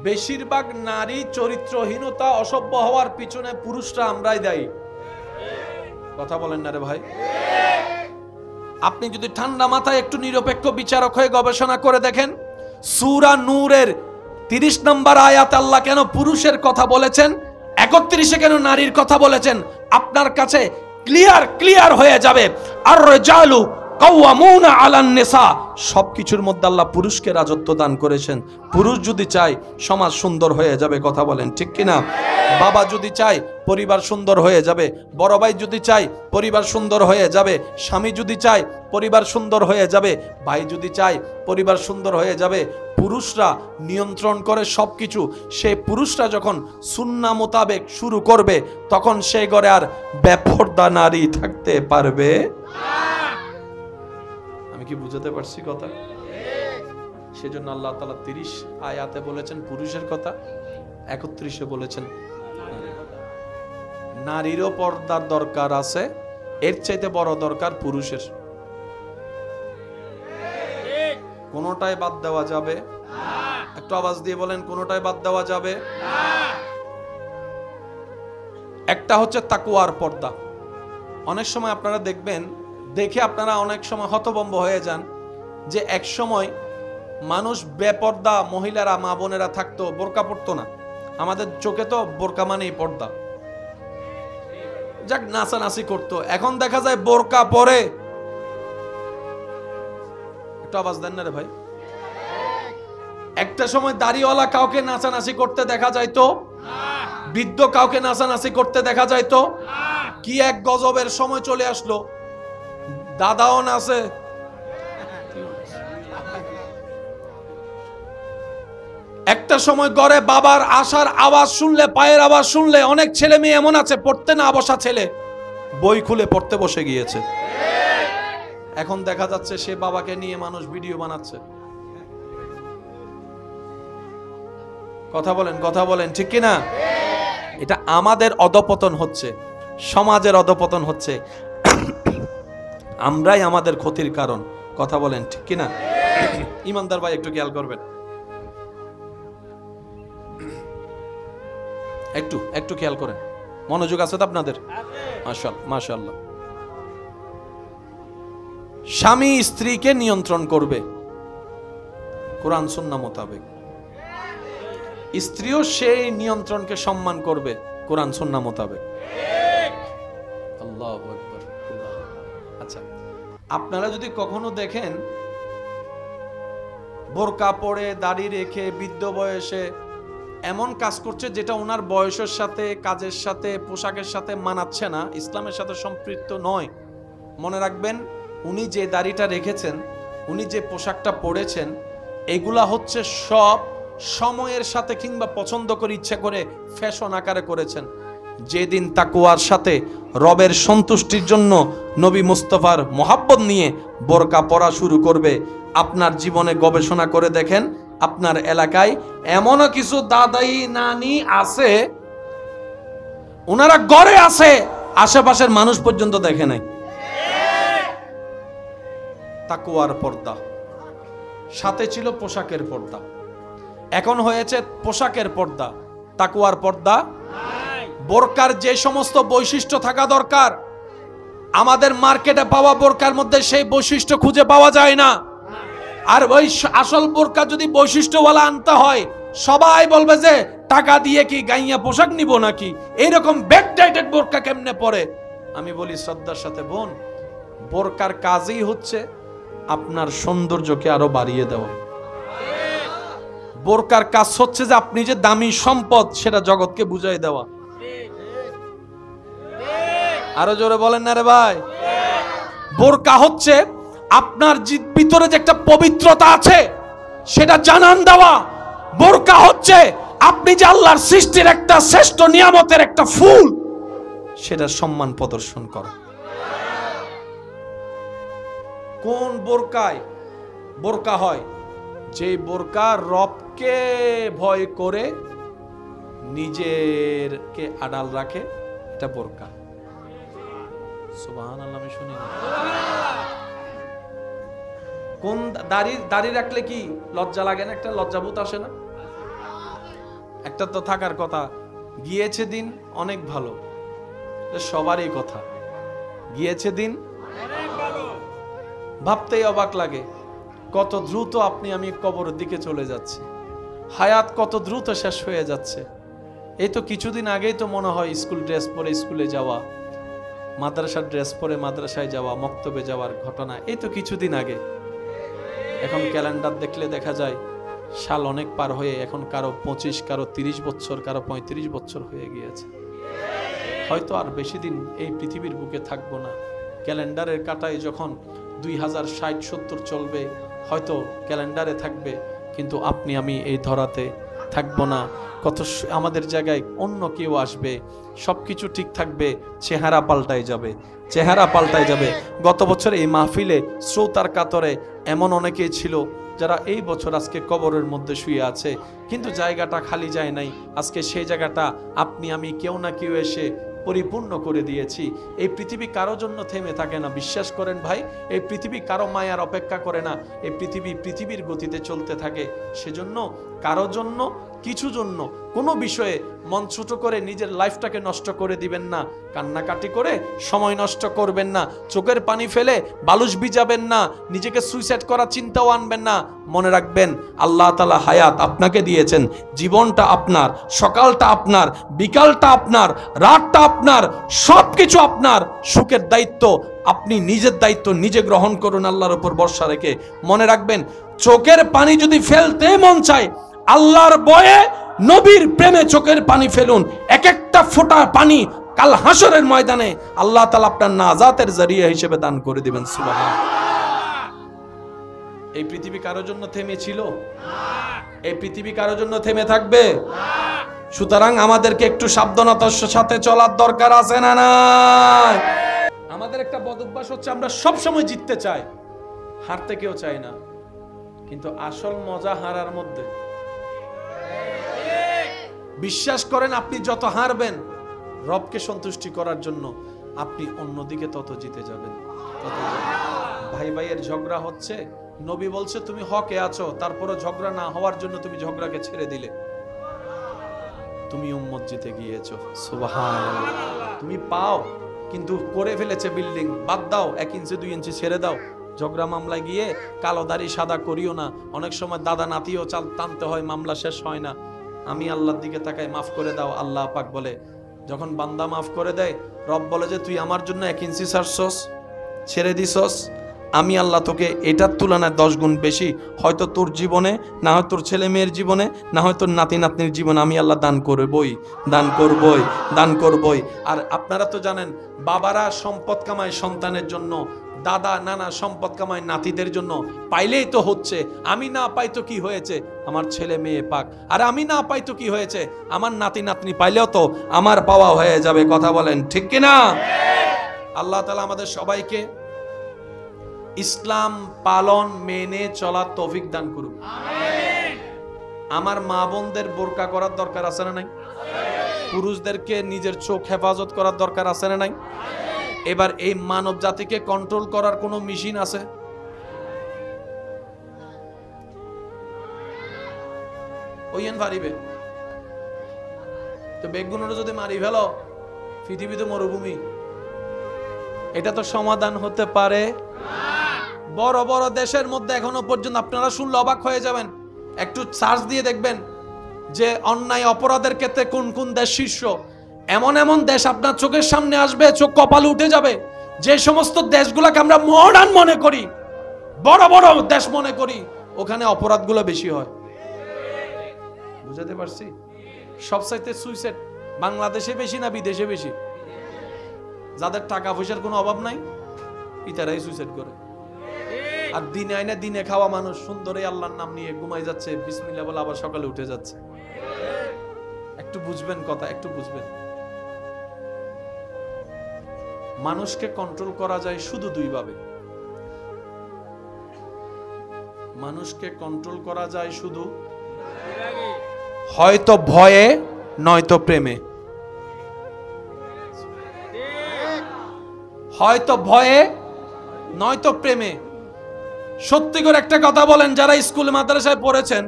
বেশিরভাগ নারী চরিত্রহীনতা, অসভ্য হওয়ার পিছনে পুরুষরা আমরাই দায়ী। কথা বলেন না রে ভাই? আপনি যদি ঠান্ডা মাথায় একটু নিরপেক্ষ বিচারক হয়ে গবেষণা করে দেখেন, সূরা নূরের 30 নম্বর আয়াতে আল্লাহ কেন পুরুষের কথা বলেছেন, 31-এ কেন নারীর কথা বলেছেন, আপনার কাছে ক্লিয়ার হয়ে যাবে। আর রিজালু কাওয়ামুনা আলান নিসা, সবকিছুর মধ্যে আল্লাহ পুরুষকে রাজত্ব দান করেছেন। পুরুষ যদি চায় সমাজ সুন্দর হয়ে যাবে, কথা বলেন ঠিক কিনা? বাবা যদি চায় পরিবার সুন্দর হয়ে যাবে, বড় ভাই যদি চায় পরিবার সুন্দর হয়ে যাবে, স্বামী যদি চায় পরিবার সুন্দর হয়ে যাবে, ভাই যদি চায় পরিবার সুন্দর হয়ে যাবে। পুরুষরা নিয়ন্ত্রণ করে সবকিছু। সেই পুরুষরা যখন সুন্নাহ মোতাবেক শুরু করবে, তখন সেই ঘরে আর বেপরদা নারী থাকতে পারবে না। আমি কি বুঝাতে পারছি কথা? সেজন্য আল্লাহ তাআলা 30 আয়াতে বলেছেন পুরুষের কথা, 31-এ বলেছেন নারীরও পর্দার দরকার আছে, এর চাইতে বড় দরকার পুরুষের। কোনটাই বাদ দেওয়া যাবে না। একটু আওয়াজ দিয়ে বলেন, কোনটাই বাদ দেওয়া যাবে না। একটা হচ্ছে তাকওয়ার পর্দা। অনেক সময় আপনারা দেখবেন, দেখে আপনারা অনেক সময় হতভম্ব হয়ে যান যে এক সময় মানুষ বেপর্দা মহিলারা, মা বোনেরা থাকতো, বোরকা পরতো না। আমাদের চোখে তো বোরকা মানেই পর্দা, যাক নাচানাচি করতো। এখন দেখা যায় বোরকা পরে, একটু আওয়াজ দেন না রে ভাই। একটা সময় দাড়িওয়ালা কাউকে নাচানাচি করতে দেখা যাইতো, বৃদ্ধ কাউকে নাচানাচি করতে দেখা যাইতো। কি এক গজবের সময় চলে আসলো, দাদাও নাচে। একটা সময় ঘরে বাবার আসার আওয়াজ শুনলে, পায়ের আওয়াজ শুনলে, অনেক ছেলে মেয়ে এমন আছে পড়তে না বসা ছেলে বই খুলে পড়তে বসে গিয়েছে। এখন দেখা যাচ্ছে সে বাবাকে নিয়ে মানুষ ভিডিও বানাচ্ছে। কথা বলেন, কথা বলেন ঠিক কিনা? এটা আমাদের অধপতন হচ্ছে, সমাজের অধপতন হচ্ছে। আমরাই আমাদের ক্ষতির কারণ, কথা বলেন ঠিক কিনা? ইমানদার ভাই একটু খেয়াল করবেন, একটু খেয়াল করেন। মনোযোগ আছে তো আপনাদের? মাশাআল্লাহ। স্বামী স্ত্রীকে নিয়ন্ত্রণ করবে কোরআন সুন্নাহ মোতাবেক, স্ত্রীও সেই নিয়ন্ত্রণকে সম্মান করবে কোরআন সুন্নাহ মোতাবেক। আল্লাহু আকবার। আচ্ছা, আপনারা যদি কখনো দেখেন বোরকা পরে দাড়ি রেখে বৃদ্ধ বয়সে এমন কাজ করছে যেটা ওনার বয়সের সাথে, কাজের সাথে, পোশাকের সাথে মানাচ্ছে না, ইসলামের সাথে সম্পৃক্ত নয়, মনে রাখবেন উনি যে দাড়িটা রেখেছেন, উনি যে পোশাকটা পরেছেন, এগুলা হচ্ছে সব সময়ের সাথে কিংবা পছন্দ করে ইচ্ছা করে ফ্যাশন আকারে করেছেন। যেদিন তাকওয়ার সাথে রবের সন্তুষ্টির জন্য নবী মুস্তাফার মোহাব্বত নিয়ে বোরকা পরা শুরু করবে, আপনার জীবনে গবেষণা করে দেখেন আপনার এলাকায় এমনও কিছু দাদাই নানি আছে, ওনারা গড়ে আছে, আশেপাশের মানুষ পর্যন্ত দেখে নাই। তাকওয়ার পর্দা সাথে ছিল পোশাকের পর্দা, এখন হয়েছে পোশাকের পর্দা, তাকওয়ার পর্দা। বোরকার যে সমস্ত বৈশিষ্ট্য থাকা দরকার, আমাদের মার্কেটে পাওয়া বোরকার মধ্যে সেই বৈশিষ্ট্য খুঁজে পাওয়া যায় না। আর ওই আসল বোরকা যদি বৈশিষ্ট্যওয়ালা আনতে হয়, সবাই বলবে যে টাকা দিয়ে কি গাইয়া পোশাক নিব নাকি, এইরকম ব্যাকডেটেড বোরকা কেমনে পরে। আমি বলি শ্রদ্ধার সাথে, বোন, বোরকার কাজই হচ্ছে আপনার সৌন্দর্যকে আরো বাড়িয়ে দেওয়া। বোরকার কাজ হচ্ছে যে আপনি যে দামি সম্পদ সেটা জগৎকে বুঝাই দেওয়া। আরো জোরে বলেন না রে ভাই। বোরকা হচ্ছে আপনার ভিতরে যে একটা পবিত্রতা আছে সেটা জানান দেওয়া। বোরকা হচ্ছে আপনি যে আল্লাহর সৃষ্টির একটা শ্রেষ্ঠ নিয়ামতের একটা ফুল, সেটা সম্মান প্রদর্শন করা। কোন বোরকায় বোরকা হয়? যে বোরকা রবকে ভয় করে নিজেরকে আড়াল রাখে, এটা বোরকা। সুবহানাল্লাহ, আমি শুনি না। কোন দাড়ি রাখলে কি লজ্জা লাগে না? একটা লজ্জাবোধ আসে না? একটা তো থাকার কথা। গিয়েছে দিন অনেক ভালো, সবারই কথা, গিয়েছে দিন ভাবতেই অবাক লাগে কত দ্রুত আপনি আমি কবরের দিকে চলে যাচ্ছি, হায়াত কত দ্রুত শেষ হয়ে যাচ্ছে। এই তো কিছুদিন আগেই তো মনে হয় স্কুল ড্রেস পরে স্কুলে যাওয়া, মাদ্রাসার ড্রেস পরে মাদ্রাসায় যাওয়া, মক্তবে যাওয়ার ঘটনা এই তো কিছুদিন আগে। এখন ক্যালেন্ডার দেখলে দেখা যায় সাল অনেক পার হয়ে এখন কারো 25, কারো 30 বছর, কারো 35 বছর হয়ে গিয়েছে। হয়তো আর বেশি দিন এই পৃথিবীর বুকে থাকবো না। ক্যালেন্ডারের কাটায় যখন 2060-70 চলবে, হয়তো ক্যালেন্ডারে থাকবে, কিন্তু আপনি আমি এই ধরাতে থাকবো না। কত আমাদের জায়গায় অন্য কেউ আসবে, সবকিছু ঠিক থাকবে, চেহারা পাল্টায় যাবে, চেহারা পাল্টায় যাবে। গত বছর এই মাহফিলে শ্রোতার কাতরে এমন অনেকেই ছিল যারা এই বছর আজকে কবরের মধ্যে শুয়ে আছে, কিন্তু জায়গাটা খালি যায় নাই। আজকে সেই জায়গাটা আপনি আমি কেউ না কেউ এসে পরিপূর্ণ করে দিয়েছি। এই পৃথিবী কারো জন্য থেমে থাকে না, বিশ্বাস করেন ভাই। এই পৃথিবী কারো মায়ার অপেক্ষা করে না। এই পৃথিবী পৃথিবীর গতিতে চলতে থাকে। সেজন্য কারো জন্য, কিছু জন্য, কোনো বিষয়ে মন ছোট করে নিজের লাইফটাকে নষ্ট করে দিবেন না। কান্নাকাটি করে সময় নষ্ট করবেন না। চোখের পানি ফেলে বালুশ ভিজাবেন না। নিজেকে সুইসাইড করার চিন্তাও আনবেন না। মনে রাখবেন, আল্লাহ তাআলা হায়াত আপনাকে দিয়েছেন। জীবনটা আপনার, সকালটা আপনার, বিকালটা আপনার, রাতটা আপনার, সবকিছু আপনার। সুখের দায়িত্ব আপনি নিজের দায়িত্ব নিজে গ্রহণ করুন আল্লাহর উপর ভরসা রেখে। মনে রাখবেন, চোখের পানি যদি ফেলতে মন চায়, আল্লাহর ভয়ে নবীর প্রেমে চোখের পানি ফেলুন। এক একটা ফোঁটা পানি কাল হাসরের ময়দানে আল্লাহ তাআলা আপনার নাজাতের জরিয়া হিসেবে দান করে দিবেন। সুবহানাল্লাহ। এই পৃথিবী কারোর জন্য থেমেছিল? এই পৃথিবী কারোর জন্য থেমে থাকবে? সুতরাং আমাদেরকে একটু সাবধানতার সাথে চলার দরকার আছে না নাই? আমাদের একটা বদ অভ্যাস হচ্ছে, আমরা সব সময় জিততে চাই, হারতে কেউ চাই না। কিন্তু আসল মজা হারার মধ্যে। বিশ্বাস করেন, আপনি যত হারবেন রবকে সন্তুষ্টি করার জন্য, আপনি অন্যদিকে তত জিতে যাবেন। ভাই ভাইয়ের ঝগড়া হচ্ছে, নবী বলছে তুমি হকে আছো, তারপরে ঝগড়া না হওয়ার জন্য তুমি ঝগড়াকে ছেড়ে দিলে, তুমি উম্মত জিতে গিয়েছো। সুবহানাল্লাহ। তুমি পাও, কিন্তু করে ফেলেছে বিল্ডিং, বাদ দাও, 1 ইঞ্চি 2 ইঞ্চি ছেড়ে দাও। ঝগড়া মামলায় গিয়ে কালো দাড়ি সাদা করিও না। অনেক সময় দাদা নাতিও চাল টানতে হয়, মামলা শেষ হয় না। আমি আল্লাহর দিকে তাকাই, মাফ করে দাও। আল্লাহ পাক বলে, যখন বান্দা মাফ করে দেয়, রব বলে যে তুই আমার জন্য 1 ইঞ্চি ছাড়ছস, ছেড়ে দিছস, আমি আল্লাহ তোকে এটার তুলনায় 10 গুণ বেশি, হয়তো তোর জীবনে, না হয় তোর ছেলে মেয়ের জীবনে, না হয় তোর নাতি নাতনির জীবনে আমি আল্লাহ দান করবই, দান করবই, দান করবই। আর আপনারা তো জানেন, বাবারা সম্পদ কামায় সন্তানের জন্য, দাদা নানা সম্পদ কামায় নাতিদের জন্য। পাইলেই তো হচ্ছে, আমি না পাই তো কি হয়েছে, আমার ছেলে মেয়ে পাক। আর আমি না পাই তো কি হয়েছে, আমার নাতি নাতনি পাইলেও তো আমার পাওয়া হয়ে যাবে। কথা বলেন ঠিক কিনা? আল্লাহ তাআলা আমাদের সবাইকে ইসলাম পালন মেনে চলার তৌফিক দান করুন। আমিন। আমার মা বোনদের বোরকা করার দরকার আছে না নাই? পুরুষদেরকে নিজের চোখ হেফাজত করার দরকার আছে না নাই? এবার এই মানব জাতিকে কন্ট্রোল করার কোন মেশিন আছে? ওইন পারিবে তো বেগুনের যদি মারি ফেলো, পৃথিবীতে মরুভূমি। এটা তো সমাধান হতে পারে না। বড় বড় দেশের মধ্যে এখনো পর্যন্ত আপনারা শুনলে অবাক হয়ে যাবেন। একটু সার্চ দিয়ে দেখবেন যে অন্যায় অপরাধের ক্ষেত্রে কোন কোন দেশ শীর্ষ। এমন এমন দেশ আপনার চোখের সামনে আসবে, চোখ কপালে উঠে যাবে। যে সমস্ত দেশগুলোকে আমরা মডার্ন মনে করি, বড় বড় দেশ মনে করি, ওখানে অপরাধগুলো বেশি হয়। বুঝাতে পারছি? সবচাইতে সুইসাইড বাংলাদেশে বেশি না বিদেশে বেশি? যাদের টাকা পয়সার কোনো অভাব নাই, ইতারাই সুইসাইড করে। আর দিনে আইনে দিনে খাওয়া মানুষ সুন্দরই আল্লাহর নাম নিয়ে ঘুমাই যাচ্ছে, বিসমিল্লাহ বলে আবার সকালে উঠে যাচ্ছে। একটু বুঝবেন কথা, একটু বুঝবেন। মানুষকে কন্ট্রোল করা যায় শুধু 2 ভাবে। মানুষকে কন্ট্রোল করা যায় শুধু হয়তো ভয়ে, নয়তো প্রেমে। হয়তো ভয়ে, নয়তো প্রেমে। সত্যি করে একটা কথা বলেন, যারা স্কুল মাদ্রাসায় পড়েছেন,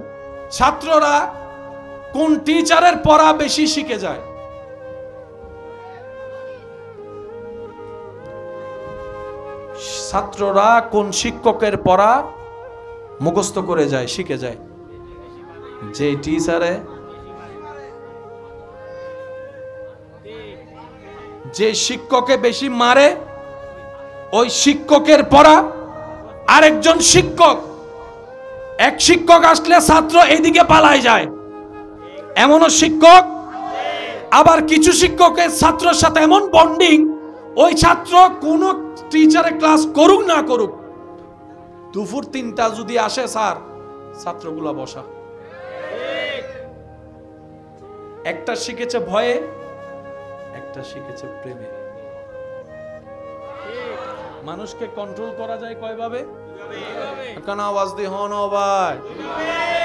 ছাত্ররা কোন টিচারের পড়া বেশি শিখে যায়? ছাত্ররা কোন শিক্ষকের পড়া মুখস্থ করে যায়, শিখে যায়? যে টিচারে যে শিক্ষকে বেশি মারে ওই শিক্ষকের পড়া আরেকজন শিক্ষক, এক শিক্ষক আসলে ছাত্র এদিকে পালায় যায়, এমনও শিক্ষক। আবার কিছু শিক্ষকের ছাত্রের সাথে এমন বন্ডিং, ওই ছাত্র কোন টিচারে ক্লাস করুক না করুক, দুপুর 3টা যদি আসে স্যার, ছাত্রগুলা বসা। একটা শিখেছে ভয়ে, একটা শিখেছে প্রেমে। মানুষকে কন্ট্রোল করা যায় কয়ভাবে? কেন আওয়াজ দিয়ে হন ভাই?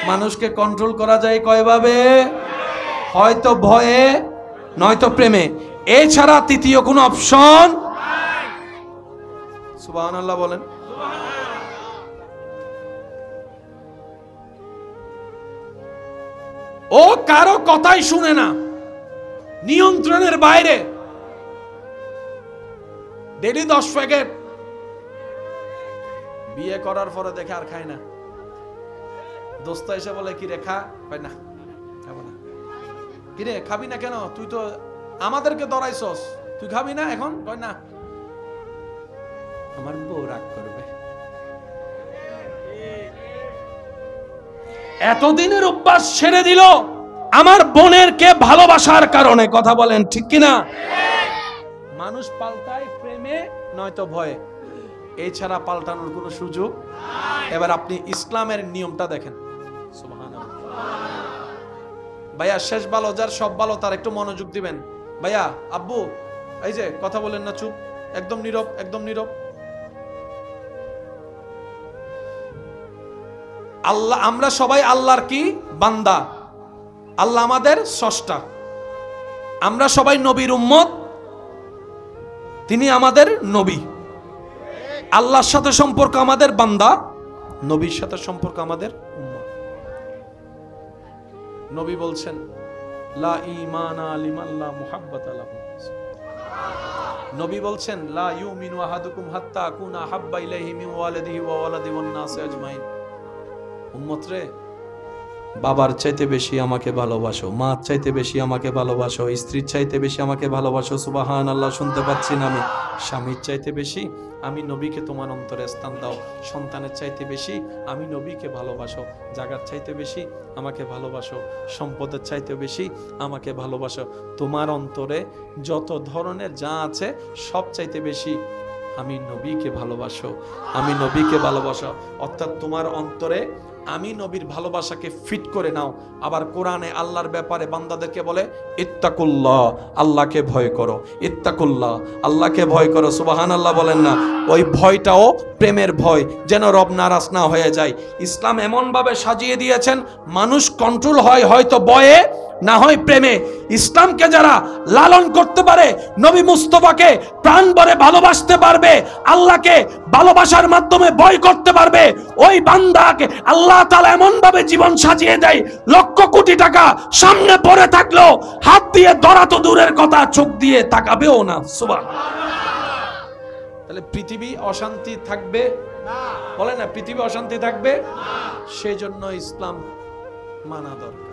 মানুষকে কন্ট্রোল করা যায় কয়ভাবে? হয়তো ভয়ে, নয়তো প্রেমে, এছাড়া তৃতীয় কোনো অপশন। সুবহানাল্লাহ বলেন। ও কারো কথাই শুনে না, নিয়ন্ত্রণের বাইরে। ডেলি 10 প্যাকেট, বিয়ে করার পরে দেখে আর খায় না। দোস্ত এসে বলে কি রে খা, কয় না খাবো না। কি রে খাবি না কেন? তুই তো আমাদেরকে ধরাইছস, তুই খাবি না এখন? কয় না, আমার বউ রাগ করবে। এতদিনের অভ্যাস ছেড়ে দিল আমার বোনের কে ভালোবাসার কারণে। কথা বলেন ঠিক কিনা? মানুষ পাল্টায় প্রেমে নয়তো ভয়ে, এছাড়া পাল্টানোর কোনো সুযোগ। এবার আপনি ইসলামের নিয়মটা দেখেন। সুবহানাল্লাহ। ভাইয়া শেষ ভালো যার সব ভালো তার একটু মনোযোগ দিবেন। ভাইয়া আব্বু এই যে কথা বলেন না, চুপ, একদম নীরব, একদম নীরব। আল্লাহ, আমরা সবাই আল্লাহর কি বান্দা, আল্লাহ আমাদের স্রষ্টা, আমরা সবাই নবীর উম্মত, তিনি আমাদের নবী। আল্লাহর সাথে সম্পর্ক আমাদের বান্দা, নবীর সাথে সম্পর্ক আমাদের উম্মত। নবী বলছেন লা ঈমানা লিমান লা মুহাব্বাতা লাহু। নবী বলছেন লা ইউমিনু আহাদুকুম হাত্তা আকুনা হাব্বা ইলাইহি মিন ওয়ালিদিহি ওয়া ওয়ালাদি ওয়ান নাসি আজমাইন। উম্মত রে, বাবার চাইতে বেশি আমাকে ভালোবাসো, মা চাইতে বেশি আমাকে ভালোবাসো, স্ত্রীর চাইতে বেশি আমাকে ভালোবাসো। সুবহানাল্লাহ, শুনতে পাচ্ছি না আমি। স্বামীর চাইতে বেশি আমি নবীকে তোমার অন্তরে স্থান দাও। সন্তানের চাইতে বেশি আমি নবীকে ভালোবাসো। জাগার চাইতে বেশি আমাকে ভালোবাসো, সম্পদের চাইতে বেশি আমাকে ভালোবাসো। তোমার অন্তরে যত ধরনের যা আছে সব চাইতে বেশি আমি নবীকে ভালোবাসো, আমি নবীকে ভালোবাসো। অর্থাৎ তোমার অন্তরে আমি নবীর ভালোবাসাকে ফিট করে নাও। আবার কোরআনে আল্লাহর ব্যাপারে বান্দাদেরকে বলে ইত্তাকুল্লাহ, আল্লাহকে ভয় করো। ইত্তাকুল্লাহ, আল্লাহকে ভয় করো। সুবহানাল্লাহ বলেন না? ওই ভয়টাও প্রেমের ভয়, যেন রব নারাজ না হয়ে যায়। ইসলাম এমন ভাবে সাজিয়ে দিয়েছেন মানুষ কন্ট্রোল হয় হয়তো ভয়ে, না হয় প্রেমে। ইসলামকে যারা লালন করতে পারে, নবী মুস্তাফাকে প্রাণ ভরে ভালোবাসতে পারবে, আল্লাহকে ভালোবাসার মাধ্যমে ভয় করতে পারবে, ওই বান্দাকে আল্লাহ তাআলা এমন ভাবে জীবন সাজিয়ে দেয়, লক্ষ কোটি টাকা সামনে পড়ে থাকলেও হাত দিয়ে ধরা তো দূরের কথা, চোখ দিয়ে তাকাবেও না। সুবহানাল্লাহ। তাহলে পৃথিবী অশান্তি থাকবে না? বলে না পৃথিবী অশান্তি থাকবে না। সেই জন্য ইসলাম মানা দরকার।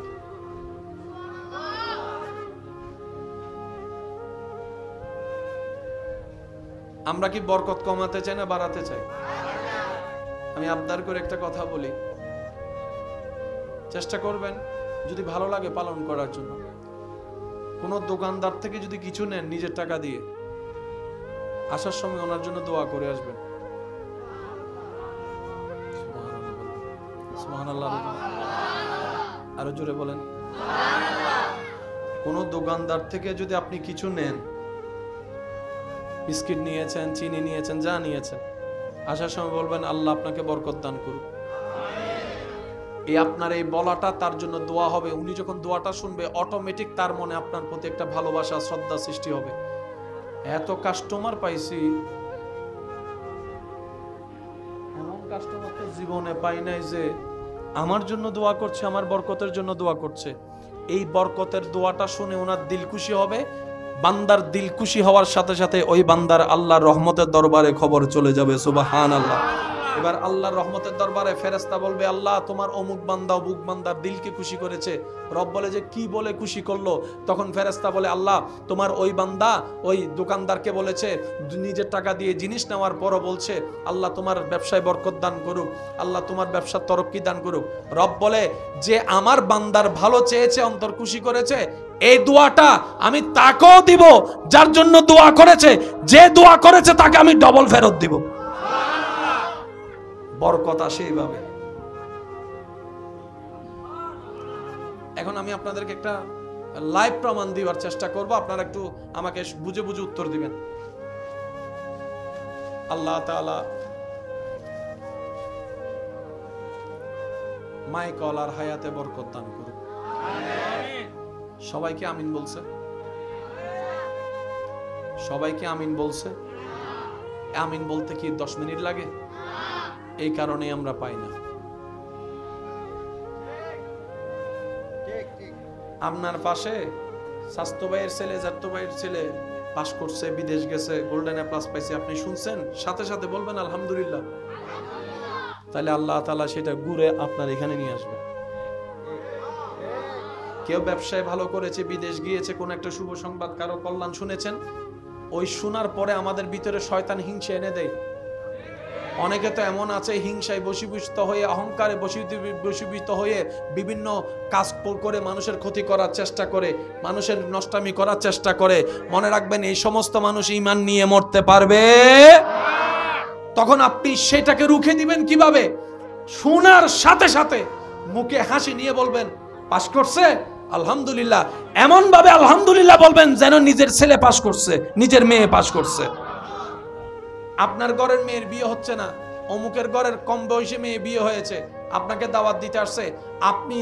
আমরা কি বরকত কমাতে চাই না বাড়াতে চাই? আমি আবদার করে একটা কথা বলি, চেষ্টা করবেন যদি ভালো লাগে পালন করার জন্য। কোন দোকানদার থেকে যদি কিছু নেন নিজের টাকা দিয়ে, আসার সময় ওনার জন্য দোয়া করে আসবেন। সুবহানাল্লাহ। আরো জোরে বলেন। কোন দোকানদার থেকে যদি আপনি কিছু নেন, বিস্কিট নিয়েছেন, চিনি নিয়েছেন, যা নিয়েছেন, আসার সময় বলবেন আল্লাহ আপনাকে বরকত দান করুক। এই আপনার এই বলাটা তার জন্য দোয়া হবে। উনি যখন দোয়াটা শুনবে অটোমেটিক তার মনে আপনার প্রতি একটা ভালোবাসা, শ্রদ্ধা সৃষ্টি হবে। এত কাস্টমার পাইছি, এমন কাস্টমার তো জীবনে পাই নাই যে আমার জন্য দোয়া করছে, আমার বরকতের জন্য দোয়া করছে। এই বরকতের দোয়াটা শুনে ওনার দিল খুশি হবে। বান্দার দিল খুশি হওয়ার সাথে সাথে ওই বান্দার আল্লাহর রহমতের দরবারে খবর চলে যাবে। সুবহানাল্লাহ। এবার আল্লাহর রহমতের দরবারে ফেরেশতা বলবে, আল্লাহ তোমার অমুক বান্দা অমুক বান্দার দিলকে খুশি করেছে। রব বলে যে কি বলে খুশি করলো? তখন ফেরেশতা বলে, আল্লাহ তোমার ওই বান্দা ওই দোকানদারকে বলেছে, নিজের টাকা দিয়ে জিনিস নেওয়ার পরও বলছে আল্লাহ তোমার ব্যবসায় বরকত দান করুক, আল্লাহ তোমার ব্যবসার তরক্কি দান করুক। রব বলে যে আমার বান্দার ভালো চেয়েছে, অন্তর খুশি করেছে, এই দোয়াটা আমি তাকেও দিব যার জন্য দোয়া করেছে, যে দোয়া করেছে তাকে আমি ডবল ফেরত দিব। বরকত আসে এইভাবে। এখন আমি আপনাদেরকে একটা লাইভ প্রমাণ দেওয়ার চেষ্টা করব, আপনারা একটু আমাকে বুঝে বুঝে উত্তর দিবেন। আল্লাহ তাআলা মাইকল আর হায়াতে বরকত দান করুন। সবাইকে আমিন বলছে? সবাইকে আমিন বলছে? আমিন বলতে কি 10 মিনিট লাগে? এই কারণে আমরা পাই না। আপনার পাশে স্বাস্থ্য ভাইয়ের ছেলে, জাত্য ভাইয়ের ছেলে পাস করছে, বিদেশ গেছে, গোল্ডেন এ প্লাস পাইছে, আপনি শুনছেন, সাথে সাথে বলবেন আলহামদুলিল্লাহ। তাহলে আল্লাহ তাআলা সেটা ঘুরে আপনার এখানে নিয়ে আসবে। কেউ ব্যবসায় ভালো করেছে, বিদেশ গিয়েছে, কোন একটা শুভ সংবাদ, কারো কল্যাণ শুনেছেন, ওই শোনার পরে আমাদের ভিতরে শয়তান হিংসা এনে দেয়। অনেকে তো এমন আছে হিংসায় বশীভূত হয়ে, অহংকারে বশীভূত হয়ে বিভিন্ন কাজ করে মানুষের ক্ষতি করার চেষ্টা করে, মানুষের নষ্টামি করার চেষ্টা করে। মনে রাখবেন এই সমস্ত মানুষ ঈমান নিয়ে মরতে পারবে। তখন আপনি সেটাকে রুখে দিবেন কিভাবে? শোনার সাথে সাথে মুখে হাসি নিয়ে বলবেন পাস করছে আলহামদুলিল্লাহ, এমন ভাবে আলহামদুলিল্লাহ বলবেন যেন নিজের ছেলে পাস করছে, নিজের মেয়ে পাস করছে। আপনার ঘরের মেয়ের বিয়ে হচ্ছে না, অমুকের ঘরের কম বয়সী মেয়ে বিয়ে হয়েছে, আপনাকে দাওয়াত দিতে আসছে, আপনি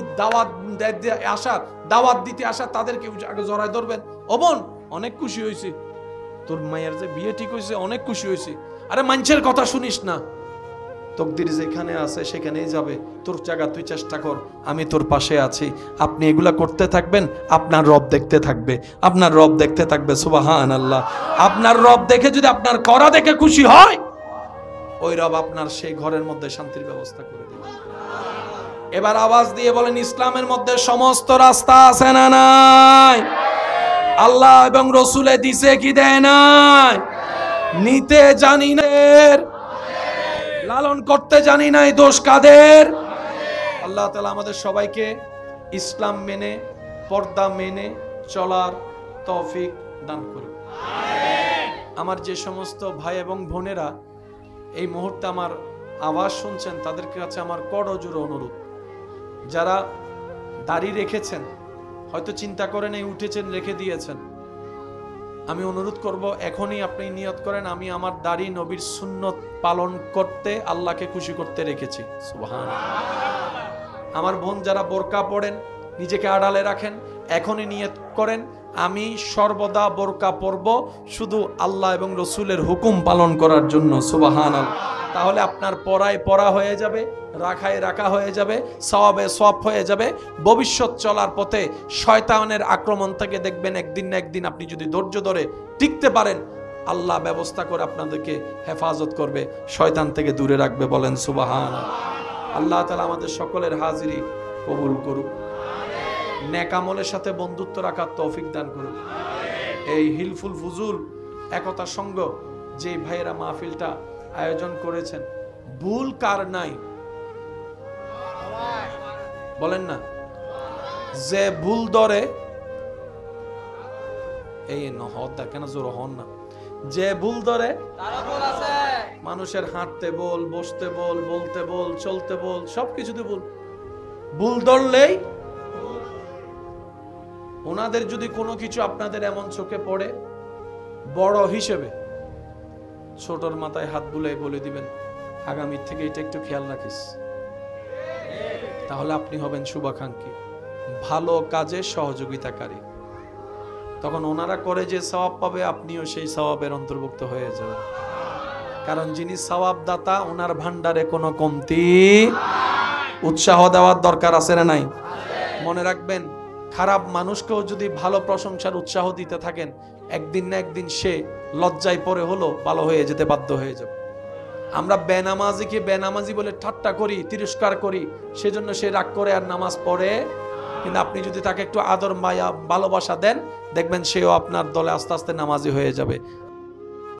দাওয়াত দিতে আসা তাদেরকে আগে জড়ায় ধরবেন, ও বোন অনেক খুশি হয়েছি, তোর মায়ের যে বিয়ে ঠিক হয়েছে, অনেক খুশি হয়েছি। আরে মানুষের কথা শুনিস না, তকদির যেখানে আছে সেখানেই যাবে, তোর জায়গা তুই চেষ্টা কর, আমি তোর পাশে আছি। আপনি এগুলা করতে থাকবেন, আপনার রব দেখতে থাকবে, আপনার রব দেখতে থাকবে। সুবহানাল্লাহ। আপনার রব দেখে যদি আপনার করা দেখে খুশি হয়, ওই রব আপনার সেই ঘরের মধ্যে শান্তির ব্যবস্থা করে দেবে। এবার আওয়াজ দিয়ে বলেন, ইসলামের মধ্যে সমস্ত রাস্তা আছে না নাই? আল্লাহ এবং রসুলে দিছে কি দেয় নাই? নিতে জানি না, লালন করতে জানি নাই, দোষ কাদের? আল্লাহ তাআলা আমাদের সবাইকে ইসলাম মেনে, পর্দা মেনে চলার তৌফিক দান করুন। আমার যে সমস্ত ভাই এবং বোনেরা এই মুহূর্তে আমার আওয়াজ শুনছেন, তাদের কাছে আমার করজোড়ে অনুরোধ, যারা দাড়ি রেখেছেন, হয়তো চিন্তা করেন এই উঠেছেন রেখে দিয়েছেন, আমি অনুরোধ করব এখনই আপনি নিয়ত করেন আমি আমার দাড়ি নবীর সুন্নত পালন করতে, আল্লাহকে খুশি করতে রেখেছি। সুবহানাল্লাহ। আমার বোন যারা বোরকা পড়েন, নিজেকে আড়ালে রাখেন, এখনই নিয়ত করেন আমি সর্বদা বোরকা পরব শুধু আল্লাহ এবং রসুলের হুকুম পালন করার জন্য। সুবহানাল্লাহ। তাহলে আপনার পরায় পরা হয়ে যাবে, রাখায় রাখা হয়ে যাবে, সওয়াবে সওয়াব হয়ে যাবে। ভবিষ্যৎ চলার পথে শয়তানের আক্রমণ থেকে দেখবেন একদিন না একদিন আপনি যদি ধৈর্য ধরে টিকতে পারেন, আল্লাহ ব্যবস্থা করে আপনাদেরকে হেফাজত করবে, শয়তান থেকে দূরে রাখবে। বলেন সুবহানাল্লাহ। আল্লাহ তাআলা আমাদের সকলের হাজিরি কবুল করুক, নেক আমলের সাথে বন্ধুত্ব রাখার তৌফিক দান করুক। এই হিলফুল ফুজুল একতা সংঘ যে ভাইয়েরা মাহফিলটা আয়োজন করেছেন, ভুল কার নাই বলেন না? যে ভুল ধরে এই নহদা কেন জোর হন না, যে ভুল ধরে তার ভুল আছে। মানুষের হাঁটতে বল, বসতে বল, বলতে বল, চলতে বল, সবকিছুতে ভুল। ভুল ধরলেই ওনাদের যদি কোনো কিছু আপনাদের এমন চোখে পড়ে বড় হিসেবে, ছোটর মাথায় হাত বুলাই বলে দিবেন আগামী থেকে এটা একটু খেয়াল রাখিস, তাহলে আপনি হবেন শুভাকাঙ্ক্ষী, ভালো কাজে সহযোগিতাকারী। তখন ওনারা করে যে সওয়াব পাবে, আপনিও সেই সওয়াবের অন্তর্ভুক্ত হয়ে যাবেন। কারণ যিনি সওয়াব দাতা, ওনার ভান্ডারে কোনো কমতি। উৎসাহ দেওয়ার দরকার আছে না নাই? মনে রাখবেন, খারাপ মানুষকেও যদি ভালো প্রশংসার উৎসাহ দিতে থাকেন, একদিন না একদিন সে লজ্জায় পড়ে হলো ভালো হয়ে যেতে বাধ্য হয়ে যাবে। আমরা বেনামাজিকে বেনামাজি বলে ঠাট্টা করি, তিরস্কার করি, সেজন্য সে রাগ করে আর নামাজ পড়ে। কিন্তু আপনি যদি তাকে একটু আদর মায়া ভালোবাসা দেন, দেখবেন সেও আপনার দলে আস্তে আস্তে নামাজি হয়ে যাবে।